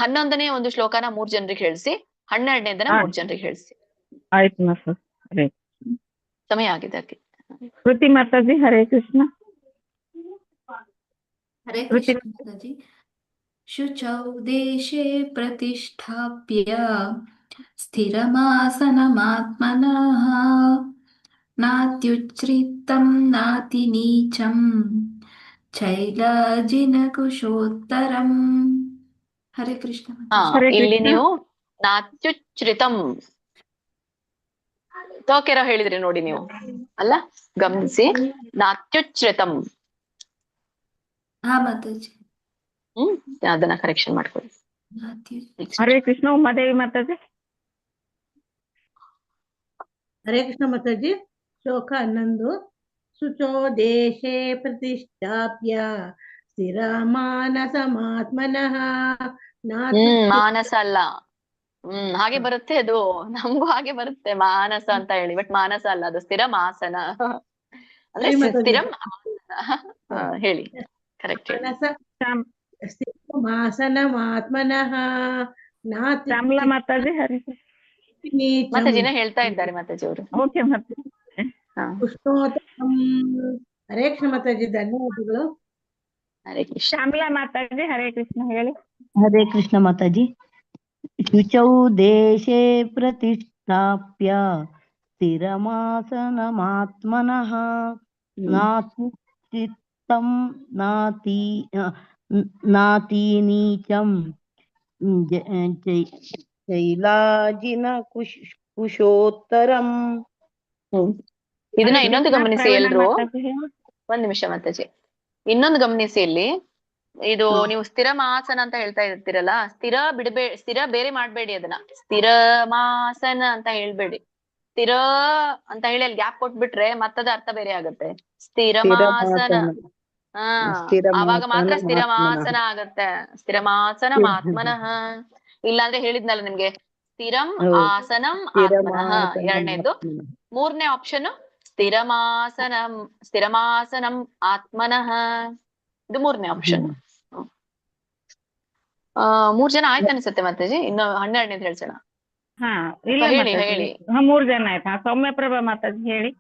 11ನೇ ಒಂದು ಶ್ಲೋಕನ 3 ಜನರಿಗೆ ಹೇಳಿಸಿ, 12ನೇದನ್ನ 3 ಜನರಿಗೆ ಹೇಳಿಸಿ. ಆಯ್ತು ಮಾತಾಜಿ. ಸಮಯ ಆಗಿದೆ. ಶ್ರುತಿ ಮಾತಾಜಿ, ಹರೇ ಕೃಷ್ಣ. ಹರೇ ಕೃಷ್ಣ ಮಾತಾಜಿ. ಶುಚೌ ದೇಶೇ ಪ್ರತಿಷ್ಠಾಪ್ಯ ಸ್ಥಿರಮಾಸನಮಾತ್ಮನಃ ನಾತ್ಯುಚ್ಛ್ರಿತಂ ನಾತಿ ನೀಚಂ ಚೈಲಾಜಿನಕುಶೋತ್ತರಂ. ಹರೇ ಕೃಷ್ಣ. ಇಲ್ಲಿ ನೀವು ನಾತ್ಯುಚ್ಛ್ರಿತಂ ತೋಕೆರ ಹೇಳಿದ್ರಿ ನೋಡಿ ನೀವು, ಅಲ್ಲ ಗಮನಿಸಿ. ನಾತ್ಯುಚ್ಛ್ರಿತಂ ಮಾತಾಜಿ. ಅದನ್ನ ಕರೆಕ್ಷನ್ ಮಾಡ್ಕೊಳ್ಳಿ. ಹರೇ ಕೃಷ್ಣ. ಉಮಾದೇವಿ ಮಾತಾಜಿ. ಹರೇ ಕೃಷ್ಣ ಮಾತಾಜಿ. ಶ್ಲೋಕ 11. ಶುಚೋ ದೇಶೇ ಪ್ರತಿಷ್ಠಾಪ್ಯ ಸ್ಥಿರ ಮಾನಸಮಾತ್ಮನಃ. ಮಾನಸ ಅಲ್ಲ, ಹಾಗೆ ಬರುತ್ತೆ ಅದು, ನಮಗೂ ಹಾಗೆ ಬರುತ್ತೆ ಮಾನಸ ಅಂತ ಹೇಳಿ. ಬಟ್ ಮಾನಸ ಅಲ್ಲ, ಅದು ಸ್ಥಿರಂ ಆಸನ ಅಂದ್ರೆ ಸ್ಥಿರಂ ಆಸನ. ಹೇಳಿ ಕರೆಕ್ಟ್. ಮಾಸನಮಾತ್ಮನಃ ಶ್ಯಾಮಲಾ ಮಾತಾಜಿ. ಹರೇ ಮಾತಾಜಿನ ಹೇಳ್ತಾ ಇದ್ದಾರೆ ಮಾತಾಜಿ ಅವರು. ಓಕೆ ಮಾತಾಜಿ. ಹರೇ ಕೃಷ್ಣ ಮಾತಾಜಿ, ಧನ್ಯವಾದಗಳು. ಹರೇ ಕೃಷ್ಣ. ಶ್ಯಾಮಲಾ ಮಾತಾಜಿ, ಹರೇ ಕೃಷ್ಣ ಹೇಳಿ. ಹರೇ ಕೃಷ್ಣ ಮಾತಾಜಿ. ಶುಚೌ ದೇಶೇ ಪ್ರತಿಷ್ಠಾಪ್ಯ ಸ್ಥಿರಮಾಸನಮಾತ್ಮನಃ ನಾತ್ಯುಚ್ಛ್ರಿತಂ ನಾತಿ ನೀಚಂ ಚೈಲಾಜಿನ ಕುಶೋತ್ತರಂ. ಇದನ್ನ ಇನ್ನೊಂದು ಗಮನಿಸಿ ಎಲ್ರು. ಒಂದ್ ನಿಮಿಷ ಮಾತಾಜಿ, ಇನ್ನೊಂದು ಗಮನಿಸಿ ಇಲ್ಲಿ. ಇದು ನೀವು ಸ್ಥಿರಮಾಸನ ಅಂತ ಹೇಳ್ತಾ ಇರ್ತೀರಲ್ಲ, ಸ್ಥಿರ ಬೇರೆ ಮಾಡ್ಬೇಡಿ. ಅದನ್ನ ಸ್ಥಿರಮಾಸನ ಅಂತ ಹೇಳ್ಬೇಡಿ. ಸ್ಥಿರ ಅಂತ ಹೇಳಿ ಅಲ್ಲಿ ಗ್ಯಾಪ್ ಕೊಟ್ಬಿಟ್ರೆ ಮತ್ತದ ಅರ್ಥ ಬೇರೆ ಆಗತ್ತೆ. ಸ್ಥಿರಮಾಸನ ಆವಾಗ ಮಾತ್ರ ಸ್ಥಿರಮಾಸನ ಸ್ಥಿರಮಾಸನ ಆಗತ್ತೆ. ಸ್ಥಿರಮಾಸನ ಆತ್ಮನಃ. ಇಲ್ಲಾಂದ್ರೆ ಹೇಳಿದ್ನಲ್ಲ ನಿಮ್ಗೆ ಸ್ಥಿರಂ ಆಸನಂ ಆತ್ಮನಃ ಎರಡನೇದು. ಮೂರನೇ ಆಪ್ಷನ್ ಸ್ಥಿರಮಾಸನಂ ಆತ್ಮನಃ. ಇದು ಮೂರನೇ ಆಪ್ಷನ್. 3 ಜನ ಆಯ್ತು ಅನ್ಸುತ್ತೆ ಮಾತಾಜಿ. ಇನ್ನು 12ನೇದು ಹೇಳ್ಸೋಣ. ಹಾ ಇಲ್ಲ ಹೇಳಿ ಮಾತಾಜಿ. ಹೇಳಿ. 3 ಜನ ಆಯ್ತಾ? ಸೌಮ್ಯಪ್ರಭಾ ಮಾತಾಜಿ ಹೇಳಿ.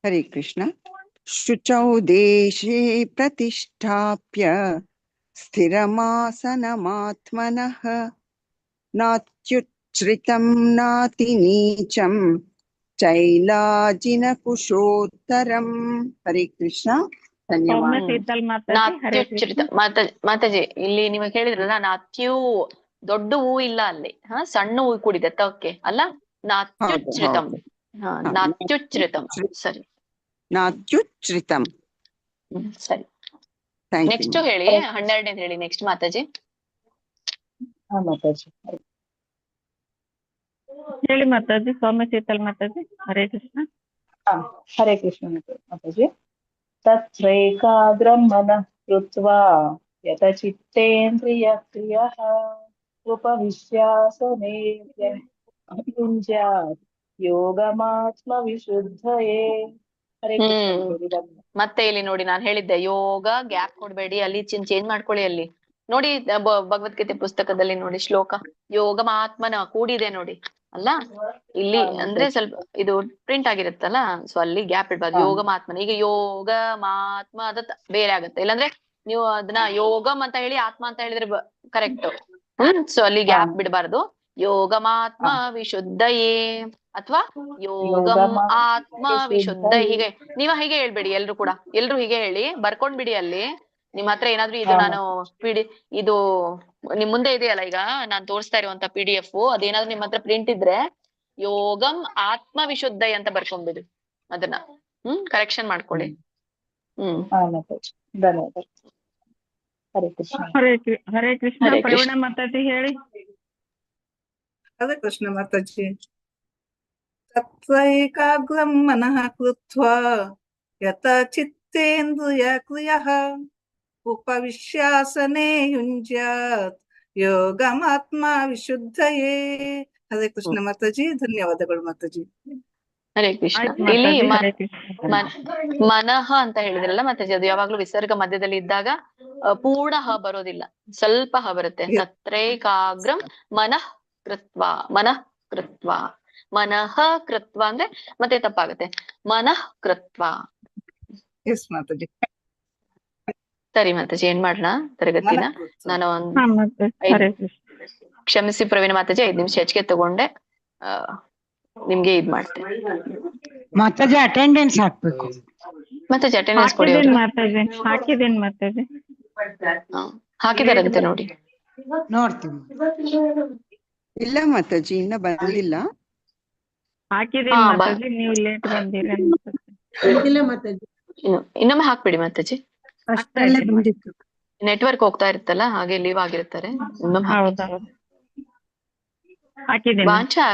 ಹರೇ ಕೃಷ್ಣ. ಶುಚೌ ದೇಶೇ ಪ್ರತಿಷ್ಠಾಪ್ಯ ಸ್ಥಿರಮಾಸನಮಾತ್ಮನಃ ನಾತ್ಯುಚ್ಛ್ರಿತಂ ನಾತಿ ನೀಚಂ ಚೈಲಾಜಿನ ಕುಶೋತ್ತರಂ. ಹರೇ ಕೃಷ್ಣ. ಸೌಮ್ಯ ಶೀತಲ್ ಮಾತಾಜಿ ಹರೇ ಕೃಷ್ಣ. ಮಾತಾಜಿ ಇಲ್ಲಿ ನಿಮಗೆ ಹೇಳಿದ್ರಲ್ಲ, ನಾತ್ಯೂ ದೊಡ್ಡ ಹೂ ಇಲ್ಲ ಅಲ್ಲಿ, ಸಣ್ಣ ಹೂ ಕೂಡಿದೆ ತವಕ್ಕೆ ಅಲ್ಲ. ನಾತ್ಯುಚ್ಛ್ರಿತಂ. ನಾತ್ಯುಚ್ಛ್ರಿತಂ. ಸರಿ, ನಾತ್ಯುಚ್ಛ್ರಿತಂ. ಸರಿ. ನೆಕ್ಸ್ಟ್ ಹೇಳಿ, 12ನೇದು ಹೇಳಿ ನೆಕ್ಸ್ಟ್ ಮಾತಾಜಿ. ಮಾತಾಜಿ ಹೇಳಿ ಮಾತಾಜಿ. ಸೌಮ್ಯ ಶೀತಲ್ ಮಾತಾಜಿ ಹರೇ ಕೃಷ್ಣ. ಹರೇ ಕೃಷ್ಣ ಮಾತಾಜಿ. ತತ್ರೈಕಾಗ್ರಂ ಮನಃ ಕೃತ್ವಾ ಯತಚಿತ್ತೇಂದ್ರಿಯ ಕ್ರಿಯಃ ಉಪವಿಶ್ಯಾಸನೆ ಯುಂಜ್ಯಾತ್ ಯೋಗಮಾತ್ಮ ವಿಶುದ್ಧಯೇ. ಹರೇ ಕೃಷ್ಣ. ಮತ್ತೆ ಇಲ್ಲಿ ನೋಡಿ, ನಾನು ಹೇಳಿದ್ದೆ ಯೋಗ ಗ್ಯಾಪ್ ಕೊಡ್ಬೇಡಿ, ಅಲ್ಲಿ ಚೇಂಜ್ ಮಾಡ್ಕೊಳ್ಳಿ. ಅಲ್ಲಿ ನೋಡಿ ಭಗವದ್ಗೀತೆ ಪುಸ್ತಕದಲ್ಲಿ ನೋಡಿ ಶ್ಲೋಕ ಯೋಗಮಾತ್ಮನ ಕೂಡಿದೆ ನೋಡಿ ಅಲ್ಲ. ಇಲ್ಲಿ ಅಂದ್ರೆ ಸ್ವಲ್ಪ ಇದು ಪ್ರಿಂಟ್ ಆಗಿರುತ್ತಲ್ಲ, ಸೊ ಅಲ್ಲಿ ಗ್ಯಾಪ್ ಇಡ್ಬಾರ್ದು. ಯೋಗಮಾತ್ಮನ. ಈಗ ಯೋಗ ಮಾತ್ಮ ಅದ ಬೇರೆ ಆಗತ್ತೆ. ಇಲ್ಲಾಂದ್ರೆ ನೀವು ಅದನ್ನ ಯೋಗಂ ಅಂತ ಹೇಳಿ ಆತ್ಮ ಅಂತ ಹೇಳಿದ್ರೆ ಕರೆಕ್ಟ್. ಸೊ ಅಲ್ಲಿ ಗ್ಯಾಪ್ ಬಿಡಬಾರ್ದು. ಯೋಗಮಾತ್ಮ ವಿಶುದ್ಧಯೇ ಅಥವಾ ಯೋಗಂ ಆತ್ಮ ವಿಶುದ್ಧ. ಹೀಗೆ ಹೀಗೆ ಹೇಳ್ಬೇಡಿ. ಎಲ್ರು ಹೀಗೆ ಹೇಳಿ ಬರ್ಕೊಂಡ್ ಬಿಡಿ. ಅಲ್ಲಿ ನಿಮ್ ಹತ್ರ ಏನಾದ್ರು ಇದು ನಾನು ಇದು ನಿಮ್ ಮುಂದೆ ಇದೆಯಲ್ಲ, ಈಗ ನಾನ್ ತೋರಿಸ್ತಾ ಇರುವಂತ PDF ಅದೇನಾದ್ರು ನಿಮ್ ಹತ್ರ ಪ್ರಿಂಟ್ ಇದ್ರೆ ಯೋಗಂ ಆತ್ಮ ವಿಶುದ್ಧೈ ಅಂತ ಬರ್ಕೊಂಡ್ಬಿಡಿ. ಅದನ್ನ ಕರೆಕ್ಷನ್ ಮಾಡ್ಕೊಳ್ಳಿ. ಧನ್ಯವಾದ. ಹರೇ ಕೃಷ್ಣ. ಹರೇ ಕೃಷ್ಣ. ಪ್ರವೀಣ ಮಾತಾಜಿ ಹೇಳಿ. ಹರೇ ಕೃಷ್ಣ ಮಾತಾಜಿ. ತತ್ರೈಕಾಗ್ರಂ ಮನಃ ಕೃತ್ವಾ ಯತ ಚಿತ್ತೇಂದ್ರಿಯ ಕ್ರಿಯಃ ಉಪವಿಶ್ಯಾಸನೆ ಯುಂಜ್ಯಾತ್ ಯೋಗಮಾತ್ಮ ವಿಶುದ್ಧಯೇ. ಹರೇ ಕೃಷ್ಣ ಮಾತಾಜಿ. ಧನ್ಯವಾದಗಳು ಮಾತಾಜಿ. ಹರೇ ಕೃಷ್ಣ. ಇಲ್ಲಿ ಮನಃ ಅಂತ ಹೇಳಿದ್ರಲ್ಲ ಮಾತಾಜಿ, ಅದು ಯಾವಾಗ್ಲೂ ವಿಸರ್ಗ ಮಧ್ಯದಲ್ಲಿ ಇದ್ದಾಗ ಪೂರ್ಣ ಹ ಬರೋದಿಲ್ಲ, ಸ್ವಲ್ಪ ಹ ಬರುತ್ತೆ. ತತ್ರೈಕಾಗ್ರಂ ಮನಃ ಕೃತ್ವ. ಮನಃ ಕೃತ್ವ. ಮನಃ ಕೃತ್ವ ಅಂದ್ರೆ ಮತ್ತೆ ತಪ್ಪಾಗುತ್ತೆ. ಮನಃ ಕೃತ್ವ. ಎಸ್ ಮಾತಾಜಿ. ಸರಿ ಮಾತಾಜಿ, ಏನ್ ಮಾಡೋಣ ತರಗತಿನ. ನಾನು ಕ್ಷಮಿಸಿ ಪ್ರವೀಣ ಮಾತಾಜಿ, 5 ನಿಮಿಷ ಹೆಚ್ಚಿಗೆ ತಗೊಂಡೆ. ನಿಮ್ಗೆ ಇದ್ ಮಾಡ್ತೇನೆ ಮಾತಾಜಿ. ಅಟೆಂಡೆನ್ಸ್ ಹಾಕ್ಬೇಕು ಮಾತಾಜಿ. ಅಟೆಂಡೆನ್ಸ್ ಕೊಡಿ. ಹಾಕಿದ್ದೇನೆ ಮಾತಾಜಿ. ಹಾಕಿದಾರಂತೆ ನೋಡಿ. ನೋಡ್ತೀನಿ. ಇಲ್ಲ ಮಾತಾಜಿ, ಇನ್ನ ಬಂದಿಲ್ಲ. ಹಾಕಿದ್ದೀನಿ ಮಾತಾಜಿ, ನೀವು ಲೇಟ್ ಬಂದಿರ. ಇನ್ನೊಮ್ಮೆ ಹಾಕ್ಬಿಡಿ ಮಾತಾಜಿ. ಅಷ್ಟರಲ್ಲೇ ಬಂದಿತ್ತು. ನೆಟ್ವರ್ಕ್ ಹೋಗ್ತಾ ಇರುತ್ತಲ್ಲ, ಹಾಗೆ ಲೀವ್ ಆಗಿರ್ತಾರೆ. ವಾಂಚಾ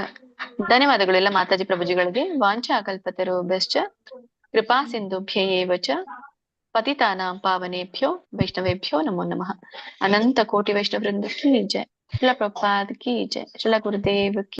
ಧನ್ಯವಾದಗಳು ಎಲ್ಲ ಮಾತಾಜಿ ಪ್ರಭುಜಿಗಳಿಗೆ. ವಾಂಚಾ ಕಲ್ಪತರು ಬೆಶ್ಚ ಕೃಪಾ ಸಿಂಧುಭ್ಯ ಏವ ಚ ಪತಿತಾನಾಂ ಪಾವನೇಭ್ಯೋ ವೈಷ್ಣವೇಭ್ಯೋ ನಮೋ ನಮಃ. ಅನಂತ ಕೋಟಿ ವೈಷ್ಣವ ವೃಂದ ಕಿ ಜಯ. ಶ್ರೀಲ ಪ್ರಭುಪಾದ್ ಕಿ ಜಯ. ಶ್ರೀಲ ಗುರುದೇವ್ ಕಿ